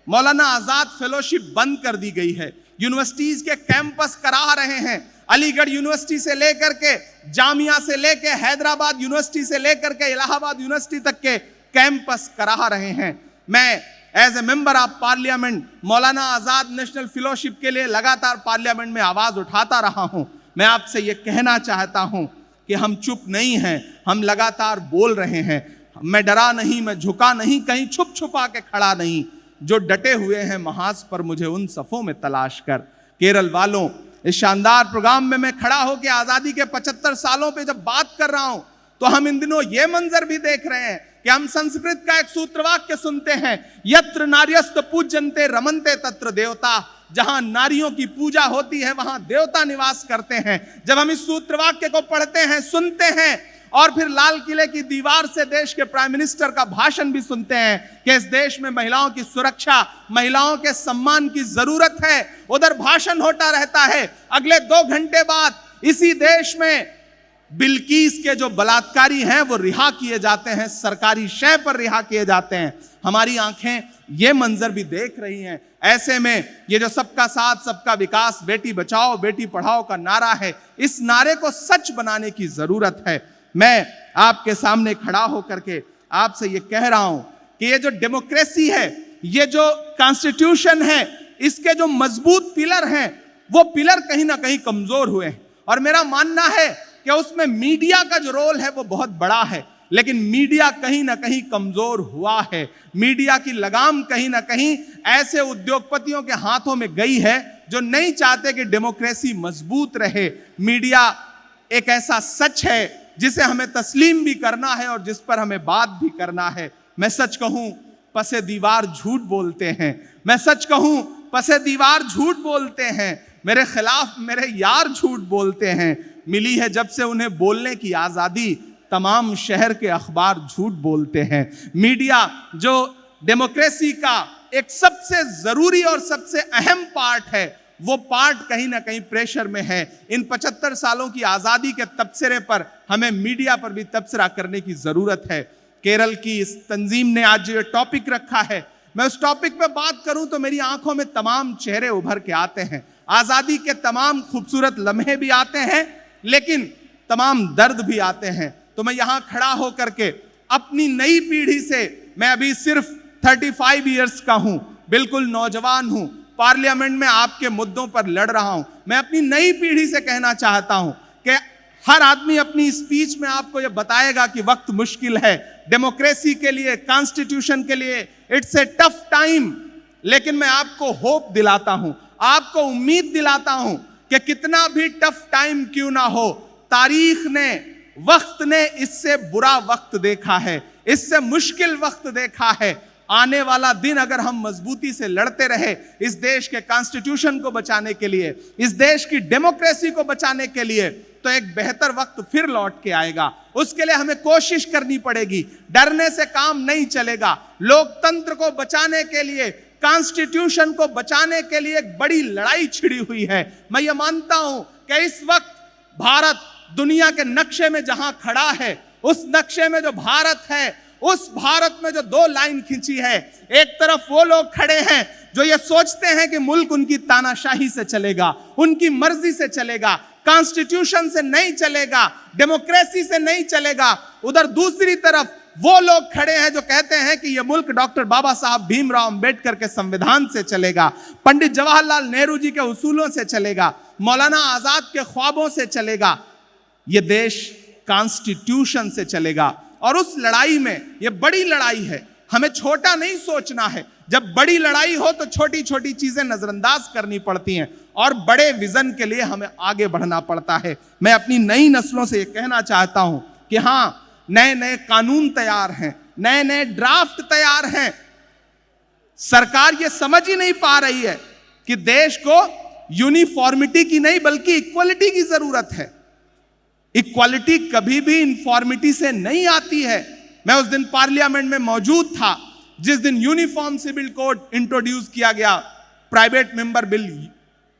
H: मौलाना आजाद फेलोशिप बंद कर दी गई है, यूनिवर्सिटीज के कैंपस करा रहे हैं, अलीगढ़ यूनिवर्सिटी से लेकर के, जामिया से लेकर, हैदराबाद यूनिवर्सिटी से लेकर के इलाहाबाद यूनिवर्सिटी तक के कैंपस करा रहे हैं। मैं as a member of parliament Maulana Azad national fellowship के लिए लगातार पार्लियामेंट में आवाज उठाता रहा हूं। मैं आपसे यह कहना चाहता हूं कि हम चुप नहीं हैं, हम लगातार बोल रहे हैं। मैं डरा नहीं, मैं झुका नहीं, कहीं छुप छुपा के खड़ा नहीं। जो डटे हुए हैं महाज पर मुझे उन सफ़ों में तलाश कर। केरल वालों, इस शानदार प्रोग्राम में मैं खड़ा होकर आज़ादी के 75 सालों पे जब बात कर रहा हूं, तो हम इन दिनों ये मंजर भी देख रहे हैं कि हम संस्कृत का एक सूत्रवाक्य सुनते हैं, यत्र नार्यस्त पूज्यन्ते रमन्ते तत्र देवता। जहां नारियों की पूजा होती है वहां देवता निवास करते हैं। जब हम इस सूत्रवाक्य को पढ़ते हैं, सुनते हैं और फिर लाल किले की दीवार से देश के प्राइम मिनिस्टर का भाषण भी सुनते हैं कि इस देश में महिलाओं की सुरक्षा, महिलाओं के सम्मान की जरूरत है, उधर भाषण होता रहता है। अगले 2 घंटे बाद इसी देश में बिल्कीस के जो बलात्कारी हैं वो रिहा किए जाते हैं, सरकारी शय पर रिहा किए जाते हैं। हमारी आंखें ये मंजर भी देख रही हैं। ऐसे में ये जो सबका साथ सबका विकास, बेटी बचाओ बेटी पढ़ाओ का नारा है, इस नारे को सच बनाने की जरूरत है। मैं आपके सामने खड़ा होकर के आपसे ये कह रहा हूं कि ये जो डेमोक्रेसी है, ये जो कॉन्स्टिट्यूशन है, इसके जो मजबूत पिलर हैं वो पिलर कहीं ना कहीं कमजोर हुए हैं। और मेरा मानना है कि उसमें मीडिया का जो रोल है वो बहुत बड़ा है, लेकिन मीडिया कहीं ना कहीं कमजोर हुआ है। मीडिया की लगाम कहीं ना कहीं ऐसे उद्योगपतियों के हाथों में गई है जो नहीं चाहते कि डेमोक्रेसी मजबूत रहे। मीडिया एक ऐसा सच है जिसे हमें तस्लीम भी करना है और जिस पर हमें बात भी करना है। मैं सच कहूं, पसे दीवार झूठ बोलते हैं। मैं सच कहूं, पसे दीवार झूठ बोलते हैं। मेरे खिलाफ मेरे यार झूठ बोलते हैं। मिली है जब से उन्हें बोलने की आजादी, तमाम शहर के अखबार झूठ बोलते हैं। मीडिया जो डेमोक्रेसी का एक सबसे जरूरी और सबसे अहम पार्ट है, वो पार्ट कहीं ना कहीं प्रेशर में है। इन 75 सालों की आजादी के तबसरे पर हमें मीडिया पर भी तबसरा करने की जरूरत है। केरल की इस तंजीम ने आज ये टॉपिक रखा है। मैं उस टॉपिक पे बात करूं तो मेरी आंखों में तमाम चेहरे उभर के आते हैं। आजादी के तमाम खूबसूरत लम्हे भी आते हैं, लेकिन तमाम दर्द भी आते हैं। तो मैं यहां खड़ा होकर के अपनी नई पीढ़ी से, मैं अभी सिर्फ 35 इयर्स का हूं, बिल्कुल नौजवान हूं, पार्लियामेंट में आपके मुद्दों पर लड़ रहा हूं। मैं अपनी नई पीढ़ी से कहना चाहता हूं कि हर आदमी अपनी स्पीच में आपको यह बताएगा कि वक्त मुश्किल है, डेमोक्रेसी के लिए, कॉन्स्टिट्यूशन के लिए इट्स ए टफ टाइम। लेकिन मैं आपको होप दिलाता हूं, आपको उम्मीद दिलाता हूं कि कितना भी टफ टाइम क्यों ना हो, तारीख ने, वक्त ने इससे बुरा वक्त देखा है, इससे मुश्किल वक्त देखा है। आने वाला दिन अगर हम मजबूती से लड़ते रहे इस देश के कॉन्स्टिट्यूशन को बचाने के लिए, इस देश की डेमोक्रेसी को बचाने के लिए, तो एक बेहतर वक्त फिर लौट के आएगा। उसके लिए हमें कोशिश करनी पड़ेगी। डरने से काम नहीं चलेगा। लोकतंत्र को बचाने के लिए, कॉन्स्टिट्यूशन को बचाने के लिए एक बड़ी लड़ाई छिड़ी हुई है। मैं ये मानता हूं कि इस वक्त भारत दुनिया के नक्शे में जहां खड़ा है, उस नक्शे में जो भारत है, उस भारत में जो 2 लाइन खींची है, एक तरफ वो लोग खड़े हैं जो ये सोचते हैं कि मुल्क उनकी तानाशाही से चलेगा, उनकी मर्जी से चलेगा, कॉन्स्टिट्यूशन से नहीं चलेगा, डेमोक्रेसी से नहीं चलेगा। उधर दूसरी तरफ वो लोग खड़े हैं जो कहते हैं कि यह मुल्क डॉक्टर बाबा साहब भीमराव अंबेडकर के संविधान से चलेगा, पंडित जवाहरलाल नेहरू जी के उसूलों से चलेगा, मौलाना आजाद के ख्वाबों से चलेगा। यह देश कॉन्स्टिट्यूशन से चलेगा। और उस लड़ाई में, यह बड़ी लड़ाई है, हमें छोटा नहीं सोचना है। जब बड़ी लड़ाई हो तो छोटी छोटी चीजें नजरअंदाज करनी पड़ती हैं और बड़े विजन के लिए हमें आगे बढ़ना पड़ता है। मैं अपनी नई नस्लों से यह कहना चाहता हूं कि हां, नए नए कानून तैयार हैं, नए नए ड्राफ्ट तैयार हैं। सरकार यह समझ ही नहीं पा रही है कि देश को यूनिफॉर्मिटी की नहीं बल्कि इक्वलिटी की जरूरत है। इक्वालिटी कभी भी इनफॉर्मिटी से नहीं आती है। मैं उस दिन पार्लियामेंट में मौजूद था जिस दिन यूनिफॉर्म सिविल कोड इंट्रोड्यूस किया गया, प्राइवेट मेंबर बिल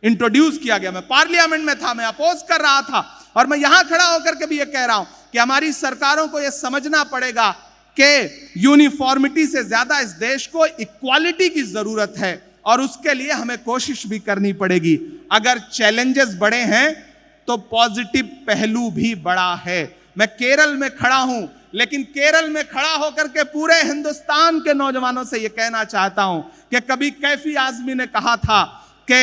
H: इंट्रोड्यूस किया गया। मैं पार्लियामेंट में था, मैं अपोज कर रहा था। और मैं यहां खड़ा होकर के भी यह कह रहा हूं कि हमारी सरकारों को यह समझना पड़ेगा कि यूनिफॉर्मिटी से ज्यादा इस देश को इक्वालिटी की जरूरत है और उसके लिए हमें कोशिश भी करनी पड़ेगी। अगर चैलेंजेस बड़े हैं तो पॉजिटिव पहलू भी बड़ा है। मैं केरल में खड़ा हूं, लेकिन केरल में खड़ा होकर के पूरे हिंदुस्तान के नौजवानों से यह कहना चाहता हूं कि कभी कैफी आजमी ने कहा था कि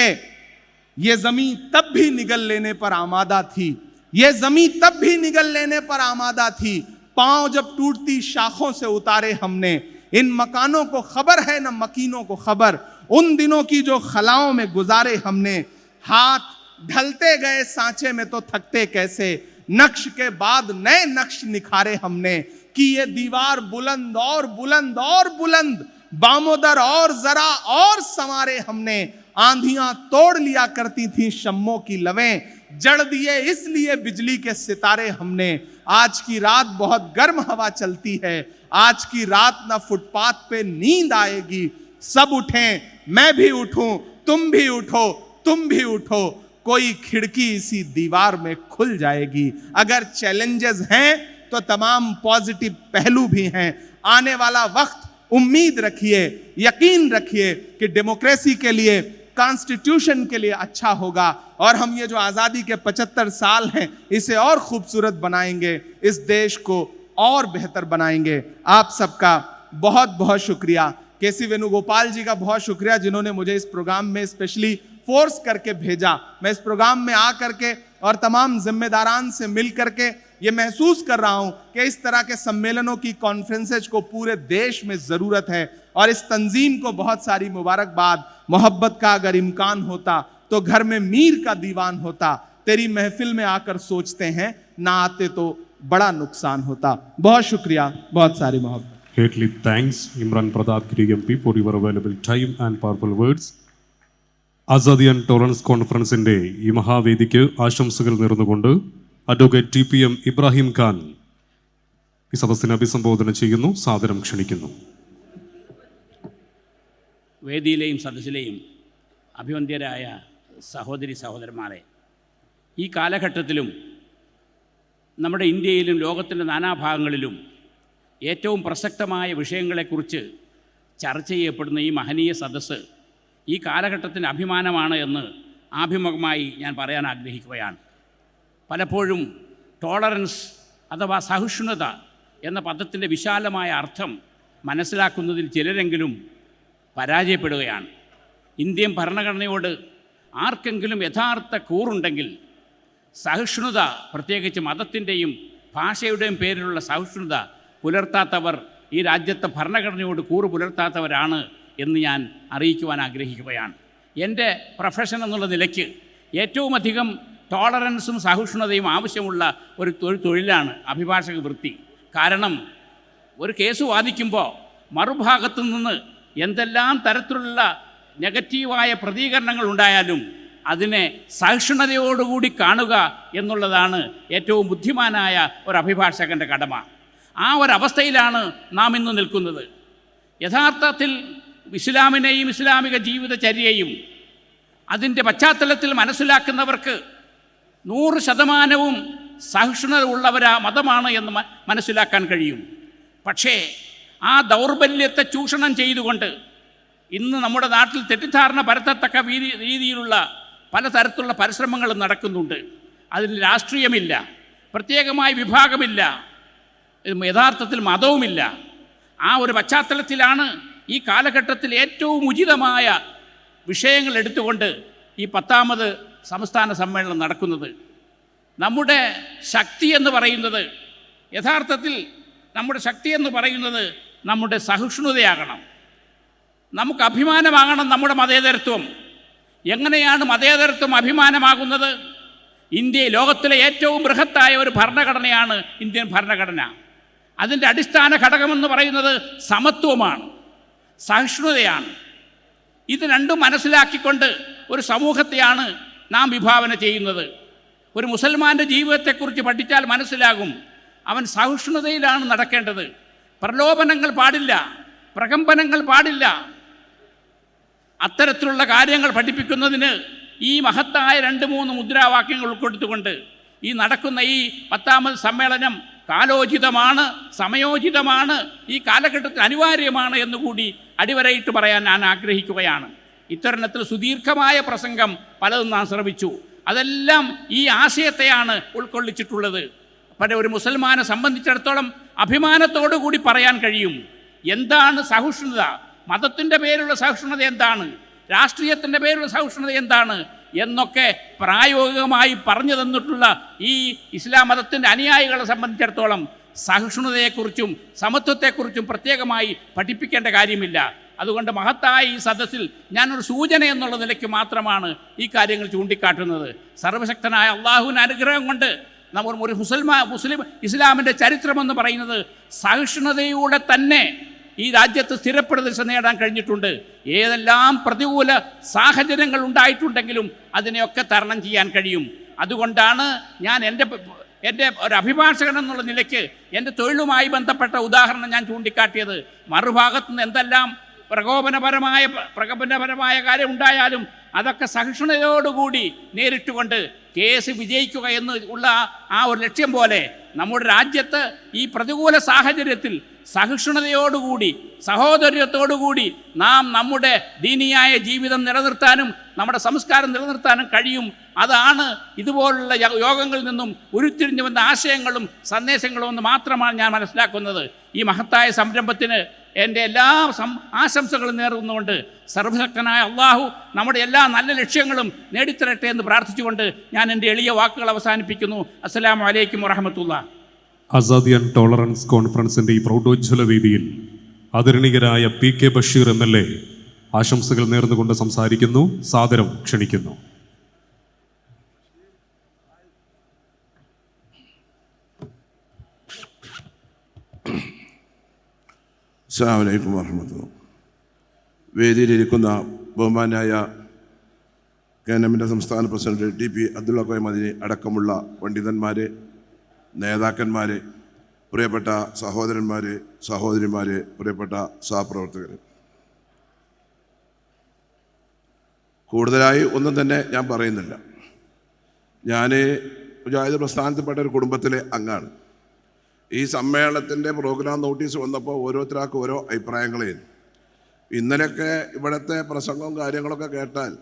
H: यह जमीन तब भी निगल लेने पर आमादा थी, यह जमीन तब भी निगल लेने पर आमादा थी, पांव जब टूटती शाखों से उतारे हमने। इन मकानों को खबर है न मकीनों को खबर, उन दिनों की जो खलाओं में गुजारे हमने। हाथ ढलते गए सांचे में तो थकते कैसे, नक्श के बाद नए नक्श निखारे हमने। कि ये दीवार बुलंद और बुलंद और बुलंद, बामोदर और जरा और संवारे हमने। आंधियां तोड़ लिया करती थी शम्मों की लवें, जड़ दिए इसलिए बिजली के सितारे हमने। आज की रात बहुत गर्म हवा चलती है, आज की रात ना फुटपाथ पे नींद आएगी। सब उठें, मैं भी उठूं, तुम भी उठो, तुम भी उठो, कोई खिड़की इसी दीवार में खुल जाएगी। अगर चैलेंजेस हैं तो तमाम पॉजिटिव पहलू भी हैं। आने वाला वक्त उम्मीद रखिए, यकीन रखिए कि डेमोक्रेसी के लिए, कॉन्स्टिट्यूशन के लिए अच्छा होगा और हम ये जो आज़ादी के 75 साल हैं इसे और खूबसूरत बनाएंगे, इस देश को और बेहतर बनाएंगे। आप सबका बहुत बहुत शुक्रिया। केसी वेणुगोपाल जी का बहुत शुक्रिया जिन्होंने मुझे इस प्रोग्राम में स्पेशली फोर्स करके भेजा। मैं इस प्रोग्राम में आ करके और तमाम जिम्मेदारान से मिल करके ये महसूस कर रहा हूं कि इस तरह के सम्मेलनों की, कॉन्फ्रेंसेज को पूरे देश में ज़रूरत है और इस तंजीम को बहुत सारी मुबारकबाद। मोहब्बत का अगर इम्कान होता तो घर में मीर का दीवान होता, तेरी महफिल में आकर सोचते हैं, ना आते तो बड़ा नुकसान होता। बहुत शुक्रिया, बहुत सारी मोहब्बत।
B: Heartily thanks, Imran Pradap Giri MP, for your available time and powerful words. Azadi and tolerance കോൺഫറൻസിൻ്റെ ഈ മഹാവേദിക്ക് ആശംസകൾ നേർന്നുകൊണ്ട് അഡ്വക്കേറ്റ് TPM ഇബ്രാഹിം ഖാൻ ഈ സദസ്സിനെ അഭിസംബോധന ചെയ്യുന്നു. സാദരം ക്ഷണിക്കുന്നു.
I: വേദിയിലെയും സദസ്സിലെയും അഭിവന്ദ്യരായ സഹോദരി സഹോദരന്മാരെ, ഈ കാലഘട്ടത്തിലും നമ്മുടെ ഇന്ത്യയിലും ലോകത്തിൻ്റെ നാനാഭാഗങ്ങളിലും ഏറ്റവും പ്രസക്തമായ വിഷയങ്ങളെക്കുറിച്ച് ചർച്ച ചെയ്യപ്പെടുന്ന ഈ മഹനീയ സദസ്സ് ഈ കാലഘട്ടത്തിന് അഭിമാനമാണ് എന്ന് ആഭിമുഖമായി ഞാൻ പറയാൻ ആഗ്രഹിക്കുകയാണ്. പലപ്പോഴും ടോളറൻസ് അഥവാ സഹിഷ്ണുത എന്ന പദത്തിൻ്റെ വിശാലമായ അർത്ഥം മനസ്സിലാക്കുന്നതിൽ ചിലരെങ്കിലും പരാജയപ്പെടുകയാണ്. ഇന്ത്യൻ ഭരണഘടനയോട് ആർക്കെങ്കിലും യഥാർത്ഥ കൂറുണ്ടെങ്കിൽ സഹിഷ്ണുത, പ്രത്യേകിച്ച് മതത്തിൻ്റെയും ഭാഷയുടെയും പേരിലുള്ള സഹിഷ്ണുത പുലർത്താത്തവർ ഈ രാജ്യത്തെ ഭരണഘടനയോട് കൂറ് പുലർത്താത്തവരാണ് എന്ന് ഞാൻ അറിയിക്കുവാൻ ആഗ്രഹിക്കുകയാണ്. എൻ്റെ പ്രൊഫഷൻ എന്നുള്ള നിലയ്ക്ക് ഏറ്റവും അധികം ടോളറൻസും സഹിഷ്ണുതയും ആവശ്യമുള്ള ഒരു തൊഴിലാണ് അഭിഭാഷക വൃത്തി. കാരണം ഒരു കേസ് വാദിക്കുമ്പോൾ മറുഭാഗത്തു നിന്ന് എന്തെല്ലാം തരത്തിലുള്ള നെഗറ്റീവായ പ്രതികരണങ്ങൾ ഉണ്ടായാലും അതിനെ സഹിഷ്ണുതയോടുകൂടി കാണുക എന്നുള്ളതാണ് ഏറ്റവും ബുദ്ധിമാനായ ഒരു അഭിഭാഷകൻ്റെ കടമ. ആ ഒരവസ്ഥയിലാണ് നാം ഇന്ന് നിൽക്കുന്നത്. യഥാർത്ഥത്തിൽ ഇസ്ലാമിനെയും ഇസ്ലാമിക ജീവിതചര്യയും അതിൻ്റെ പശ്ചാത്തലത്തിൽ മനസ്സിലാക്കുന്നവർക്ക് 100% സഹിഷ്ണുത ഉള്ളവരാ മതമാണ് എന്ന് മനസ്സിലാക്കാൻ കഴിയും. പക്ഷേ ആ ദൗർബല്യത്തെ ചൂഷണം ചെയ്തുകൊണ്ട് ഇന്ന് നമ്മുടെ നാട്ടിൽ തെറ്റിദ്ധാരണ പരത്തത്തക്ക രീതിയിലുള്ള പലതരത്തിലുള്ള പരിശ്രമങ്ങളും നടക്കുന്നുണ്ട്. അതിൽ രാഷ്ട്രീയമില്ല, പ്രത്യേകമായ വിഭാഗമില്ല, യഥാർത്ഥത്തിൽ മതവുമില്ല. ആ ഒരു പശ്ചാത്തലത്തിലാണ് ഈ കാലഘട്ടത്തിൽ ഏറ്റവും ഉചിതമായ വിഷയങ്ങൾ എടുത്തുകൊണ്ട് ഈ 10ാമത് സംസ്ഥാന സമ്മേളനം നടക്കുന്നത്. നമ്മുടെ ശക്തി എന്ന് പറയുന്നത്, യഥാർത്ഥത്തിൽ നമ്മുടെ ശക്തി എന്ന് പറയുന്നത് നമ്മുടെ സഹിഷ്ണുതയാകണം. നമുക്ക് അഭിമാനമാകണം നമ്മുടെ മതേതരത്വം. എങ്ങനെയാണ് മതേതരത്വം അഭിമാനമാകുന്നത്? ഇന്ത്യ ലോകത്തിലെ ഏറ്റവും ബൃഹത്തായ ഒരു ഭരണഘടനയാണ് ഇന്ത്യൻ ഭരണഘടന. അതിൻ്റെ അടിസ്ഥാന ഘടകമെന്ന് പറയുന്നത് സമത്വമാണ്, സഹിഷ്ണുതയാണ്. ഇത് രണ്ടും മനസ്സിലാക്കിക്കൊണ്ട് ഒരു സമൂഹത്തെയാണ് നാം വിഭാവന ചെയ്യുന്നത്. ഒരു മുസൽമാൻ്റെ ജീവിതത്തെക്കുറിച്ച് പഠിച്ചാൽ മനസ്സിലാകും, അവൻ സഹിഷ്ണുതയിലാണ് നടക്കേണ്ടത്. പ്രലോഭനങ്ങൾ പാടില്ല, പ്രകമ്പനങ്ങൾ പാടില്ല. അത്തരത്തിലുള്ള കാര്യങ്ങൾ പഠിപ്പിക്കുന്നതിന് ഈ മഹത്തായ 2-3 മുദ്രാവാക്യങ്ങൾ ഉൾപ്പെടുത്തിക്കൊണ്ട് ഈ നടക്കുന്ന ഈ 10ാമത് സമ്മേളനം കാലോചിതമാണ്, സമയോചിതമാണ്, ഈ കാലഘട്ടത്തിൽ അനിവാര്യമാണ് എന്നുകൂടി അടിവരയിട്ട് പറയാൻ ഞാൻ ആഗ്രഹിക്കുകയാണ്. ഇത്തരണത്തിൽ സുദീർഘമായ പ്രസംഗം പലതും നാം ശ്രമിച്ചു. അതെല്ലാം ഈ ആശയത്തെയാണ് ഉൾക്കൊള്ളിച്ചിട്ടുള്ളത്. ഒരു മുസൽമാനെ സംബന്ധിച്ചിടത്തോളം അഭിമാനത്തോടു കൂടി പറയാൻ കഴിയും എന്താണ് സഹിഷ്ണുത, മതത്തിൻ്റെ പേരിലുള്ള സഹിഷ്ണുത എന്താണ്, രാഷ്ട്രീയത്തിൻ്റെ പേരിലുള്ള സഹിഷ്ണുത എന്താണ് എന്നൊക്കെ പ്രായോഗികമായി പറഞ്ഞു തന്നിട്ടുള്ള ഈ ഇസ്ലാം മതത്തിൻ്റെ അനുയായികളെ സംബന്ധിച്ചിടത്തോളം സഹിഷ്ണുതയെക്കുറിച്ചും സമത്വത്തെക്കുറിച്ചും പ്രത്യേകമായി പഠിപ്പിക്കേണ്ട കാര്യമില്ല. അതുകൊണ്ട് മഹത്തായ ഈ സദസ്സിൽ ഞാനൊരു സൂചന എന്നുള്ള നിലയ്ക്ക് മാത്രമാണ് ഈ കാര്യങ്ങൾ ചൂണ്ടിക്കാട്ടുന്നത്. സർവശക്തനായ അള്ളാഹുവിൻ്റെ അനുഗ്രഹം കൊണ്ട് നമ്മൾ ഒരു മുസ്ലിം ഇസ്ലാമിൻ്റെ ചരിത്രമെന്ന് പറയുന്നത് സഹിഷ്ണുതയുടെ തന്നെ ഈ രാജ്യത്ത് സ്ഥിരപ്രതിഷ്ഠ നേടാൻ കഴിഞ്ഞിട്ടുണ്ട്. ഏതെല്ലാം പ്രതികൂല സാഹചര്യങ്ങൾ ഉണ്ടായിട്ടുണ്ടെങ്കിലും അതിനെയൊക്കെ തരണം ചെയ്യാൻ കഴിയും. അതുകൊണ്ടാണ് ഞാൻ എൻ്റെ ഒരു അഭിഭാഷകൻ എന്നുള്ള നിലയ്ക്ക് എൻ്റെ തൊഴിലുമായി ബന്ധപ്പെട്ട ഉദാഹരണം ഞാൻ ചൂണ്ടിക്കാട്ടിയത്. മറുഭാഗത്ത് നിന്ന് എന്തെല്ലാം പ്രകോപനപരമായ കാര്യം ഉണ്ടായാലും അതൊക്കെ സഹിഷ്ണുതയോടുകൂടി നേരിട്ടുകൊണ്ട് കേസ് വിജയിക്കുക എന്നുള്ള ആ ഒരു ലക്ഷ്യം പോലെ നമ്മുടെ രാജ്യത്ത് ഈ പ്രതികൂല സാഹചര്യത്തിൽ സഹിഷ്ണുതയോടുകൂടി സഹോദര്യത്തോടുകൂടി നാം നമ്മുടെ ദീനിയായ ജീവിതം നിലനിർത്താനും നമ്മുടെ സംസ്കാരം നിലനിർത്താനും കഴിയും. അതാണ് ഇതുപോലുള്ള യോഗങ്ങളിൽ നിന്നും ഉരുത്തിരിഞ്ഞു വന്ന ആശയങ്ങളും സന്ദേശങ്ങളും എന്ന് മാത്രമാണ് ഞാൻ മനസ്സിലാക്കുന്നത്. ഈ മഹത്തായ സംരംഭത്തിന് എൻ്റെ എല്ലാ ആശംസകളും നേർന്നുകൊണ്ട് സർവശക്തനായ അള്ളാഹു നമ്മുടെ എല്ലാ നല്ല ലക്ഷ്യങ്ങളും നേടിത്തരട്ടെ എന്ന് പ്രാർത്ഥിച്ചുകൊണ്ട് ഞാൻ എൻ്റെ എളിയ വാക്കുകൾ അവസാനിപ്പിക്കുന്നു. അസ്സലാമു അലൈക്കും വറഹ്മത്തുള്ളാഹി.
B: ആസാദി ആൻഡ് ടോളറൻസ് കോൺഫറൻസിൻ്റെ ഈ പ്രൗഢോജ്വല വേദിയിൽ ആദരണീയരായ PK ബഷീർ MLA ആശംസകൾ നേർന്നുകൊണ്ട് സംസാരിക്കുന്നു. സാദരം ക്ഷണിക്കുന്നു.
J: അസ്സലാമു അലൈക്കും വറഹ്മത്തുള്ളാഹി. വേദിയിലിരിക്കുന്ന ബഹുമാനായ KNM സംസ്ഥാന പ്രസിഡന്റ് DP അബ്ദുള്ള കോയ മദനി അടക്കമുള്ള പണ്ഡിതന്മാരെ, നേതാക്കന്മാരെ, പ്രിയപ്പെട്ട സഹോദരന്മാരെ, സഹോദരിമാരെ, പ്രിയപ്പെട്ട സഹപ്രവർത്തകർ, കൂടുതലായി ഒന്നും തന്നെ ഞാൻ പറയുന്നില്ല. ഞാൻ മുജാഹിദ് പ്രസ്ഥാനത്തിൽപ്പെട്ട ഒരു കുടുംബത്തിലെ അംഗമാണ്. ഈ സമ്മേളനത്തിൻ്റെ പ്രോഗ്രാം നോട്ടീസ് വന്നപ്പോൾ ഓരോരുത്തർക്കും ഓരോ അഭിപ്രായങ്ങളായിരുന്നു. ഇന്നലെയൊക്കെ ഇവിടുത്തെ പ്രസംഗവും കാര്യങ്ങളൊക്കെ കേട്ടാൽ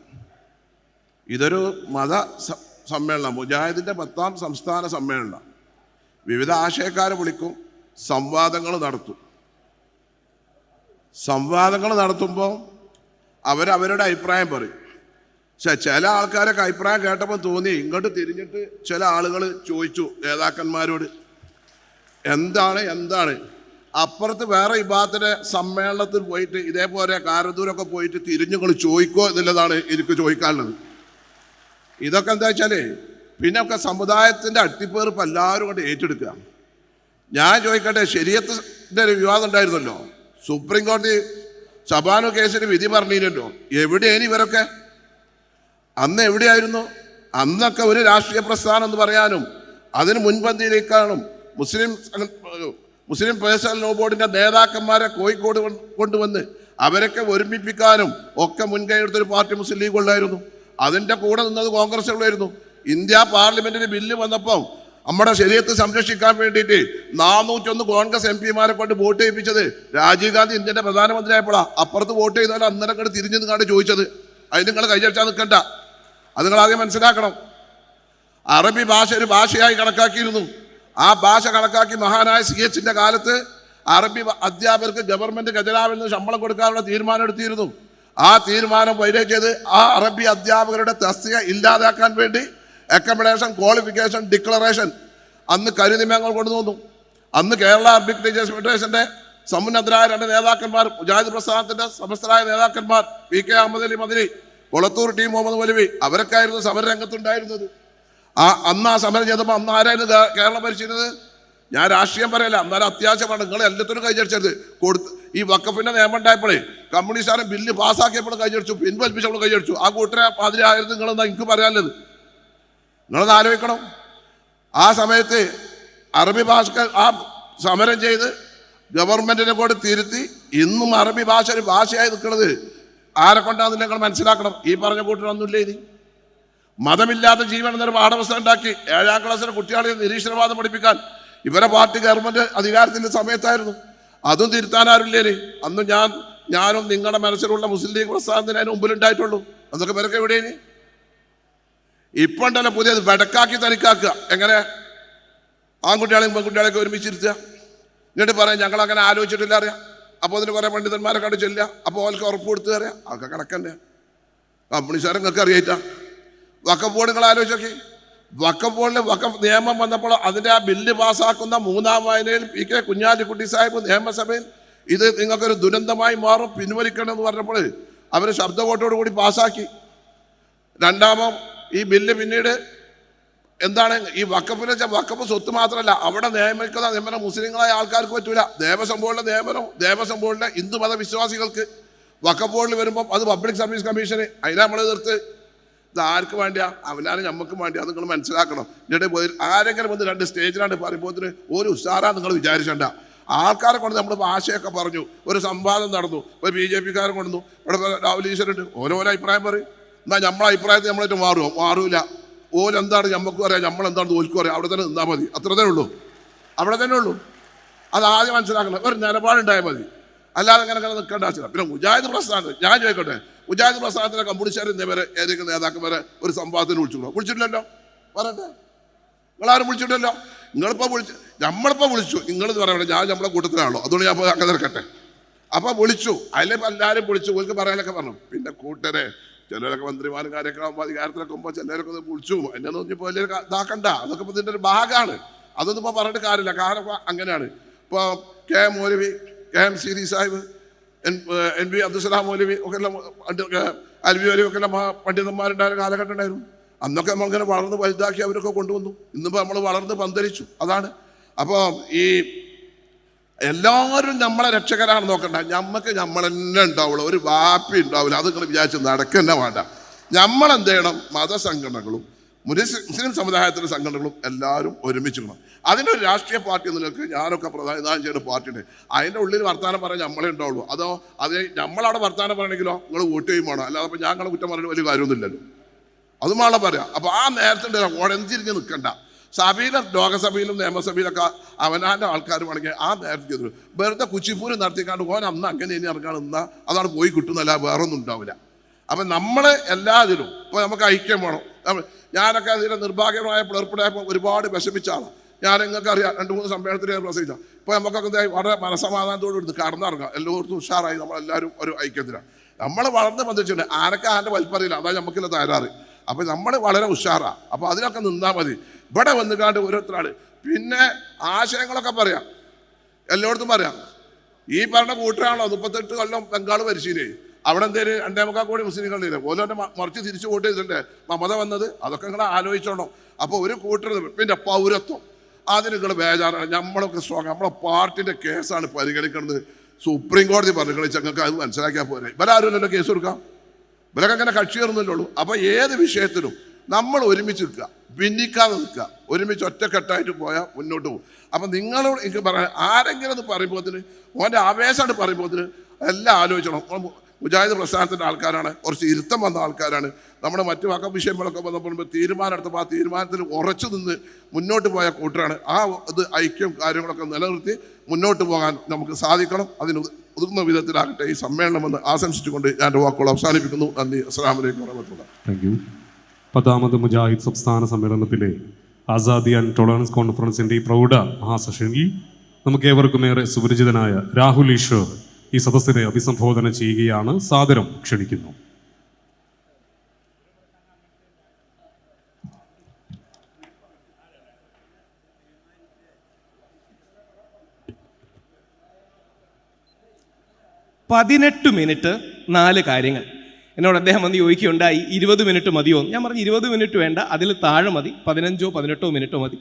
J: ഇതൊരു മത സമ്മേളനം, മുജാഹിദിൻ്റെ 10ാം സംസ്ഥാന സമ്മേളനം. വിവിധ ആശയക്കാരെ വിളിക്കും, സംവാദങ്ങൾ നടത്തും. സംവാദങ്ങൾ നടത്തുമ്പോൾ അവരവരുടെ അഭിപ്രായം പറയും. പക്ഷെ ചില ആൾക്കാരൊക്കെ അഭിപ്രായം കേട്ടപ്പോൾ തോന്നി, ഇങ്ങോട്ട് തിരിഞ്ഞിട്ട് ചില ആളുകൾ ചോദിച്ചു നേതാക്കന്മാരോട്, എന്താണ് അപ്പുറത്ത് വേറെ ഇബാദത്തിന്റെ സമ്മേളനത്തിൽ പോയിട്ട് ഇതേപോലെ കാരദൂരൊക്കെ പോയിട്ട് തിരിഞ്ഞുങ്ങൾ ചോദിക്കോ എന്നുള്ളതാണ് എനിക്ക് ചോദിക്കാനുള്ളത്. ഇതൊക്കെ എന്താ വെച്ചാൽ പിന്നെ ഒക്കെ സമുദായത്തിൻ്റെ അട്ടിപ്പേർപ്പ് എല്ലാവരും കൊണ്ട് ഏറ്റെടുക്കുക. ഞാൻ ചോദിക്കട്ടെ, ശരീഅത്തിന്റെ ഒരു വിവാദം ഉണ്ടായിരുന്നല്ലോ, സുപ്രീം കോടതി ശബാനു കേസിന് വിധി പറഞ്ഞില്ലല്ലോ, എവിടെയാണ് ഇവരൊക്കെ? അന്ന് എവിടെയായിരുന്നു? അന്നൊക്കെ ഒരു രാഷ്ട്രീയ പ്രസ്ഥാനം എന്ന് പറയാനും അതിന് മുൻപന്തിയിലേക്കാണും മുസ്ലിം പേഴ്സണൽ ലോ ബോർഡിൻ്റെ നേതാക്കന്മാരെ കോഴിക്കോട് കൊണ്ടുവന്ന് അവരൊക്കെ ഒരുമിപ്പിക്കാനും ഒക്കെ മുൻകൈ എടുത്തൊരു പാർട്ടി മുസ്ലിം ലീഗ് ഉള്ളായിരുന്നു. അതിൻ്റെ കൂടെ നിന്നത് കോൺഗ്രസ് ഉള്ളായിരുന്നു. ഇന്ത്യ പാർലമെൻറ്റിന് ബില്ല് വന്നപ്പോൾ നമ്മുടെ ശരീരത്തെ സംരക്ഷിക്കാൻ വേണ്ടിയിട്ട് 401 കോൺഗ്രസ് MP-മാരെ കൊണ്ട് വോട്ട് ചെയ്യിപ്പിച്ചത് രാജീവ് ഗാന്ധി ഇന്ത്യൻ്റെ പ്രധാനമന്ത്രിയായപ്പോഴാണ്. അപ്പുറത്ത് വോട്ട് ചെയ്താലും അന്നേരം കണ്ട് തിരിഞ്ഞു നിന്നാണ് ചോദിച്ചത്. അതിന് നിങ്ങൾ കൈയടിച്ചാൽ നിൽക്കണ്ട, അത് നിങ്ങൾ ആദ്യം മനസ്സിലാക്കണം. അറബി ഭാഷ ഒരു ഭാഷയായി കണക്കാക്കിയിരുന്നു. ആ ഭാഷ കണക്കാക്കി മഹാനായ CH-ന്റെ കാലത്ത് അറബി അധ്യാപകർക്ക് ഗവൺമെൻറ് ഖജനാവിൽ നിന്ന് ശമ്പളം കൊടുക്കാനുള്ള തീരുമാനം എടുത്തിരുന്നു. ആ തീരുമാനം വൈലേറ്റ് ചെയ്ത് ആ അറബി അധ്യാപകരുടെ തസ്തിക ഇല്ലാതാക്കാൻ വേണ്ടി അക്കമഡേഷൻ ക്വാളിഫിക്കേഷൻ ഡിക്ലറേഷൻ അന്ന് കരിനിയമങ്ങൾ കൊണ്ടുവന്നു. അന്ന് കേരള അറബിക് ടീച്ചേഴ്സ് ഫെഡറേഷൻ്റെ സമുന്നതരായ 2 നേതാക്കന്മാർ, മുജാഹിദ് പ്രസ്ഥാനത്തിൻ്റെ സമസ്തരായ നേതാക്കന്മാർ PK അഹമ്മദ് അലി മദനി, കൊളത്തൂർ ടി മുഹമ്മദ് മൗലവി, അവരൊക്കെ ആയിരുന്നു സമരരംഗത്തുണ്ടായിരുന്നത്. അന്ന് ആ സമരം ചെയ്തപ്പോൾ അന്ന് ആരായിരുന്നു കേരളം ഭരിച്ചിരുന്നത്? ഞാൻ രാഷ്ട്രീയം പറയല്ല, എന്നാലും അത്യാവശ്യമാണ്. നിങ്ങൾ എല്ലാത്തിനും കൈയടിച്ചത് ഈ വഖഫിൻ്റെ നിയമം ഉണ്ടായപ്പോഴേ കമ്മ്യൂണിസ്റ്റുകാരൻ ബില്ല് പാസ്സാക്കിയപ്പോൾ കൈയടിച്ചു, പിൻവലിപ്പിച്ചപ്പോൾ കൈയടിച്ചു. ആ കൂട്ടരെ മാതിരിയായിരുന്നു നിങ്ങളെന്നാ എനിക്ക് പറയാനുള്ളത്. നിങ്ങളൊന്ന് ആലോചിക്കണം. ആ സമയത്ത് അറബി ഭാഷക്കാർ ആ സമരം ചെയ്ത് ഗവൺമെൻറ്റിനെ കൂടെ തിരുത്തി ഇന്നും അറബി ഭാഷ ഒരു ഭാഷയായി നിൽക്കുന്നത് ആരെ കൊണ്ടാണെന്ന് നിങ്ങൾ മനസ്സിലാക്കണം. ഈ പറഞ്ഞ കൂട്ടരൊന്നുമില്ലേ? ഇനി മതമില്ലാത്ത ജീവൻ എന്നൊരു പാഠപുസ്തകം ഉണ്ടാക്കി 7ാം ക്ലാസ്സിലെ കുട്ടികളെ നിരീശ്വരവാദം പഠിപ്പിക്കാൻ ഇവരെ പാർട്ടി ഗവൺമെൻറ് അധികാരത്തിൻ്റെ സമയത്തായിരുന്നു. അതും തിരുത്താൻ ആരുമില്ലേ? അന്ന് ഞാനും നിങ്ങളുടെ മനസ്സിലുള്ള മുസ്ലിം ലീഗ് പ്രസ്ഥാനത്തിന് അതിന് മുമ്പിലുണ്ടായിട്ടുള്ളൂ. അതൊക്കെ പേരൊക്കെ എവിടെയാണ്? ഇപ്പം ഉണ്ടല്ലോ പുതിയത് വെടക്കാക്കി തനിക്കാക്കുക. എങ്ങനെ? ആൺകുട്ടികളെയും പെൺകുട്ടികളെയൊക്കെ ഒരുമിച്ചിരുത്തുക. എന്നിട്ട് പറയാം ഞങ്ങളങ്ങനെ ആലോചിച്ചിട്ടില്ല അറിയാം. അപ്പോൾ അതിന് കുറേ പണ്ഡിതന്മാരെ കണ്ടു ചെല്ലുക. അപ്പോൾ അവർക്ക് ഉറപ്പ് കൊടുത്ത് അറിയാം. അതൊക്കെ കണക്കന്നെ. കമ്മ്യൂണിസ്റ്റുകാരെ നിങ്ങൾക്ക് അറിയായിട്ടാ. വഖഫ് ബോർഡ് നിങ്ങൾ ആലോചിച്ച് നോക്കി. വഖഫ് ബോർഡിൽ വഖഫ് നിയമം വന്നപ്പോൾ അതിൻ്റെ ആ ബില്ല് പാസ്സാക്കുന്ന 3ാം വായനയിൽ PK കുഞ്ഞാലിക്കുട്ടി സാഹിബ് നിയമസഭയിൽ ഇത് നിങ്ങൾക്കൊരു ദുരന്തമായി മാറും, പിൻവലിക്കണമെന്ന് പറഞ്ഞപ്പോൾ അവർ ശബ്ദ വോട്ടോട് കൂടി പാസ്സാക്കി. 2ാമോ ഈ ബില്ല് പിന്നീട് എന്താണ് ഈ വഖഫിന് വെച്ചാൽ വഖഫ് സ്വത്ത് മാത്രമല്ല, അവിടെ നിയമിക്കുന്ന നിയമനം മുസ്ലിങ്ങളായ ആൾക്കാർക്ക് പറ്റൂല. ദേവസ്വം ബോർഡിലെ നിയമനം ദേവസ്വം ബോർഡിലെ ഹിന്ദു മതവിശ്വാസികൾക്ക്, വഖഫ് ബോർഡിൽ വരുമ്പം അത് പബ്ലിക് സർവീസ് കമ്മീഷന്, അതിനെ നമ്മൾ എതിർത്ത്. ഇത് ആർക്ക് വേണ്ടിയാ? അവനാണ് നമുക്ക് വേണ്ടിയാ. നിങ്ങൾ മനസ്സിലാക്കണം. എന്നിട്ട് ആരെങ്കിലും വന്ന് 2 സ്റ്റേജിലാണ് പറയുമ്പോൾ ഒരു ഉഷാറാ നിങ്ങൾ വിചാരിച്ചണ്ട. ആൾക്കാരെ കൊണ്ട് നമ്മൾ ഭാഷയൊക്കെ പറഞ്ഞു, ഒരു സംവാദം നടന്നു, ഒരു BJP-കാരൻ കൊണ്ടു, ഇവിടെ രാഹുൽ ഈശ്വരുണ്ട്, ഓരോരോ അഭിപ്രായം പറയും. എന്നാൽ നമ്മളെ അഭിപ്രായത്തിൽ നമ്മളായിട്ട് മാറൂല. ഓലെന്താണ് നമുക്ക് പറയാം, നമ്മളെന്താണെന്ന് ഓൽക്കും പറയാം. അവിടെ തന്നെ നിന്നാൽ മതി, അത്ര തന്നെ ഉള്ളൂ, അവിടെ തന്നെ ഉള്ളൂ. അത് ആദ്യം മനസ്സിലാക്കണം. ഒരു നിലപാടുണ്ടായാൽ മതി, അല്ലാതെ അങ്ങനെ നിൽക്കേണ്ട ആവശ്യമില്ല. പിന്നെ മുജാഹിദ് പ്രസ്ഥാനത്ത് ഞാൻ ചോദിക്കട്ടെ, മുജാഹിദ് പ്രസ്ഥാനത്തിലെ കമ്മ്യൂണിസ്റ്റുകാർ ഇന്നേവരെ ഏതെങ്കിലും നേതാക്കന്മാരെ ഒരു സംവാദത്തിന് വിളിച്ചിട്ടില്ലല്ലോ? പറയട്ടെ, നിങ്ങളാരും വിളിച്ചിട്ടില്ലല്ലോ. നമ്മളിപ്പോൾ വിളിച്ചു, നിങ്ങളെന്ന് പറയണേ, ഞാൻ നമ്മളെ കൂട്ടത്തിലാണല്ലോ, അതുകൊണ്ട് ഞാൻ അങ്ങനെ നിൽക്കട്ടെ. അപ്പോൾ വിളിച്ചു, അതിലിപ്പോൾ എല്ലാവരും വിളിച്ചു, ഓർക്ക് പറയാനൊക്കെ പറഞ്ഞു. പിന്നെ കൂട്ടരെ ചിലരൊക്കെ മന്ത്രിമാരും കാര്യമൊക്കെ ആകുമ്പോൾ അധികാരത്തിലൊക്കെ ആകുമ്പോൾ ചിലരൊക്കെ ഒന്ന് വിളിച്ചു. എന്നെ നോക്കിയപ്പോൾ വലിയ ഇതാക്കണ്ട, അതൊക്കെ ഇപ്പോൾ ഇതിൻ്റെ ഒരു ഭാഗമാണ്. അതൊന്നും ഇപ്പോൾ പറഞ്ഞിട്ട് കാര്യമില്ല. കാരണം അങ്ങനെയാണ്. ഇപ്പോൾ KM Moulavi, KM Seeri Sahib, NV Abdussalam Moulavi ഒക്കെ എല്ലാം, അൽവി മൗലവി ഒക്കെ എല്ലാം പണ്ഡിതന്മാരുണ്ടായ കാലഘട്ടം ഉണ്ടായിരുന്നു. അന്നൊക്കെ നമ്മളിങ്ങനെ വളർന്ന് വലുതാക്കി അവരൊക്കെ കൊണ്ടുവന്നു. ഇന്നിപ്പോൾ നമ്മൾ വളർന്ന് പന്തലിച്ചു. അതാണ്. അപ്പോൾ ഈ എല്ലാവരും നമ്മളെ രക്ഷകരാണ് നോക്കണ്ട. നമുക്ക് നമ്മൾ തന്നെ ഉണ്ടാവുള്ളൂ, ഒരു വാപ്പി ഉണ്ടാവില്ല. അത് നിങ്ങൾ വിചാരിച്ച് നടക്കന്നെ വേണ്ട. നമ്മളെന്ത് ചെയ്യണം? മതസംഘടനകളും മുസ്ലിം സമുദായത്തിലെ സംഘടനകളും എല്ലാവരും ഒരുമിച്ചിടണം. അതിനൊരു രാഷ്ട്രീയ പാർട്ടി എന്നുള്ളത് ഞാനൊക്കെ പ്രധാനം ചെയ്യുന്ന പാർട്ടിയുണ്ട്. അതിൻ്റെ ഉള്ളിൽ വർത്തമാനം പറയാൻ നമ്മളെ ഉണ്ടാവുള്ളൂ. അതോ അത് നമ്മളവിടെ വർത്തമാനം പറയണമെങ്കിലോ നിങ്ങൾ വോട്ട് ചെയ്യും വേണം. അല്ലാതെ അപ്പോൾ ഞാൻ കുറ്റം പറഞ്ഞിട്ട് വലിയ കാര്യമൊന്നുമില്ലല്ലോ. അതുമാണ് പറയാം. അപ്പോൾ ആ നേരത്തെ ഓടഞ്ചിരിഞ്ഞ് നിൽക്കണ്ട. സഭയിലും ലോകസഭയിലും നിയമസഭയിലൊക്കെ അവനാൻ്റെ ആൾക്കാർ വേണമെങ്കിൽ ആ നേരത്തെ ചെയ്തു. വെറുതെ കുച്ചിപ്പൂര് നടത്തിക്കാണ്ട് ഓൻ അന്ന് അങ്ങനെ ഇനി ഇറങ്ങാൻ നിന്നാൽ അതാണ് പോയി കിട്ടുന്നല്ല, വേറെ ഒന്നും ഉണ്ടാവില്ല. അപ്പം നമ്മൾ എല്ലാത്തിലും ഇപ്പോൾ നമുക്ക് ഐക്യം വേണം. ഞാനൊക്കെ അതിൻ്റെ നിർഭാഗ്യമായ പിളർപ്പിടായപ്പോൾ ഒരുപാട് വിഷമിച്ചാണ്. ഞാൻ നിങ്ങൾക്കറിയാം, 2-3 സമ്മേളനത്തിൽ ഞാൻ പ്രസംഗിച്ച. ഇപ്പോൾ നമുക്കൊക്കെ വളരെ മനസ്സമാധാനത്തോട് എടുത്ത് കടന്നിറങ്ങാം. എല്ലാവർക്കും ഉഷാറായി, നമ്മളെല്ലാവരും ഒരു ഐക്യത്തിലാണ്. നമ്മൾ വളർന്ന് ബന്ധിച്ചിട്ടുണ്ട്. ആരൊക്കെ ആരുടെ വലിപ്പറിയില്ല, അതാണ് നമുക്കില്ല തയ്യാറ്. അപ്പോൾ നമ്മൾ വളരെ ഉഷാറാണ്. അപ്പോൾ അതിനൊക്കെ നിന്നാൽ മതി. ഇവിടെ വന്നുകാണ്ട് ഓരോരുത്തരാണ്. പിന്നെ ആശയങ്ങളൊക്കെ പറയാം, എല്ലായിടത്തും പറയാം. ഈ പറഞ്ഞ കൂട്ടരാണല്ലോ 38 കൊല്ലം ബംഗാൾ ഭരിച്ചില്ലേ? അവിടെ എന്തേലും 2.25 കോടി മുസ്ലിങ്ങളില്ലേ? ഓരോന്നെ മറിച്ച് തിരിച്ച് വോട്ട് ചെയ്തിട്ടുണ്ട് മമത വന്നത്. അതൊക്കെ നിങ്ങൾ ആലോചിച്ചോണം. അപ്പോൾ ഒരു കൂട്ടർ. പിന്നെ പൗരത്വം, അതിന് നിങ്ങൾ ബേജാറാണ്. നമ്മളൊക്കെ സ്ട്രോങ്. നമ്മളെ പാർട്ടിൻ്റെ കേസാണ് പരിഗണിക്കുന്നത്. സുപ്രീം കോടതി പരിഗണിച്ച് ഞങ്ങൾക്ക് അത് മനസ്സിലാക്കിയാൽ പോരെ. ഇവരാരുമല്ലോ കേസ് കൊടുക്കാം, ഇവരൊക്കെ അങ്ങനെ കക്ഷി കയറുന്നില്ലുള്ളൂ. അപ്പോൾ ഏത് വിഷയത്തിലും നമ്മൾ ഒരുമിച്ച് നിൽക്കുക, ഭിന്നിക്കാതെ നിൽക്കുക, ഒരുമിച്ച് ഒറ്റക്കെട്ടായിട്ട് പോയാൽ മുന്നോട്ട് പോകും. അപ്പം നിങ്ങളോട് എനിക്ക് പറയാൻ ആരെങ്കിലും അത് പറയുമ്പോഴത്തിന് ഓൻ്റെ ആവേശമാണ് പറയുമ്പോഴത്തിന് എല്ലാം ആലോചിക്കണം. മുജാഹിദ് പ്രസ്ഥാനത്തിൻ്റെ ആൾക്കാരാണ്, കുറച്ച് ഇരുത്തം വന്ന ആൾക്കാരാണ്. നമ്മുടെ മറ്റു വഖഫ് വിഷയങ്ങളൊക്കെ വന്നപ്പോൾ തീരുമാനം എടുത്തപ്പോൾ ആ തീരുമാനത്തിൽ ഉറച്ചു നിന്ന് മുന്നോട്ട് പോയ കൂട്ടരാണ്. ആ ഇത് ഐക്യം കാര്യങ്ങളൊക്കെ നിലനിർത്തി മുന്നോട്ട് പോകാൻ നമുക്ക് സാധിക്കണം. അതിന് ഉതിർന്ന വിധത്തിലാകട്ടെ ഈ സമ്മേളനമെന്ന് ആശംസിച്ചുകൊണ്ട് ഞാൻ എൻ്റെ വാക്കുകൾ അവസാനിപ്പിക്കുന്നു. നന്ദി. അസ്സലാമു അലൈക്കും വറഹ്മത്തുള്ളാഹി.
B: Thank you. 10ാമത് മുജാഹിദ് സംസ്ഥാന സമ്മേളനത്തിലെ ആസാദി ആൻഡ് ടോളറൻസ് കോൺഫറൻസിൻ്റെ ഈ പ്രൗഢ മഹാസെഷനിൽ നമുക്ക് ഏവർക്കും ഏറെ സുപരിചിതനായ രാഹുൽ ഈശ്വർ ഈ സദസ്സിനെ അഭിസംബോധന ചെയ്യുകയാണ്. സാദരം ക്ഷണിക്കുന്നു.
K: മിനിറ്റ് 4 കാര്യങ്ങൾ. എന്നോട് അദ്ദേഹം വന്ന് ചോദിക്കുകയുണ്ടായി 20 മിനിറ്റ് മതിയോ? ഞാൻ പറഞ്ഞു 20 മിനിറ്റ് വേണ്ട, അതിൽ താഴെ മതി, 15-18 മിനിറ്റോ മതി.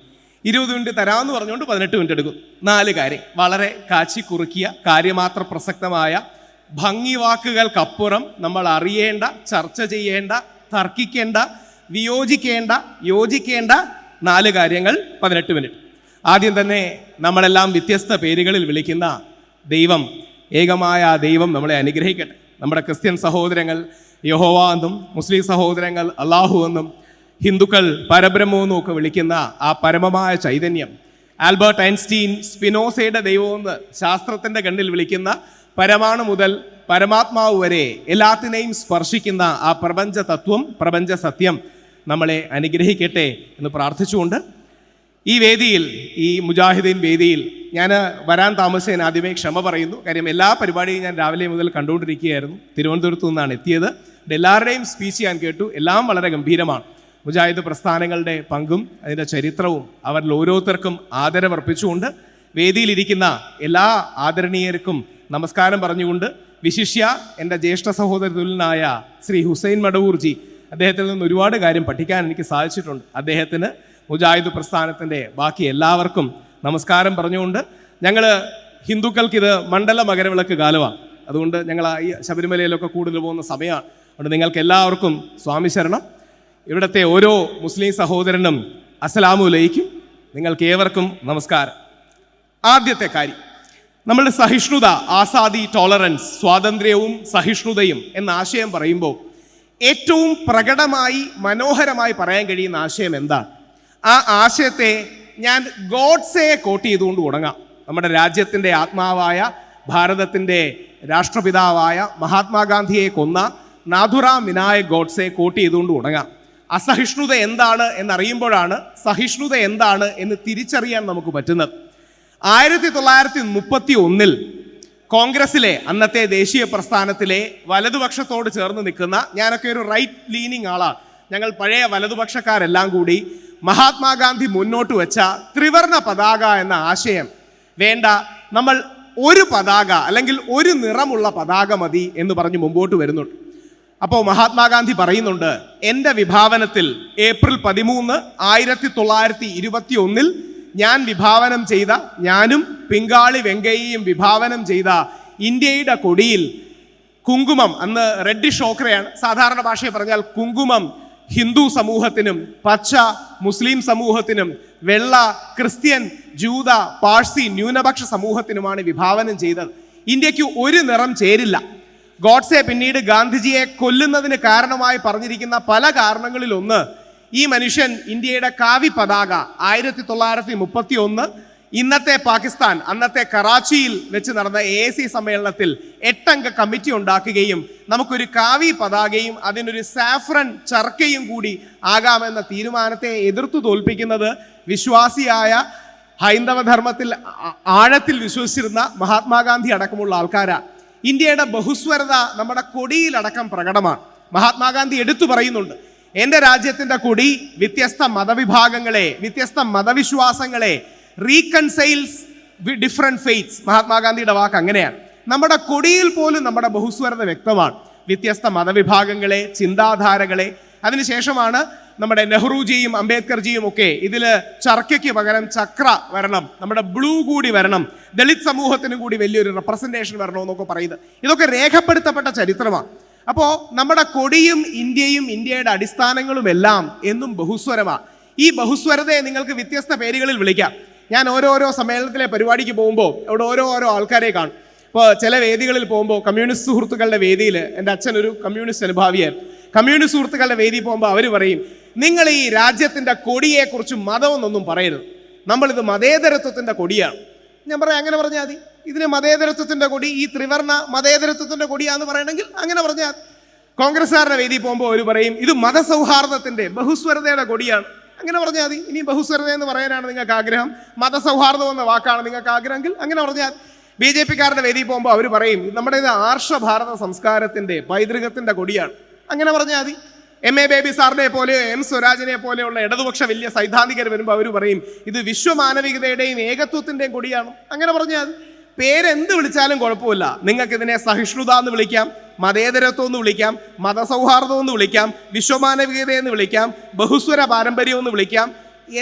K: 20 മിനിറ്റ് തരാമെന്ന് പറഞ്ഞുകൊണ്ട് 18 മിനിറ്റ് എടുക്കും. 4 കാര്യം വളരെ കാച്ചി കുറുക്കിയ, കാര്യമാത്ര പ്രസക്തമായ, ഭംഗി വാക്കുകൾക്കപ്പുറം നമ്മൾ അറിയേണ്ട, ചർച്ച ചെയ്യേണ്ട, തർക്കിക്കേണ്ട, വിയോജിക്കേണ്ട, യോജിക്കേണ്ട 4 കാര്യങ്ങൾ 18 മിനിറ്റ്. ആദ്യം തന്നെ നമ്മളെല്ലാം വ്യത്യസ്ത പേരുകളിൽ വിളിക്കുന്ന ദൈവം, ഏകമായ ആ ദൈവം നമ്മളെ അനുഗ്രഹിക്കട്ടെ. നമ്മുടെ ക്രിസ്ത്യൻ സഹോദരങ്ങൾ യഹോവ എന്നും, മുസ്ലിം സഹോദരങ്ങൾ അള്ളാഹു എന്നും, ഹിന്ദുക്കൾ പരബ്രഹ്മമെന്നും ഒക്കെ വിളിക്കുന്ന ആ പരമമായ ചൈതന്യം, ആൽബർട്ട് ഐൻസ്റ്റീൻ സ്പിനോസയുടെ ദൈവമെന്ന് ശാസ്ത്രത്തിൻ്റെ കണ്ണിൽ വിളിക്കുന്ന പരമാണു മുതൽ പരമാത്മാവ് വരെ എല്ലാത്തിനെയും സ്പർശിക്കുന്ന ആ പ്രപഞ്ച തത്വം, പ്രപഞ്ച സത്യം നമ്മളെ അനുഗ്രഹിക്കട്ടെ എന്ന് പ്രാർത്ഥിച്ചുകൊണ്ട് ഈ വേദിയിൽ, ഈ മുജാഹിദീൻ വേദിയിൽ ഞാൻ വരാൻ താമസിച്ചതിന് ആദ്യമേ ക്ഷമ പറയുന്നു. കാര്യം എല്ലാ പരിപാടിയും ഞാൻ രാവിലെ മുതൽ കണ്ടുകൊണ്ടിരിക്കുകയായിരുന്നു. തിരുവനന്തപുരത്തു നിന്നാണ് എത്തിയത്. എല്ലാവരുടെയും സ്പീച്ച് ഞാൻ കേട്ടു. എല്ലാം വളരെ ഗംഭീരമാണ്. മുജാഹിദ് പ്രസ്ഥാനങ്ങളുടെ പങ്കും അതിൻ്റെ ചരിത്രവും അവരിൽ ഓരോരുത്തർക്കും ആദരവർപ്പിച്ചുകൊണ്ട് വേദിയിലിരിക്കുന്ന എല്ലാ ആദരണീയർക്കും നമസ്കാരം പറഞ്ഞുകൊണ്ട്, വിശിഷ്യ എൻ്റെ ജ്യേഷ്ഠ സഹോദരതുല്യനായ ശ്രീ ഹുസൈൻ മടവൂർജി, അദ്ദേഹത്തിൽ നിന്ന് ഒരുപാട് കാര്യം പഠിക്കാൻ എനിക്ക് സാധിച്ചിട്ടുണ്ട്. അദ്ദേഹത്തിന് മുജാഹിദ് പ്രസ്ഥാനത്തിൻ്റെ ബാക്കി എല്ലാവർക്കും നമസ്കാരം പറഞ്ഞുകൊണ്ട് ഞങ്ങൾ ഹിന്ദുക്കൾക്കിത് മണ്ഡല മകരവിളക്ക് കാലമാണ്. അതുകൊണ്ട് ഞങ്ങൾ ഈ ശബരിമലയിലൊക്കെ കൂടുതൽ പോകുന്ന സമയമാണ്. അതുകൊണ്ട് നിങ്ങൾക്ക് എല്ലാവർക്കും സ്വാമി ശരണം. ഇവിടുത്തെ ഓരോ മുസ്ലിം സഹോദരനും അസ്സലാമു അലൈക്കും. നിങ്ങൾക്ക് ഏവർക്കും നമസ്കാരം. ആദ്യത്തെ കാര്യം, നമ്മളുടെ സഹിഷ്ണുത, ആസാദി, ടോളറൻസ്, സ്വാതന്ത്ര്യവും സഹിഷ്ണുതയും എന്ന ആശയം പറയുമ്പോൾ ഏറ്റവും പ്രകടമായി മനോഹരമായി പറയാൻ കഴിയുന്ന ആശയം എന്താണ്? ആ ആശയത്തെ ഞാൻ ഗോഡ്സെയെ കോട്ട് ചെയ്തുകൊണ്ട് തുടങ്ങാം. നമ്മുടെ രാജ്യത്തിൻ്റെ ആത്മാവായ, ഭാരതത്തിൻ്റെ രാഷ്ട്രപിതാവായ മഹാത്മാഗാന്ധിയെ കൊന്ന നാഥുറാം വിനായക് ഗോഡ്സെയെ കോട്ട് ചെയ്തുകൊണ്ട് തുടങ്ങാം. അസഹിഷ്ണുത എന്താണ് എന്നറിയുമ്പോഴാണ് സഹിഷ്ണുത എന്താണ് എന്ന് തിരിച്ചറിയാൻ നമുക്ക് പറ്റുന്നത്. 1931 കോൺഗ്രസിലെ, അന്നത്തെ ദേശീയ പ്രസ്ഥാനത്തിലെ വലതുപക്ഷത്തോട് ചേർന്ന് നിൽക്കുന്ന, ഞാനൊക്കെ ഒരു റൈറ്റ് ലീനിങ് ആളാണ്, ഞങ്ങൾ പഴയ വലതുപക്ഷക്കാരെല്ലാം കൂടി മഹാത്മാഗാന്ധി മുന്നോട്ട് വെച്ച ത്രിവർണ പതാക എന്ന ആശയം വേണ്ട, നമ്മൾ ഒരു പതാക അല്ലെങ്കിൽ ഒരു നിറമുള്ള പതാക മതി എന്ന് പറഞ്ഞ് മുമ്പോട്ട് വരുന്നുണ്ട്. അപ്പോൾ മഹാത്മാഗാന്ധി പറയുന്നുണ്ട്, എൻ്റെ വിഭാവനത്തിൽ ഏപ്രിൽ 13, 1921 ഞാൻ വിഭാവനം ചെയ്ത, ഞാനും പിങ്കാളി വെങ്കയ്യയും വിഭാവനം ചെയ്ത ഇന്ത്യയുടെ കൊടിയിൽ കുങ്കുമം, അന്ന് റെഡിഷ് ഓക്രയാണ്, സാധാരണ ഭാഷയിൽ പറഞ്ഞാൽ കുങ്കുമം ഹിന്ദു സമൂഹത്തിനും പച്ച മുസ്ലിം സമൂഹത്തിനും വെള്ള ക്രിസ്ത്യൻ ജൂത പാഴ്സി ന്യൂനപക്ഷ സമൂഹത്തിനുമാണ് വിഭാവനം ചെയ്തത്. ഇന്ത്യക്ക് ഒരു നിറം ചേരില്ല. ഗോഡ്സെ പിന്നീട് ഗാന്ധിജിയെ കൊല്ലുന്നതിന് കാരണമായി പറഞ്ഞിരിക്കുന്ന പല കാരണങ്ങളിലൊന്ന്, ഈ മനുഷ്യൻ ഇന്ത്യയുടെ കാവി പതാക 1931 ഇന്നത്തെ പാകിസ്ഥാൻ, അന്നത്തെ കറാച്ചിയിൽ വെച്ച് നടന്ന AAC സമ്മേളനത്തിൽ 8 അംഗ കമ്മിറ്റി ഉണ്ടാക്കുകയും നമുക്കൊരു കാവി പതാകയും അതിനൊരു സാഫ്രൻ ചർക്കയും കൂടി ആകാമെന്ന തീരുമാനത്തെ എതിർത്തു തോൽപ്പിക്കുന്നത് വിശ്വാസിയായ, ഹൈന്ദവ ധർമ്മത്തിൽ ആഴത്തിൽ വിശ്വസിച്ചിരുന്ന മഹാത്മാഗാന്ധി അടക്കമുള്ള ആൾക്കാരാണ്. ഇന്ത്യയുടെ ബഹുസ്വരത നമ്മുടെ കൊടിയിലടക്കം പ്രകടമാണ്. മഹാത്മാഗാന്ധി എടുത്തു പറയുന്നുണ്ട്, എൻ്റെ രാജ്യത്തിൻ്റെ കൊടി വ്യത്യസ്ത മതവിഭാഗങ്ങളെ, വ്യത്യസ്ത മതവിശ്വാസങ്ങളെ റീകൺസൈൽസ് ഡിഫറെൻറ്റ് ഫെയ്ത്ത്സ്. മഹാത്മാഗാന്ധിയുടെ വാക്ക് അങ്ങനെയാണ്. നമ്മുടെ കൊടിയിൽ പോലും നമ്മുടെ ബഹുസ്വരത വ്യക്തമാണ്. വ്യത്യസ്ത മതവിഭാഗങ്ങളെ, ചിന്താധാരകളെ. അതിനുശേഷമാണ് നമ്മുടെ നെഹ്റുജിയും അംബേദ്കർജിയും ഒക്കെ ഇതിൽ ചർക്കയ്ക്ക് പകരം ചക്ര വരണം, നമ്മുടെ ബ്ലൂ കൂടി വരണം, ദളിത് സമൂഹത്തിനും കൂടി വലിയൊരു റെപ്രസെൻറ്റേഷൻ വരണമെന്നൊക്കെ പറയുന്നത്. ഇതൊക്കെ രേഖപ്പെടുത്തപ്പെട്ട ചരിത്രമാണ്. അപ്പോൾ നമ്മുടെ കൊടിയും ഇന്ത്യയും ഇന്ത്യയുടെ അടിസ്ഥാനങ്ങളും എല്ലാം എന്നും ബഹുസ്വരമാണ്. ഈ ബഹുസ്വരതയെ നിങ്ങൾക്ക് വ്യത്യസ്ത പേരുകളിൽ വിളിക്കാം. ഞാൻ ഓരോരോ സമ്മേളനത്തിലെ പരിപാടിക്ക് പോകുമ്പോൾ അവിടെ ഓരോ ആൾക്കാരെ കാണും. ഇപ്പോൾ ചില വേദികളിൽ പോകുമ്പോൾ, കമ്മ്യൂണിസ്റ്റ് സുഹൃത്തുക്കളുടെ വേദിയിൽ, എൻ്റെ അച്ഛൻ ഒരു കമ്മ്യൂണിസ്റ്റ് അനുഭാവിയായിരുന്നു, കമ്മ്യൂണിസ്റ്റ് സുഹൃത്തുക്കളുടെ വേദിയിൽ പോകുമ്പോൾ അവർ പറയും, നിങ്ങൾ ഈ രാജ്യത്തിൻ്റെ കൊടിയെക്കുറിച്ച് മതമെന്നൊന്നും പറയരുത്, നമ്മളിത് മതേതരത്വത്തിൻ്റെ കൊടിയാണ്. ഞാൻ പറയാം, അങ്ങനെ പറഞ്ഞാൽ മതി, ഇതിന് മതേതരത്വത്തിൻ്റെ കൊടി, ഈ ത്രിവർണ്ണ മതേതരത്വത്തിൻ്റെ കൊടിയാന്ന് പറയണമെങ്കിൽ അങ്ങനെ പറഞ്ഞാൽ. കോൺഗ്രസ്സുകാരുടെ വേദിയിൽ പോകുമ്പോൾ അവർ പറയും, ഇത് മതസൗഹാർദ്ദത്തിൻ്റെ ബഹുസ്വരതയുടെ കൊടിയാണ്, അങ്ങനെ പറഞ്ഞാൽ മതി. ഇനി ബഹുസ്വരത എന്ന് പറയാനാണ് നിങ്ങൾക്ക് ആഗ്രഹം, മതസൗഹാർദ്ദം എന്ന വാക്കാണ് നിങ്ങൾക്ക് ആഗ്രഹമെങ്കിൽ അങ്ങനെ പറഞ്ഞാൽ. BJP-കാരുടെ വേദിയിൽ പോകുമ്പോൾ അവർ പറയും, നമ്മുടെ ഇത് ആർഷഭാരത സംസ്കാരത്തിൻ്റെ പൈതൃകത്തിൻ്റെ കൊടിയാണ്, അങ്ങനെ പറഞ്ഞാൽ മതി. MA ബേബി സാറിനെ പോലെയോ M സ്വരാജിനെ പോലെയുള്ള ഇടതുപക്ഷ വലിയ സൈദ്ധാന്തികർ വരുമ്പോൾ അവർ പറയും, ഇത് വിശ്വമാനവികതയുടെയും ഏകത്വത്തിൻ്റെയും കൊടിയാണ്, അങ്ങനെ പറഞ്ഞാൽ മതി. പേരെന്ത് വിളിച്ചാലും കുഴപ്പമില്ല. നിങ്ങൾക്കിതിനെ സഹിഷ്ണുത എന്ന് വിളിക്കാം, മതേതരത്വം എന്ന് വിളിക്കാം, മതസൗഹാർദ്ദം എന്ന് വിളിക്കാം, വിശ്വമാനവികത എന്ന് വിളിക്കാം, ബഹുസ്വര പാരമ്പര്യം എന്ന് വിളിക്കാം.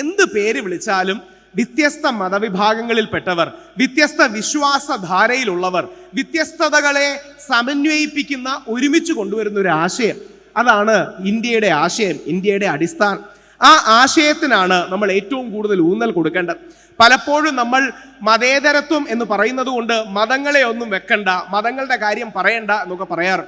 K: എന്ത് പേര് വിളിച്ചാലും വ്യത്യസ്ത മതവിഭാഗങ്ങളിൽപ്പെട്ടവർ, വ്യത്യസ്ത വിശ്വാസധാരയിലുള്ളവർ, വ്യത്യസ്തതകളെ സമന്വയിപ്പിക്കുന്ന, ഒരുമിച്ച് കൊണ്ടുവരുന്ന ഒരു ആശയം, അതാണ് ഇന്ത്യയുടെ ആശയം, ഇന്ത്യയുടെ അടിസ്ഥാനം. ആ ആശയത്തിനാണ് നമ്മൾ ഏറ്റവും കൂടുതൽ ഊന്നൽ കൊടുക്കേണ്ടത്. പലപ്പോഴും നമ്മൾ മതേതരത്വം എന്ന് പറയുന്നത് കൊണ്ട് മതങ്ങളെ ഒന്നും വെക്കണ്ട, മതങ്ങളുടെ കാര്യം പറയണ്ട എന്നൊക്കെ പറയാറ്.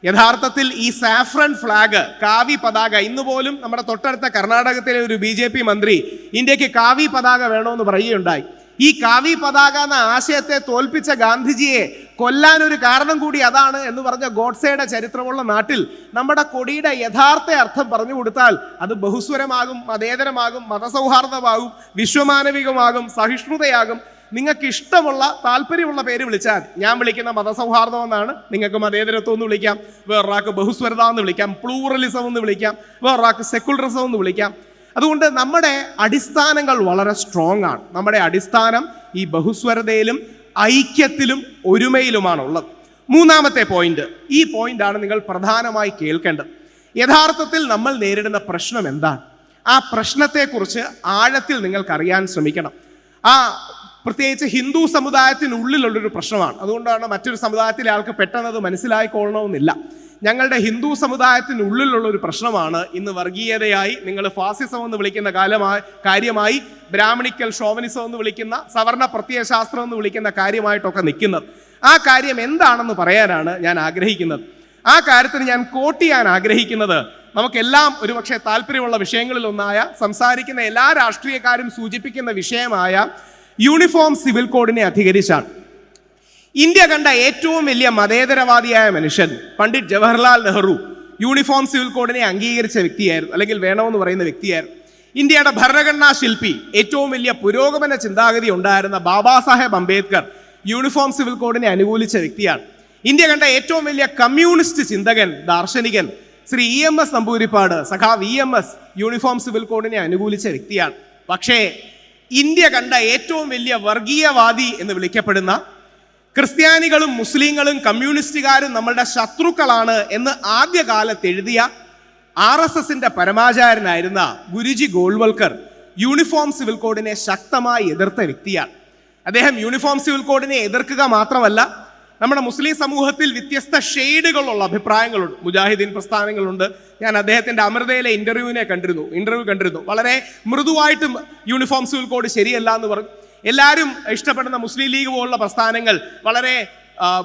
K: യഥാർത്ഥത്തിൽ ഈ സാഫ്രൻ ഫ്ലാഗ്, കാവി പതാക, ഇന്ന് പോലും നമ്മുടെ തൊട്ടടുത്ത കർണാടകത്തിലെ ഒരു BJP മന്ത്രി ഇന്ത്യക്ക് കാവി പതാക വേണമെന്ന് പറയുകയുണ്ടായി. ഈ കാവി പതാക എന്ന ആശയത്തെ തോൽപ്പിച്ച ഗാന്ധിജിയെ കൊല്ലാനൊരു കാരണം കൂടി അതാണ് എന്ന് പറഞ്ഞ ഗോഡ്സെയുടെ ചരിത്രമുള്ള നാട്ടിൽ നമ്മുടെ കൊടിയുടെ യഥാർത്ഥ അർത്ഥം പറഞ്ഞു കൊടുത്താൽ അത് ബഹുസ്വരമാകും, മതേതരമാകും, മതസൗഹാർദ്ദമാകും, വിശ്വമാനവികമാകും, സഹിഷ്ണുതയാകും. നിങ്ങൾക്ക് ഇഷ്ടമുള്ള, താല്പര്യമുള്ള പേര് വിളിച്ചാൽ. ഞാൻ വിളിക്കുന്ന മതസൗഹാർദ്ദം എന്നാണ്, നിങ്ങൾക്ക് മതേതരത്വം എന്ന് വിളിക്കാം, വേറൊരാൾക്ക് ബഹുസ്വരത എന്ന് വിളിക്കാം, പ്ലൂറലിസം എന്ന് വിളിക്കാം, വേറൊരാൾക്ക് സെക്കുലറിസം എന്ന് വിളിക്കാം. അതുകൊണ്ട് നമ്മുടെ അടിസ്ഥാനങ്ങൾ വളരെ സ്ട്രോങ് ആണ്. നമ്മുടെ അടിസ്ഥാനം ഈ ബഹുസ്വരതയിലും ഐക്യത്തിലും ഒരുമയിലുമാണുള്ളത്. മൂന്നാമത്തെ പോയിന്റ്, ഈ പോയിന്റാണ് നിങ്ങൾ പ്രധാനമായി കേൾക്കേണ്ടത്. യഥാർത്ഥത്തിൽ നമ്മൾ നേരിടുന്ന പ്രശ്നം എന്താണ്? ആ പ്രശ്നത്തെക്കുറിച്ച് ആഴത്തിൽ നിങ്ങൾക്കറിയാൻ ശ്രമിക്കണം. പ്രത്യേകിച്ച് ഹിന്ദു സമുദായത്തിനുള്ളിലുള്ളൊരു പ്രശ്നമാണ്. അതുകൊണ്ടാണ് മറ്റൊരു സമുദായത്തിലെ ആൾക്ക് പെട്ടെന്ന് അത് മനസ്സിലായിക്കൊള്ളണമെന്നില്ല. ഞങ്ങളുടെ ഹിന്ദു സമുദായത്തിനുള്ളിലുള്ള ഒരു പ്രശ്നമാണ് ഇന്ന് വർഗീയതയായി നിങ്ങൾ ഫാസിസം എന്ന് വിളിക്കുന്ന കാര്യമായി, ബ്രാഹ്മണിക്കൽ ഷോവനിസം എന്ന് വിളിക്കുന്ന, സവർണ പ്രത്യയശാസ്ത്രം എന്ന് വിളിക്കുന്ന കാര്യമായിട്ടൊക്കെ നിൽക്കുന്നത്. ആ കാര്യം എന്താണെന്ന് പറയാനാണ് ഞാൻ ആഗ്രഹിക്കുന്നത്. ആ കാര്യത്തിന് ഞാൻ കോട്ട് ചെയ്യാൻ ആഗ്രഹിക്കുന്നത് നമുക്കെല്ലാം ഒരുപക്ഷെ താല്പര്യമുള്ള വിഷയങ്ങളിലൊന്നായ, സംസാരിക്കുന്ന എല്ലാ രാഷ്ട്രീയക്കാരും സൂചിപ്പിക്കുന്ന വിഷയമായ യൂണിഫോം സിവിൽ കോഡിനെ അധികരിച്ചാണ്. ഇന്ത്യ കണ്ട ഏറ്റവും വലിയ മതേതരവാദിയായ മനുഷ്യൻ പണ്ഡിറ്റ് ജവഹർലാൽ നെഹ്റു യൂണിഫോം സിവിൽ കോഡിനെ അംഗീകരിച്ച വ്യക്തിയായിരുന്നു, അല്ലെങ്കിൽ വേണമെന്ന് പറയുന്ന വ്യക്തിയായിരുന്നു. ഇന്ത്യയുടെ ഭരണഘടനാ ശില്പി, ഏറ്റവും വലിയ പുരോഗമന ചിന്താഗതി ഉണ്ടായിരുന്ന ബാബാ സാഹേബ് അംബേദ്കർ യൂണിഫോം സിവിൽ കോഡിനെ അനുകൂലിച്ച വ്യക്തിയാണ്. ഇന്ത്യ കണ്ട ഏറ്റവും വലിയ കമ്മ്യൂണിസ്റ്റ് ചിന്തകൻ, ദാർശനികൻ ശ്രീ EMS നമ്പൂതിരിപ്പാട്, സഖാവ് EMS യൂണിഫോം സിവിൽ കോഡിനെ അനുകൂലിച്ച വ്യക്തിയാണ്. പക്ഷേ ഇന്ത്യ കണ്ട ഏറ്റവും വലിയ വർഗീയവാദി എന്ന് വിളിക്കപ്പെടുന്ന ക്രിസ്ത്യാനികളും മുസ്ലിങ്ങളും കമ്മ്യൂണിസ്റ്റുകാരും നമ്മളുടെ ശത്രുക്കളാണ് എന്ന് ആദ്യകാലത്ത് എഴുതിയ RSSന്റെ പരമാചാര്യനായിരുന്ന ഗുരുജി ഗോൾവൽക്കർ യൂണിഫോം സിവിൽ കോഡിനെ ശക്തമായി എതിർത്ത വ്യക്തിയാണ്. അദ്ദേഹം യൂണിഫോം സിവിൽ കോഡിനെ എതിർക്കുക മാത്രമല്ല, നമ്മുടെ മുസ്ലിം സമൂഹത്തിൽ വ്യത്യസ്ത ഷെയ്ഡുകളുള്ള അഭിപ്രായങ്ങളുണ്ട്, മുജാഹിദീൻ പ്രസ്ഥാനങ്ങളുണ്ട്. ഞാൻ അദ്ദേഹത്തിൻ്റെ അമൃതയിലെ ഇന്റർവ്യൂ കണ്ടിരുന്നു. വളരെ മൃദുവായിട്ടും യൂണിഫോം സിവിൽ കോഡ് ശരിയല്ല എന്ന് പറഞ്ഞു. എല്ലാവരും ഇഷ്ടപ്പെടുന്ന മുസ്ലിം ലീഗ് പോലുള്ള പ്രസ്ഥാനങ്ങൾ വളരെ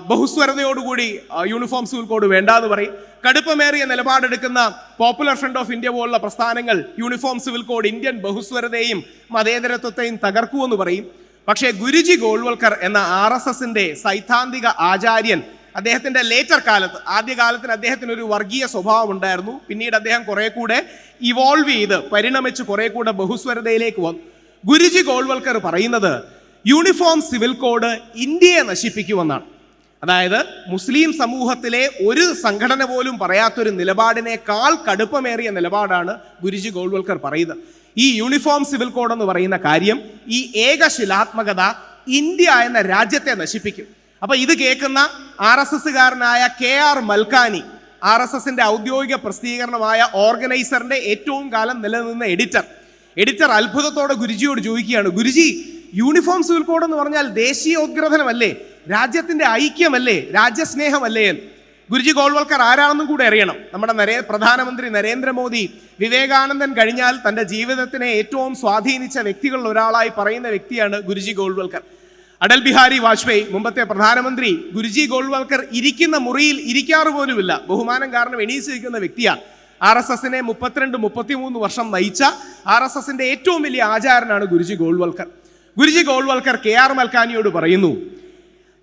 K: ബഹുസ്വരതയോടുകൂടി യൂണിഫോം സിവിൽ കോഡ് വേണ്ട എന്ന് പറയും. കടുപ്പമേറിയ നിലപാടെടുക്കുന്ന പോപ്പുലർ ഫ്രണ്ട് ഓഫ് ഇന്ത്യ പോലുള്ള പ്രസ്ഥാനങ്ങൾ യൂണിഫോം സിവിൽ കോഡ് ഇന്ത്യൻ ബഹുസ്വരതയും മതേതരത്വത്തെയും തകർക്കുമെന്ന് പറയും. പക്ഷേ ഗുരുജി ഗോൾവൽക്കർ എന്ന RSSന്റെ സൈദ്ധാന്തിക ആചാര്യൻ, അദ്ദേഹത്തിൻ്റെ ലേറ്റർ കാലത്ത്, ആദ്യകാലത്തിന് അദ്ദേഹത്തിന് ഒരു വർഗീയ സ്വഭാവം ഉണ്ടായിരുന്നു. പിന്നീട് അദ്ദേഹം കുറെ കൂടെ ഇവോൾവ് ചെയ്ത് പരിണമിച്ച് കുറെ കൂടെ ബഹുസ്വരതയിലേക്ക് വന്നു. ഗുരുജി ഗോൾവൽക്കർ പറയുന്നത് യൂണിഫോം സിവിൽ കോഡ് ഇന്ത്യയെ നശിപ്പിക്കുമെന്നാണ്. അതായത് മുസ്ലിം സമൂഹത്തിലെ ഒരു സംഘടന പോലും പറയാത്തൊരു നിലപാടിനേക്കാൾ കടുപ്പമേറിയ നിലപാടാണ് ഗുരുജി ഗോൾവൽക്കർ പറയുന്നത്. ഈ യൂണിഫോം സിവിൽ കോഡ് എന്ന് പറയുന്ന കാര്യം, ഈ ഏകശിലാത്മകത ഇന്ത്യ എന്ന രാജ്യത്തെ നശിപ്പിക്കും. അപ്പൊ ഇത് കേൾക്കുന്ന RSSകാരനായ KR മൽക്കാനി, RSSന്റെ ഔദ്യോഗിക പ്രസിദ്ധീകരണമായ ഓർഗനൈസറിന്റെ ഏറ്റവും കാലം നിലനിന്ന എഡിറ്റർ അത്ഭുതത്തോടെ ഗുരുജിയോട് ചോദിക്കുകയാണ്, ഗുരുജി, യൂണിഫോം സിവിൽ കോഡ് എന്ന് പറഞ്ഞാൽ ദേശീയോദ്ഗ്രഥനമല്ലേ, രാജ്യത്തിന്റെ ഐക്യമല്ലേ, രാജ്യസ്നേഹമല്ലേ? ഗുരുജി ഗോൾവൽക്കർ ആരാണെന്നും കൂടെ അറിയണം. നമ്മുടെ പ്രധാനമന്ത്രി നരേന്ദ്രമോദി വിവേകാനന്ദൻ കഴിഞ്ഞാൽ തൻ്റെ ജീവിതത്തിനെ ഏറ്റവും സ്വാധീനിച്ച വ്യക്തികളിൽ ഒരാളായി പറയുന്ന വ്യക്തിയാണ് ഗുരുജി ഗോൾവൽക്കർ. അടൽ ബിഹാരി വാജ്പേയി, മുമ്പത്തെ പ്രധാനമന്ത്രി, ഗുരുജി ഗോൾവൽക്കർ ഇരിക്കുന്ന മുറിയിൽ ഇരിക്കാറ് പോലുമില്ല, ബഹുമാനം കാരണം എണീച്ചിരിക്കുന്ന വ്യക്തിയാണ്. RSSനെ 32-33 വർഷം നയിച്ച RSSന്റെ ഏറ്റവും വലിയ ആചാരനാണ് ഗുരുജി ഗോൾവൽക്കർ. ഗുരുജി ഗോൾവൽക്കർ KR മൽക്കാനിയോട് പറയുന്നു,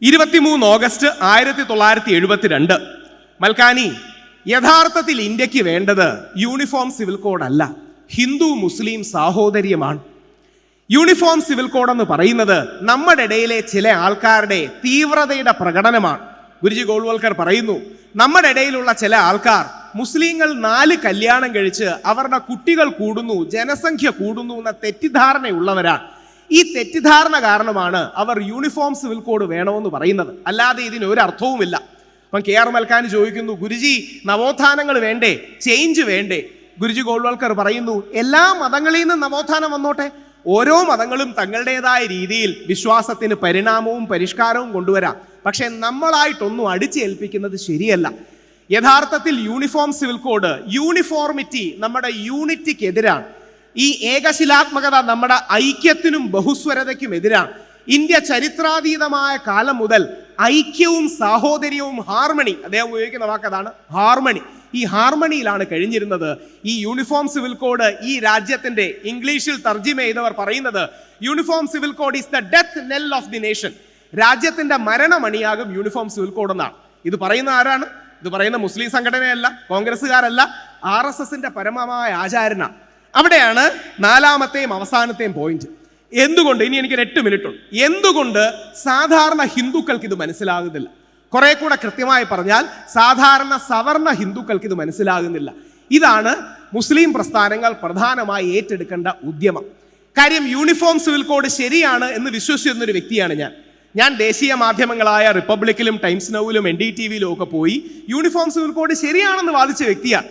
K: 23 ഓഗസ്റ്റ് 1972, മൽക്കാനി, യഥാർത്ഥത്തിൽ ഇന്ത്യക്ക് വേണ്ടത് യൂണിഫോം സിവിൽ കോഡ് അല്ല, ഹിന്ദു മുസ്ലിം സാഹോദര്യമാണ്. യൂണിഫോം സിവിൽ കോഡ് എന്ന് പറയുന്നത് നമ്മുടെ ഇടയിലെ ചില ആൾക്കാരുടെ തീവ്രതയുടെ പ്രകടനമാണ്. ഗുരുജി ഗോൾവൽക്കർ പറയുന്നു, നമ്മുടെ ഇടയിലുള്ള ചില ആൾക്കാർ മുസ്ലിങ്ങൾ 4 കല്യാണം കഴിച്ച് അവരുടെ കുട്ടികൾ കൂടുന്നു, ജനസംഖ്യ കൂടുന്നു എന്ന തെറ്റിദ്ധാരണയുള്ളവരാണ്. ഈ തെറ്റിദ്ധാരണ കാരണമാണ് അവർ യൂണിഫോം സിവിൽ കോഡ് വേണമെന്ന് പറയുന്നത്, അല്ലാതെ ഇതിന് ഒരു അർത്ഥവുമില്ല. അപ്പം KR മൽക്കാനി ചോദിക്കുന്നു, ഗുരുജി, നവോത്ഥാനങ്ങൾ വേണ്ടേ, ചേഞ്ച് വേണ്ടേ? ഗുരുജി ഗോൾവൽക്കർ പറയുന്നു, എല്ലാ മതങ്ങളിൽ നിന്നും നവോത്ഥാനം വന്നോട്ടെ, ഓരോ മതങ്ങളും തങ്ങളുടേതായ രീതിയിൽ വിശ്വാസത്തിന് പരിണാമവും പരിഷ്കാരവും കൊണ്ടുവരാം. പക്ഷെ നമ്മളായിട്ടൊന്നും അടിച്ചേൽപ്പിക്കുന്നത് ശരിയല്ല. യഥാർത്ഥത്തിൽ യൂണിഫോം സിവിൽ കോഡ്, യൂണിഫോർമിറ്റി നമ്മുടെ യൂണിറ്റിക്കെതിരാണ്. ഈ ഏകശിലാത്മകത നമ്മുടെ ഐക്യത്തിനും ബഹുസ്വരതയ്ക്കും എതിരാണ്. ഇന്ത്യ ചരിത്രാതീതമായ കാലം മുതൽ ഐക്യവും സാഹോദര്യവും, ഹാർമണി, അദ്ദേഹം ഉപയോഗിക്കുന്ന വാക്കതാണ് ഹാർമണി, ഈ ഹാർമണിയിലാണ് കഴിഞ്ഞിരുന്നത്. ഈ യൂണിഫോം സിവിൽ കോഡ് ഈ രാജ്യത്തിന്റെ, ഇംഗ്ലീഷിൽ തർജിമ ചെയ്തവർ പറയുന്നത്, uniform civil code is the death നെൽ ഓഫ് ദി നേഷൻ, രാജ്യത്തിന്റെ മരണമണിയാകും യൂണിഫോം സിവിൽ കോഡ് എന്നാണ്. ഇത് പറയുന്ന ആരാണ്? ഇത് പറയുന്ന മുസ്ലിം സംഘടനയല്ല, കോൺഗ്രസ്സുകാരല്ല, RSSന്റെ പരമമായ ആചാരന. അവിടെയാണ് നാലാമത്തെയും അവസാനത്തെയും പോയിന്റ്. എന്തുകൊണ്ട്, ഇനി എനിക്ക് 8 മിനിറ്റ് ഉണ്ട്, എന്തുകൊണ്ട് സാധാരണ ഹിന്ദുക്കൾക്ക് ഇത് മനസ്സിലാകുന്നില്ല? കുറെ കൂടെ കൃത്യമായി പറഞ്ഞാൽ സാധാരണ സവർണ ഹിന്ദുക്കൾക്ക് ഇത് മനസ്സിലാകുന്നില്ല. ഇതാണ് മുസ്ലിം പ്രസ്ഥാനങ്ങൾ പ്രധാനമായി ഏറ്റെടുക്കേണ്ട ഉദ്യമം. കാര്യം, യൂണിഫോം സിവിൽ കോഡ് ശരിയാണ് എന്ന് വിശ്വസിച്ചിരുന്നൊരു വ്യക്തിയാണ് ഞാൻ ദേശീയ മാധ്യമങ്ങളായ റിപ്പബ്ലിക്കിലും ടൈംസ് നൗവിലും NDTVയിലും ഒക്കെ പോയി യൂണിഫോം സിവിൽ കോഡ് ശരിയാണെന്ന് വാദിച്ച വ്യക്തിയാണ്.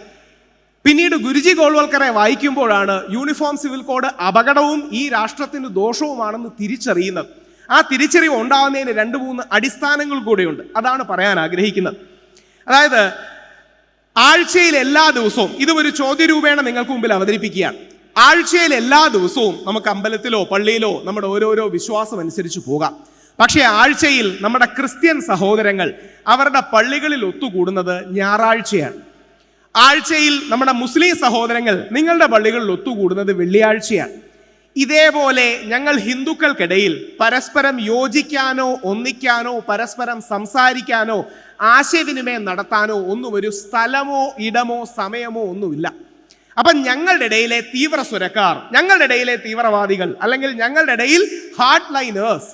K: പിന്നീട് ഗുരുജി ഗോൾവൽക്കറെ വായിക്കുമ്പോഴാണ് യൂണിഫോം സിവിൽ കോഡ് അപകടവും ഈ രാഷ്ട്രത്തിന് ദോഷവുമാണെന്ന് തിരിച്ചറിയുന്നത്. ആ തിരിച്ചറിവ് ഉണ്ടാകുന്നതിന് 2-3 അടിസ്ഥാനങ്ങൾ കൂടെയുണ്ട്. അതാണ് പറയാൻ ആഗ്രഹിക്കുന്നത്. അതായത് ആഴ്ചയിൽ എല്ലാ ദിവസവും, ഇതും ഒരു ചോദ്യരൂപേണ നിങ്ങൾക്ക് മുമ്പിൽ അവതരിപ്പിക്കുകയാണ്. ആഴ്ചയിൽ എല്ലാ ദിവസവും നമുക്ക് അമ്പലത്തിലോ പള്ളിയിലോ നമ്മുടെ ഓരോരോ വിശ്വാസം അനുസരിച്ച് പോകാം. പക്ഷേ ആഴ്ചയിൽ നമ്മുടെ ക്രിസ്ത്യൻ സഹോദരങ്ങൾ അവരുടെ പള്ളികളിൽ ഒത്തുകൂടുന്നത് ഞായറാഴ്ചയാണ്. ആഴ്ചയിൽ നമ്മുടെ മുസ്ലിം സഹോദരങ്ങൾ നിങ്ങളുടെ പള്ളികളിൽ ഒത്തുകൂടുന്നത് വെള്ളിയാഴ്ചയാണ്. ഇതേപോലെ ഞങ്ങൾ ഹിന്ദുക്കൾക്കിടയിൽ പരസ്പരം യോജിക്കാനോ ഒന്നിക്കാനോ പരസ്പരം സംസാരിക്കാനോ ആശയവിനിമയം നടത്താനോ ഒന്നും ഒരു സ്ഥലമോ ഇടമോ സമയമോ ഒന്നുമില്ല. അപ്പം ഞങ്ങളുടെ ഇടയിലെ തീവ്ര സ്വരക്കാർ, ഞങ്ങളുടെ ഇടയിലെ തീവ്രവാദികൾ, അല്ലെങ്കിൽ ഞങ്ങളുടെ ഇടയിൽ ഹാർഡ് ലൈനേഴ്സ്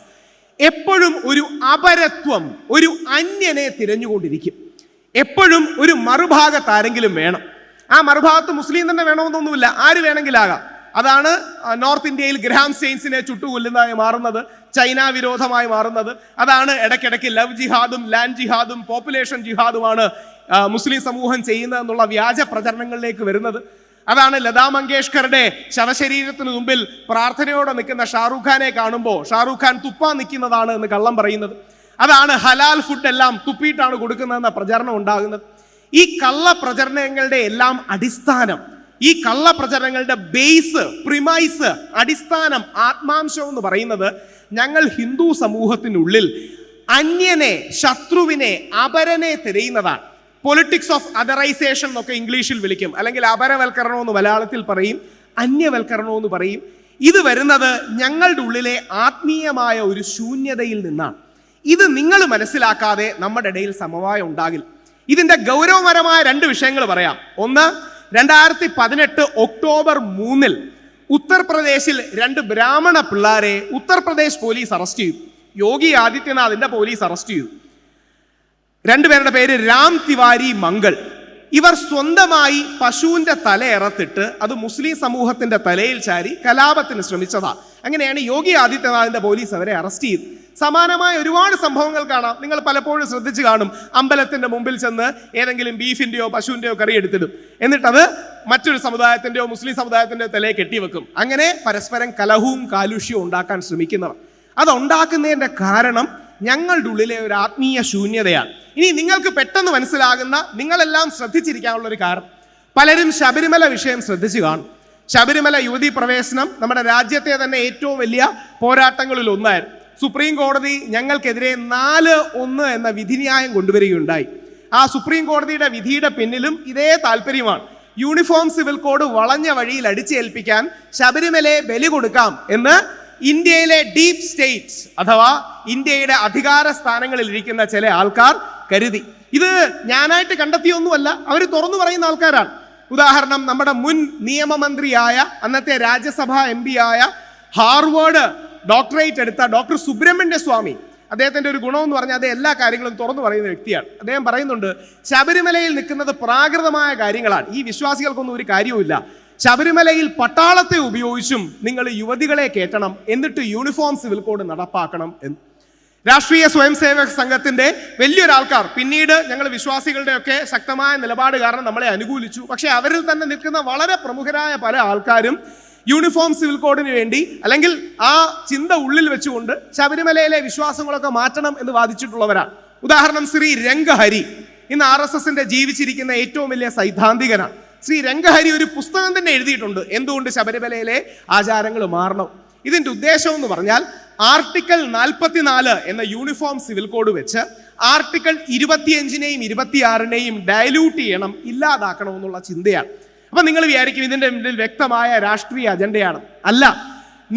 K: എപ്പോഴും ഒരു അപരത്വം, ഒരു അന്യനെ തിരഞ്ഞുകൊണ്ടിരിക്കും. എപ്പോഴും ഒരു മറുഭാഗത്ത് ആരെങ്കിലും വേണം. ആ മറുഭാഗത്ത് മുസ്ലിം തന്നെ വേണമെന്നൊന്നുമില്ല, ആര് വേണമെങ്കിലാകാം. അതാണ് നോർത്ത് ഇന്ത്യയിൽ ഗ്രഹാം സ്റ്റെയിൻസിനെ ചുട്ടുകൊല്ലുന്നതായി മാറുന്നത്, ചൈന വിരോധമായി മാറുന്നത്. അതാണ് ഇടയ്ക്കിടയ്ക്ക് ലവ് ജിഹാദും ലാൻഡ് ജിഹാദും പോപ്പുലേഷൻ ജിഹാദുമാണ് മുസ്ലിം സമൂഹം ചെയ്യുന്നതെന്നുള്ള വ്യാജ പ്രചരണങ്ങളിലേക്ക് വരുന്നത്. അതാണ് ലതാ മങ്കേഷ്കറുടെ ശവശരീരത്തിന് മുമ്പിൽ പ്രാർത്ഥനയോടെ നിൽക്കുന്ന ഷാറൂഖ് ഖാനെ കാണുമ്പോൾ ഷാറൂഖ് ഖാൻ തുപ്പാൻ നിൽക്കുന്നതാണ് എന്ന് കള്ളം പറയുന്നത്. അതാണ് ഹലാൽ ഫുഡ് എല്ലാം തുപ്പിയിട്ടാണ് കൊടുക്കുന്നതെന്ന പ്രചരണം ഉണ്ടാകുന്നത്. ഈ കള്ള പ്രചരണങ്ങളുടെ എല്ലാം അടിസ്ഥാനം, ഈ കള്ള പ്രചരണങ്ങളുടെ ബേസ്, പ്രിമൈസ്, അടിസ്ഥാനം, ആത്മാംശം എന്ന് പറയുന്നത് ഞങ്ങൾ ഹിന്ദു സമൂഹത്തിനുള്ളിൽ അന്യനെ, ശത്രുവിനെ, അപരനെ തിരയുന്നതാണ്. പൊളിറ്റിക്സ് ഓഫ് അതറൈസേഷൻ എന്നൊക്കെ ഇംഗ്ലീഷിൽ വിളിക്കും, അല്ലെങ്കിൽ അപരവൽക്കരണം എന്ന് മലയാളത്തിൽ പറയും, അന്യവൽക്കരണം എന്ന് പറയും. ഇത് വരുന്നത് ഞങ്ങളുടെ ഉള്ളിലെ ആത്മീയമായ ഒരു ശൂന്യതയിൽ നിന്നാണ്. ഇത് നിങ്ങൾ മനസ്സിലാക്കാതെ നമ്മുടെ ഇടയിൽ സമവായം ഉണ്ടാകില്ല. ഇതിന്റെ ഗൗരവപരമായ 2 വിഷയങ്ങൾ പറയാം. ഒന്ന്, 2018 ഒക്ടോബർ 3 ഉത്തർപ്രദേശിൽ 2 ബ്രാഹ്മണ പിള്ളേരെ ഉത്തർപ്രദേശ് പോലീസ് അറസ്റ്റ് ചെയ്തു. യോഗി ആദിത്യനാഥിന്റെ പോലീസ് അറസ്റ്റ് ചെയ്തു. 2 പേരുടെ പേര് രാം തിവാരി മംഗൾ. ഇവർ സ്വന്തമായി പശുവിന്റെ തലയിറത്തിട്ട് അത് മുസ്ലിം സമൂഹത്തിന്റെ തലയിൽ ചാരി കലാപത്തിന് ശ്രമിച്ചതാണ്. അങ്ങനെയാണ് യോഗി ആദിത്യനാഥിന്റെ പോലീസ് അവരെ അറസ്റ്റ് ചെയ്തു. സമാനമായ ഒരുപാട് സംഭവങ്ങൾ കാണാം. നിങ്ങൾ പലപ്പോഴും ശ്രദ്ധിച്ചു കാണും. അമ്പലത്തിന്റെ മുമ്പിൽ ചെന്ന് ഏതെങ്കിലും ബീഫിന്റെയോ പശുവിന്റെയോ കറി എടുത്തിടും. എന്നിട്ടത് മറ്റൊരു സമുദായത്തിന്റെയോ മുസ്ലിം സമുദായത്തിന്റെയോ തലയെ കെട്ടിവെക്കും. അങ്ങനെ പരസ്പരം കലഹവും കാലുഷ്യവും ഉണ്ടാക്കാൻ ശ്രമിക്കുന്നവർ. അതുണ്ടാക്കുന്നതിന്റെ കാരണം ഞങ്ങളുടെ ഉള്ളിലെ ഒരു ആത്മീയ ശൂന്യതയാണ്. ഇനി നിങ്ങൾക്ക് പെട്ടെന്ന് മനസ്സിലാകുന്ന, നിങ്ങളെല്ലാം ശ്രദ്ധിച്ചിരിക്കാനുള്ള ഒരു കാരണം, പലരും ശബരിമല വിഷയം ശ്രദ്ധിച്ചു കാണും. ശബരിമല യുവതീ പ്രവേശനം നമ്മുടെ രാജ്യത്തെ തന്നെ ഏറ്റവും വലിയ പോരാട്ടങ്ങളിൽ ഒന്നായിരുന്നു. സുപ്രീം കോടതി ഞങ്ങൾക്കെതിരെ 4-1 എന്ന വിധിന്യായം കൊണ്ടുവരികയുണ്ടായി. ആ സുപ്രീം കോടതിയുടെ വിധിയുടെ പിന്നിലും ഇതേ താല്പര്യമാണ്. യൂണിഫോം സിവിൽ കോഡ് വളഞ്ഞ വഴിയിൽ അടിച്ചേൽപ്പിക്കാൻ ശബരിമലയെ ബലി കൊടുക്കാം എന്ന് ഇന്ത്യയിലെ ഡീപ് സ്റ്റേറ്റ്സ് അഥവാ ഇന്ത്യയുടെ അധികാര സ്ഥാനങ്ങളിൽ ഇരിക്കുന്ന ചില ആൾക്കാർ കരുതി. ഇത് ഞാനായിട്ട് കണ്ടെത്തിയൊന്നുമല്ല, അവർ തുറന്നു പറയുന്ന ആൾക്കാരാണ്. ഉദാഹരണം, നമ്മുടെ മുൻ നിയമമന്ത്രിയായ, അന്നത്തെ രാജ്യസഭാ MP ആയ, ഹാർവേഡ് ഡോക്ടറേറ്റ് എടുത്ത ഡോക്ടർ സുബ്രഹ്മണ്യ സ്വാമി, അദ്ദേഹത്തിൻ്റെ ഒരു ഗുണമെന്ന് പറഞ്ഞാൽ അദ്ദേഹം എല്ലാ കാര്യങ്ങളും തുറന്നു പറയുന്ന വ്യക്തിയാണ്. അദ്ദേഹം പറയുന്നുണ്ട്, ശബരിമലയിൽ നിൽക്കുന്നത് പ്രാകൃതമായ കാര്യങ്ങളാണ്, ഈ വിശ്വാസികൾക്കൊന്നും ഒരു കാര്യവുമില്ല. ശബരിമലയിൽ പട്ടാളത്തെ ഉപയോഗിച്ചും നിങ്ങൾ യുവതികളെ കയറ്റണം, എന്നിട്ട് യൂണിഫോം സിവിൽ കോഡ് നടപ്പാക്കണം എന്ന്. രാഷ്ട്രീയ സ്വയം സേവക സംഘത്തിന്റെ വലിയൊരാൾക്കാർ പിന്നീട് ഞങ്ങൾ വിശ്വാസികളുടെയൊക്കെ ശക്തമായ നിലപാട് കാരണം നമ്മളെ അനുകൂലിച്ചു. പക്ഷേ അവരിൽ തന്നെ നിൽക്കുന്ന വളരെ പ്രമുഖരായ പല ആൾക്കാരും യൂണിഫോം സിവിൽ കോഡിന് വേണ്ടി, അല്ലെങ്കിൽ ആ ചിന്ത ഉള്ളിൽ വെച്ചുകൊണ്ട് ശബരിമലയിലെ വിശ്വാസങ്ങളൊക്കെ മാറ്റണം എന്ന് വാദിച്ചിട്ടുള്ളവരാണ്. ഉദാഹരണം, ശ്രീ രംഗഹരി, ഇന്ന് RSSന്റെ ജീവിച്ചിരിക്കുന്ന ഏറ്റവും വലിയ സൈദ്ധാന്തികനാണ്. ശ്രീ രംഗഹരി ഒരു പുസ്തകം തന്നെ എഴുതിയിട്ടുണ്ട്, എന്തുകൊണ്ട് ശബരിമലയിലെ ആചാരങ്ങൾ മാറണം. ഇതിൻ്റെ ഉദ്ദേശം എന്ന് പറഞ്ഞാൽ ആർട്ടിക്കിൾ 44 എന്ന യൂണിഫോം സിവിൽ കോഡ് വെച്ച് ആർട്ടിക്കിൾ 25-നെയും 26-നെയും ഡയലൂട്ട് ചെയ്യണം, ഇല്ലാതാക്കണം എന്നുള്ള ചിന്തയാണ്. അപ്പം നിങ്ങൾ വിചാരിക്കും ഇതിൻ്റെ മുന്നിൽ വ്യക്തമായ രാഷ്ട്രീയ അജണ്ടയാണ്. അല്ല,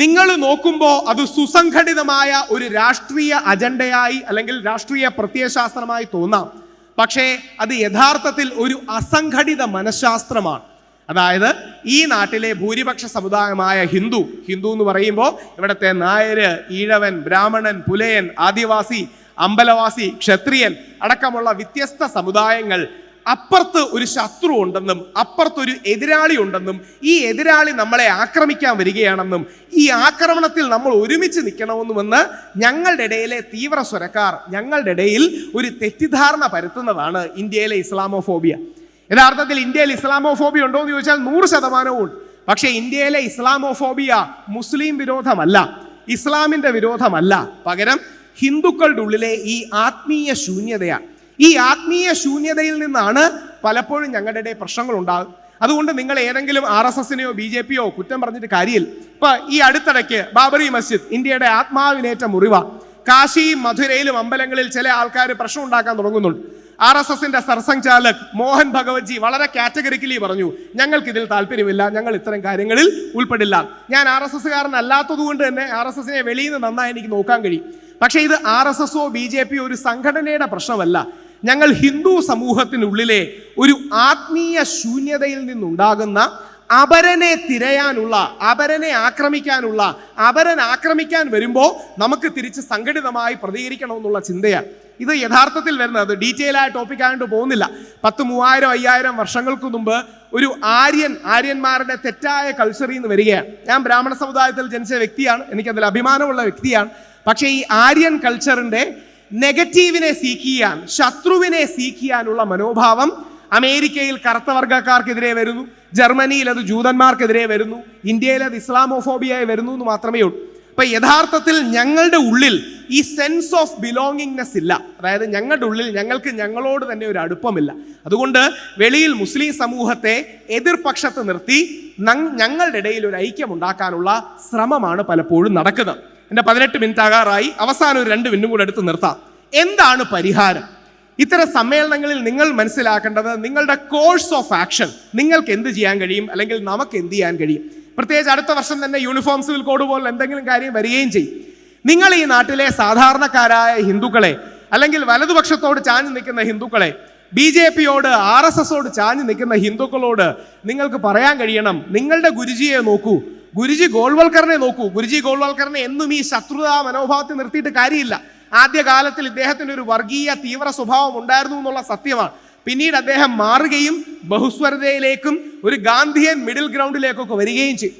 K: നിങ്ങൾ നോക്കുമ്പോൾ അത് സുസംഘടിതമായ ഒരു രാഷ്ട്രീയ അജണ്ടയായി അല്ലെങ്കിൽ രാഷ്ട്രീയ പ്രത്യയശാസ്ത്രമായി തോന്നാം. പക്ഷേ അത് യഥാർത്ഥത്തിൽ ഒരു അസംഘടിത മനഃശാസ്ത്രമാണ്. അതായത് ഈ നാട്ടിലെ ഭൂരിപക്ഷ സമുദായമായ ഹിന്ദു എന്ന് പറയുമ്പോൾ ഇവിടുത്തെ നായര്, ഈഴവൻ, ബ്രാഹ്മണൻ, പുലയൻ, ആദിവാസി, അമ്പലവാസി, ക്ഷത്രിയൻ അടക്കമുള്ള വ്യത്യസ്ത സമുദായങ്ങൾ, അപ്പുറത്ത് ഒരു ശത്രു ഉണ്ടെന്നും അപ്പുറത്തൊരു എതിരാളി ഉണ്ടെന്നും ഈ എതിരാളി നമ്മളെ ആക്രമിക്കാൻ വരികയാണെന്നും ഈ ആക്രമണത്തിൽ നമ്മൾ ഒരുമിച്ച് നിൽക്കണമെന്നുമെന്ന് ഞങ്ങളുടെ ഇടയിലെ തീവ്ര സ്വരക്കാർ ഞങ്ങളുടെ ഇടയിൽ ഒരു തെറ്റിദ്ധാരണ പരത്തുന്നതാണ് ഇന്ത്യയിലെ ഇസ്ലാമോഫോബിയ. യഥാർത്ഥത്തിൽ ഇന്ത്യയിൽ ഇസ്ലാമോഫോബിയ ഉണ്ടോ എന്ന് ചോദിച്ചാൽ 100% ഉണ്ട്. പക്ഷേ ഇന്ത്യയിലെ ഇസ്ലാമോഫോബിയ മുസ്ലിം വിരോധമല്ല, ഇസ്ലാമിൻ്റെ വിരോധമല്ല, പകരം ഹിന്ദുക്കളുടെ ഉള്ളിലെ ഈ ആത്മീയ ശൂന്യതയാണ്. ഈ ആത്മീയ ശൂന്യതയിൽ നിന്നാണ് പലപ്പോഴും ഞങ്ങളുടെ ഇടയിൽ പ്രശ്നങ്ങൾ ഉണ്ടാകും. അതുകൊണ്ട് നിങ്ങൾ ഏതെങ്കിലും RSSനെയോ BJPയോ കുറ്റം പറഞ്ഞിട്ട് കാര്യമില്ല. ഇപ്പൊ ഈ അടുത്തിടയ്ക്ക് ബാബറി മസ്ജിദ് ഇന്ത്യയുടെ ആത്മാവിനേറ്റ മുറിവ. കാശിയും മധുരയിലും അമ്പലങ്ങളിൽ ചില ആൾക്കാർ പ്രശ്നം ഉണ്ടാക്കാൻ തുടങ്ങുന്നുണ്ട്. RSSന്റെ സർസംഘചാലക് മോഹൻ ഭഗവത്ജി വളരെ കാറ്റഗറിക്കലി പറഞ്ഞു, ഞങ്ങൾക്ക് ഇതിൽ താല്പര്യമില്ല, ഞങ്ങൾ ഇത്തരം കാര്യങ്ങളിൽ ഉൾപ്പെടില്ല. ഞാൻ RSSകാരനല്ലാത്തത് കൊണ്ട് തന്നെ RSSനെ വെളിയിൽ നിന്ന് നന്നായി എനിക്ക് നോക്കാൻ കഴിയും. പക്ഷേ ഇത് RSSോ BJPയോ ഒരു സംഘടനയുടെ പ്രശ്നമല്ല. ഞങ്ങൾ ഹിന്ദു സമൂഹത്തിനുള്ളിലെ ഒരു ആത്മീയ ശൂന്യതയിൽ നിന്നുണ്ടാകുന്ന അപരനെ തിരയാനുള്ള, അപരനെ ആക്രമിക്കാനുള്ള, അപരൻ ആക്രമിക്കാൻ വരുമ്പോൾ നമുക്ക് തിരിച്ച് സംഘടിതമായി പ്രതികരിക്കണമെന്നുള്ള ചിന്തയാണ്. ഇത് യഥാർത്ഥത്തിൽ വരുന്നത് ഡീറ്റെയിൽ ആയ ടോപ്പിക് ആയിട്ട് പോകുന്നില്ല. 10,000-5,000 വർഷങ്ങൾക്ക് മുമ്പ് ഒരു ആര്യന്മാരുടെ തെറ്റായ കൾച്ചറിൽ നിന്ന് വരികയാണ്. ഞാൻ ബ്രാഹ്മണ സമുദായത്തിൽ ജനിച്ച വ്യക്തിയാണ്, എനിക്കതിൽ അഭിമാനമുള്ള വ്യക്തിയാണ്. പക്ഷേ ഈ ആര്യൻ കൾച്ചറിൻ്റെ നെഗറ്റീവിനെ സീക്ക് ചെയ്യാൻ, ശത്രുവിനെ സീക്ക് ചെയ്യാനുള്ള മനോഭാവം അമേരിക്കയിൽ കറുത്ത വർഗ്ഗക്കാർക്കെതിരെ വരുന്നു, ജർമ്മനിയിൽ അത് ജൂതന്മാർക്കെതിരെ വരുന്നു, ഇന്ത്യയിൽ അത് ഇസ്ലാമോഫോബിയായി വരുന്നു എന്ന് മാത്രമേ ഉള്ളൂ. അപ്പൊ യഥാർത്ഥത്തിൽ ഞങ്ങളുടെ ഉള്ളിൽ ഈ സെൻസ് ഓഫ് ബിലോങ്ങിങ്നെസ് ഇല്ല. അതായത് ഞങ്ങളുടെ ഉള്ളിൽ ഞങ്ങളോട് തന്നെ ഒരു അടുപ്പമില്ല. അതുകൊണ്ട് വെളിയിൽ മുസ്ലിം സമൂഹത്തെ എതിർപക്ഷത്ത് നിർത്തി ഞങ്ങളുടെ ഇടയിൽ ഒരു ഐക്യം ഉണ്ടാക്കാനുള്ള ശ്രമമാണ് പലപ്പോഴും നടക്കുന്നത്. എൻ്റെ 18 മിനിറ്റ് ആകാറായി, അവസാനം ഒരു 2 മിനിറ്റും കൂടെ എടുത്ത് നിർത്താം. എന്താണ് പരിഹാരം? ഇത്തരം സമ്മേളനങ്ങളിൽ നിങ്ങൾ മനസ്സിലാക്കേണ്ടത് നിങ്ങളുടെ കോഴ്സ് ഓഫ് ആക്ഷൻ, നിങ്ങൾക്ക് എന്ത് ചെയ്യാൻ കഴിയും, അല്ലെങ്കിൽ നമുക്ക് എന്ത് ചെയ്യാൻ കഴിയും. പ്രത്യേകിച്ച് അടുത്ത വർഷം തന്നെ യൂണിഫോം സിവിൽ കോഡ് പോലെ എന്തെങ്കിലും കാര്യം വരികയും ചെയ്യും. നിങ്ങൾ ഈ നാട്ടിലെ സാധാരണക്കാരായ ഹിന്ദുക്കളെ, അല്ലെങ്കിൽ വലതുപക്ഷത്തോട് ചാഞ്ഞു നിൽക്കുന്ന ഹിന്ദുക്കളെ, BJPയോട് RSSോട് ചാഞ്ഞു നിൽക്കുന്ന ഹിന്ദുക്കളോട് നിങ്ങൾക്ക് പറയാൻ കഴിയണം, നിങ്ങളുടെ ഗുരുജിയെ നോക്കൂ, ഗുരുജി ഗോൾവൽക്കറിനെ നോക്കൂ. ഗുരുജി ഗോൾവൽക്കറിനെ എന്നും ഈ ശത്രുതാ മനോഭാവത്തിൽ നിർത്തിയിട്ട് കാര്യമില്ല. ആദ്യകാലത്തിൽ ഇദ്ദേഹത്തിന് ഒരു വർഗീയ തീവ്ര സ്വഭാവം ഉണ്ടായിരുന്നു എന്നുള്ള സത്യമാണ്. പിന്നീട് അദ്ദേഹം മാറുകയും ബഹുസ്വരതയിലേക്കും ഒരു ഗാന്ധിയൻ മിഡിൽ ഗ്രൗണ്ടിലേക്കൊക്കെ വരികയും ചെയ്യും.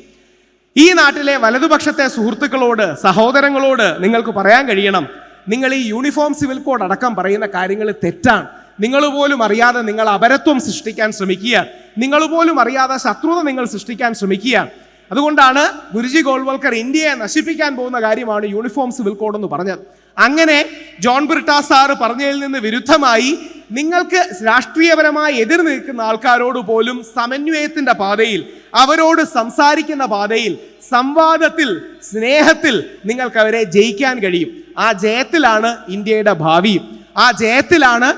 K: ഈ നാട്ടിലെ വലതുപക്ഷത്തെ സുഹൃത്തുക്കളോട്, സഹോദരങ്ങളോട് നിങ്ങൾക്ക് പറയാൻ കഴിയണം, നിങ്ങൾ ഈ യൂണിഫോം സിവിൽ കോഡ് അടക്കം പറയുന്ന കാര്യങ്ങൾ തെറ്റാണ്. നിങ്ങൾ പോലും അറിയാതെ നിങ്ങൾ അപരത്വം സൃഷ്ടിക്കാൻ ശ്രമിക്കുകയാണ്. നിങ്ങൾ പോലും അറിയാതെ ശത്രുത നിങ്ങൾ സൃഷ്ടിക്കാൻ ശ്രമിക്കുകയാണ്. അതുകൊണ്ടാണ് ഗുരുജി ഗോൾവൽക്കർ ഇന്ത്യയെ നശിപ്പിക്കാൻ പോകുന്ന കാര്യമാണ് യൂണിഫോം സിവിൽ കോഡ് എന്ന് പറഞ്ഞത്. അങ്ങനെ ജോൺ ബ്രിട്ടാസ് സാറ് പറഞ്ഞതിൽ നിന്ന് വിരുദ്ധമായി നിങ്ങൾക്ക് രാഷ്ട്രീയപരമായി എതിർ നിൽക്കുന്ന ആൾക്കാരോട് പോലും സമന്വയത്തിൻ്റെ പാതയിൽ, അവരോട് സംസാരിക്കുന്ന പാതയിൽ, സംവാദത്തിൽ, സ്നേഹത്തിൽ നിങ്ങൾക്ക് അവരെ ജയിക്കാൻ കഴിയും. ആ ജയത്തിലാണ് ഇന്ത്യയുടെ ഭാവിയും. ആ ജയത്തിലാണ്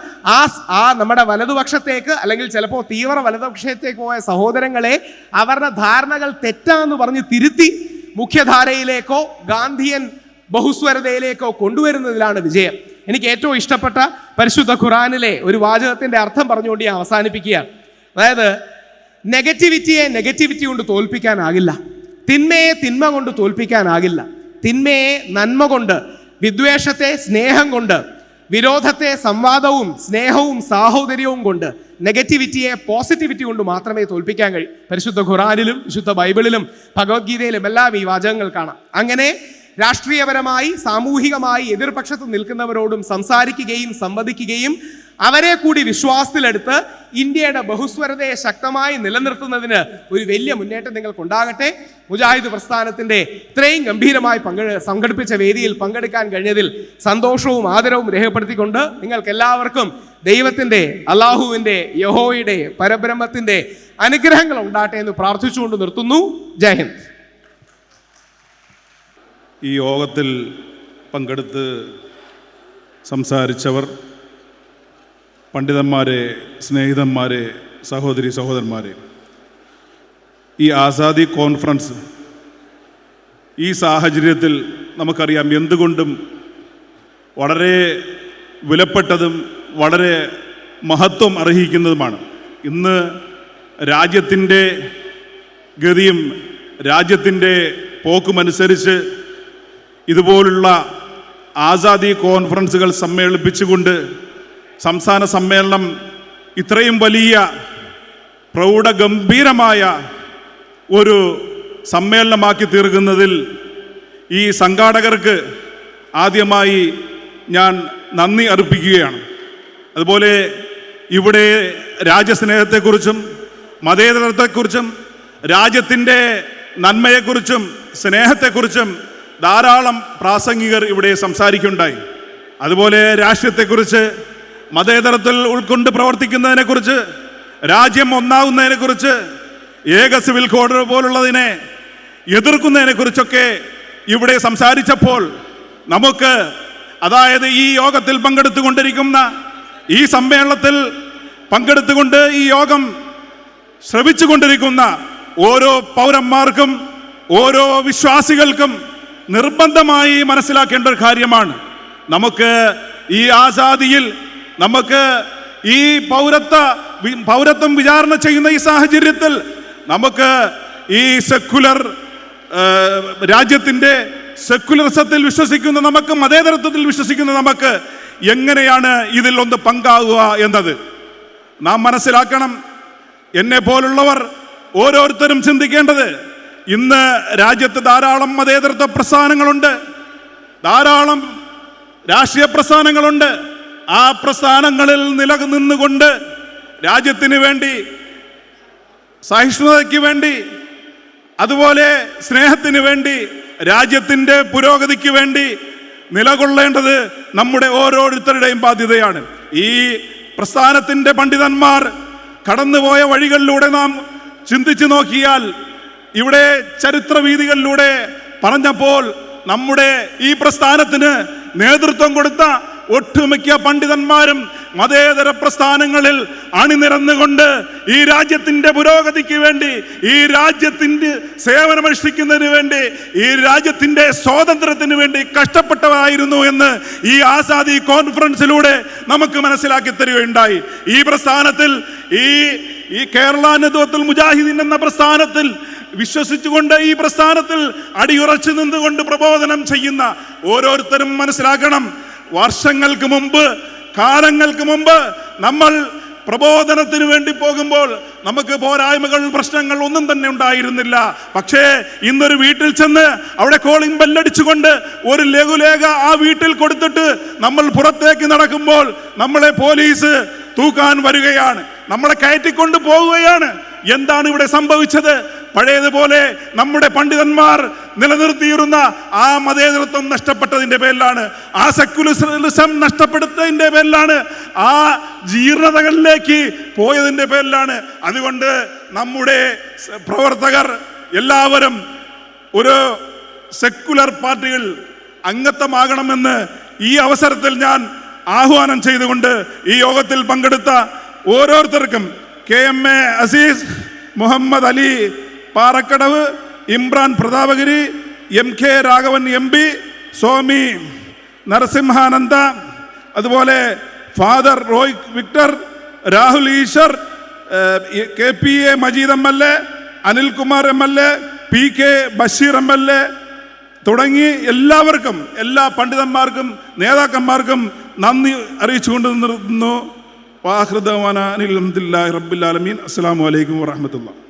K: ആ നമ്മുടെ വലതുപക്ഷത്തേക്ക്, അല്ലെങ്കിൽ ചിലപ്പോൾ തീവ്ര വലതുപക്ഷത്തേക്ക് പോയ സഹോദരങ്ങളെ അവരുടെ ധാരണകൾ തെറ്റാന്ന് പറഞ്ഞ് തിരുത്തി മുഖ്യധാരയിലേക്കോ ഗാന്ധിയൻ ബഹുസ്വരതയിലേക്കോ കൊണ്ടുവരുന്നതിലാണ് വിജയം. എനിക്ക് ഏറ്റവും ഇഷ്ടപ്പെട്ട പരിശുദ്ധ ഖുറാനിലെ ഒരു വാചകത്തിൻ്റെ അർത്ഥം പറഞ്ഞുകൊണ്ട് ഞാൻ അവസാനിപ്പിക്കുകയാണ്. അതായത് നെഗറ്റിവിറ്റിയെ നെഗറ്റിവിറ്റി കൊണ്ട് തോൽപ്പിക്കാനാകില്ല, തിന്മയെ തിന്മ കൊണ്ട് തോൽപ്പിക്കാനാകില്ല, തിന്മയെ നന്മ കൊണ്ട്, വിദ്വേഷത്തെ സ്നേഹം കൊണ്ട്, വിരോധത്തെ സംവാദവും സ്നേഹവും സാഹോദര്യവും കൊണ്ട്, നെഗറ്റിവിറ്റിയെ പോസിറ്റിവിറ്റി കൊണ്ട് മാത്രമേ തോൽപ്പിക്കാൻ കഴിയൂ. പരിശുദ്ധ ഖുറാനിലും വിശുദ്ധ ബൈബിളിലും ഭഗവത്ഗീതയിലും എല്ലാം ഈ വാചകങ്ങൾ കാണാം. അങ്ങനെ രാഷ്ട്രീയപരമായി സാമൂഹികമായി എതിർപക്ഷത്ത് നിൽക്കുന്നവരോടും സംസാരിക്കുകയും സംവദിക്കുകയും അവരെ കൂടി വിശ്വാസത്തിലെടുത്ത് ഇന്ത്യയുടെ ബഹുസ്വരതയെ ശക്തമായി നിലനിർത്തുന്നതിന് ഒരു വലിയ മുന്നേറ്റം നിങ്ങൾക്കുണ്ടാകട്ടെ. മുജാഹിദ് പ്രസ്ഥാനത്തിൻ്റെ ഇത്രയും ഗംഭീരമായി സംഘടിപ്പിച്ച വേദിയിൽ പങ്കെടുക്കാൻ കഴിഞ്ഞതിൽ സന്തോഷവും ആദരവും രേഖപ്പെടുത്തിക്കൊണ്ട് നിങ്ങൾക്ക് എല്ലാവർക്കും ദൈവത്തിൻ്റെ, അള്ളാഹുവിൻ്റെ, യഹോവയുടെ, പരബ്രഹ്മത്തിൻ്റെ അനുഗ്രഹങ്ങൾ ഉണ്ടാകട്ടെ എന്ന് പ്രാർത്ഥിച്ചുകൊണ്ട് നിർത്തുന്നു. ജയ് ഹിന്ദ്.
D: ഈ യോഗത്തിൽ പങ്കെടുത്ത് സംസാരിച്ചവർ, പണ്ഡിതന്മാരെ, സ്നേഹിതന്മാരെ, സഹോദരി സഹോദരന്മാരെ, ഈ ആസാദി കോൺഫറൻസ് ഈ സാഹചര്യത്തിൽ നമുക്കറിയാം എന്തുകൊണ്ടും വളരെ വിലപ്പെട്ടതും വളരെ മഹത്വം അർഹിക്കുന്നതുമാണ്. ഇന്ന് രാജ്യത്തിൻ്റെ ഗതിയും രാജ്യത്തിൻ്റെ പോക്കുമനുസരിച്ച് ഇതുപോലുള്ള ആസാദി കോൺഫറൻസുകൾ സമ്മേളിപ്പിച്ചുകൊണ്ട് സംസ്ഥാന സമ്മേളനം ഇത്രയും വലിയ പ്രൗഢഗംഭീരമായ ഒരു സമ്മേളനമാക്കി തീർക്കുന്നതിൽ ഈ സംഘാടകർക്ക് ആദ്യമായി ഞാൻ നന്ദി അർപ്പിക്കുകയാണ്. അതുപോലെ ഇവിടെ രാജ്യസ്നേഹത്തെക്കുറിച്ചും മതേതരത്വത്തെക്കുറിച്ചും രാജ്യത്തിൻ്റെ നന്മയെക്കുറിച്ചും സ്നേഹത്തെക്കുറിച്ചും ധാരാളം പ്രാസംഗികർ ഇവിടെ സംസാരിക്കുകയുണ്ടായി. അതുപോലെ രാഷ്ട്രീയത്തെക്കുറിച്ച്, മതേതരത്തിൽ ഉൾക്കൊണ്ട് പ്രവർത്തിക്കുന്നതിനെക്കുറിച്ച്, രാജ്യം ഒന്നാകുന്നതിനെക്കുറിച്ച്, ഏക സിവിൽ കോഡ് പോലുള്ളതിനെ എതിർക്കുന്നതിനെക്കുറിച്ചൊക്കെ ഇവിടെ സംസാരിച്ചപ്പോൾ നമുക്ക്, അതായത് ഈ യോഗത്തിൽ പങ്കെടുത്തുകൊണ്ടിരിക്കുന്ന, ഈ സമ്മേളനത്തിൽ പങ്കെടുത്തുകൊണ്ട് ഈ യോഗം ശ്രവിച്ചുകൊണ്ടിരിക്കുന്ന ഓരോ പൗരന്മാർക്കും, ഓരോ വിശ്വാസികൾക്കും നിർബന്ധമായി മനസ്സിലാക്കേണ്ട ഒരു കാര്യമാണ്, നമുക്ക് ഈ ആസാദിയിൽ, നമുക്ക് ഈ പൗരത്വം വിചാരണ ചെയ്യുന്ന ഈ സാഹചര്യത്തിൽ നമുക്ക് ഈ സെക്കുലർ രാജ്യത്തിൻ്റെ സെക്കുലറിസത്തിൽ വിശ്വസിക്കുന്ന നമുക്ക്, മതേതരത്വത്തിൽ വിശ്വസിക്കുന്ന നമുക്ക് എങ്ങനെയാണ് ഇതിൽ ഒന്ന് പങ്കാവുക എന്നത് നാം മനസ്സിലാക്കണം. എന്നെ പോലുള്ളവർ ഓരോരുത്തരും ചിന്തിക്കേണ്ടത്, ഇന്ന് രാജ്യത്ത് ധാരാളം മതേതരത്വ പ്രസ്ഥാനങ്ങളുണ്ട്, ധാരാളം രാഷ്ട്രീയ പ്രസ്ഥാനങ്ങളുണ്ട്. ആ പ്രസ്ഥാനങ്ങളിൽ നിലനിന്നുകൊണ്ട് രാജ്യത്തിന് വേണ്ടി, സഹിഷ്ണുതയ്ക്ക് വേണ്ടി, അതുപോലെ സ്നേഹത്തിന് വേണ്ടി, രാജ്യത്തിൻ്റെ പുരോഗതിക്ക് വേണ്ടി നിലകൊള്ളേണ്ടത് നമ്മുടെ ഓരോരുത്തരുടെയും ബാധ്യതയാണ്. ഈ പ്രസ്ഥാനത്തിൻ്റെ പണ്ഡിതന്മാർ കടന്നുപോയ വഴികളിലൂടെ നാം ചിന്തിച്ചു നോക്കിയാൽ, ഇവിടെ ചരിത്രവീഥികളിലൂടെ പറഞ്ഞപ്പോൾ നമ്മുടെ ഈ പ്രസ്ഥാനത്തിന് നേതൃത്വം കൊടുത്ത ഒട്ടുമിക്ക പണ്ഡിതന്മാരും മതേതര പ്രസ്ഥാനങ്ങളിൽ അണിനിരന്നുകൊണ്ട് ഈ രാജ്യത്തിൻ്റെ പുരോഗതിക്ക് വേണ്ടി, ഈ രാജ്യത്തിൻ്റെ സേവനമനുഷ്ഠിക്കുന്നതിന് വേണ്ടി, ഈ രാജ്യത്തിൻ്റെ സ്വാതന്ത്ര്യത്തിന് വേണ്ടി കഷ്ടപ്പെട്ടവരായിരുന്നു എന്ന് ഈ ആസാദി കോൺഫറൻസിലൂടെ നമുക്ക് മനസ്സിലാക്കി തരികയുണ്ടായി. ഈ പ്രസ്ഥാനത്തിൽ, ഈ കേരള നദ്വത്തുൽ മുജാഹിദീൻ എന്ന പ്രസ്ഥാനത്തിൽ വിശ്വസിച്ചുകൊണ്ട്, ഈ പ്രസ്ഥാനത്തിൽ അടിയുറച്ചു നിന്നുകൊണ്ട് പ്രബോധനം ചെയ്യുന്ന ഓരോരുത്തരും മനസ്സിലാക്കണം, വർഷങ്ങൾക്ക് മുമ്പ്, കാലങ്ങൾക്ക് മുമ്പ് നമ്മൾ പ്രബോധനത്തിന് വേണ്ടി പോകുമ്പോൾ നമുക്ക് പോരായ്മകൾ, പ്രശ്നങ്ങൾ ഒന്നും തന്നെ ഉണ്ടായിരുന്നില്ല. പക്ഷേ ഇന്നൊരു വീട്ടിൽ ചെന്ന് അവിടെ കോളിംഗ് ബെല്ലടിച്ചുകൊണ്ട് ഒരു ലഘുലേഖ ആ വീട്ടിൽ കൊടുത്തിട്ട് നമ്മൾ പുറത്തേക്ക് നടക്കുമ്പോൾ നമ്മളെ പോലീസ് തൂക്കാൻ വരികയാണ്, നമ്മളെ കയറ്റിക്കൊണ്ട് പോവുകയാണ്. എന്താണ് ഇവിടെ സംഭവിച്ചത്? പഴയതുപോലെ നമ്മുടെ പണ്ഡിതന്മാർ നിലനിർത്തിയിരുന്ന ആ മതേതരത്വം നഷ്ടപ്പെട്ടതിൻ്റെ പേരിലാണ്, ആ സെക്യുലറിസം നഷ്ടപ്പെടുത്തതിൻ്റെ പേരിലാണ്, ആ ജീർണതകളിലേക്ക് പോയതിൻ്റെ പേരിലാണ്. അതുകൊണ്ട് നമ്മുടെ പ്രവർത്തകർ എല്ലാവരും ഒരു സെക്യുലർ പാർട്ടികൾ അംഗത്വമാകണമെന്ന് ഈ അവസരത്തിൽ ഞാൻ ആഹ്വാനം ചെയ്തുകൊണ്ട് ഈ യോഗത്തിൽ പങ്കെടുത്ത ഓരോരുത്തർക്കും KMA Azeez, Muhammad Ali Parakkadavu, Imran പ്രതാപഗിരി, MK Raghavan MP, Swami Narasimhananda, അതുപോലെ father Roy Victor, Rahul Eswar, KPA Majeed MLA, Anilkumar MLA, PK Basheer MLA തുടങ്ങി എല്ലാവർക്കും, എല്ലാ പണ്ഡിതന്മാർക്കും, നേതാക്കന്മാർക്കും നന്ദി അറിയിച്ചുകൊണ്ട് നിർത്തുന്നു. വാഹൃദവാന അനിൽ അൽഹംദുലില്ലാഹി റബ്ബിൽ ആലമീൻ. അസ്സലാമു അലൈക്കും വറഹ്മത്തുള്ളാഹി.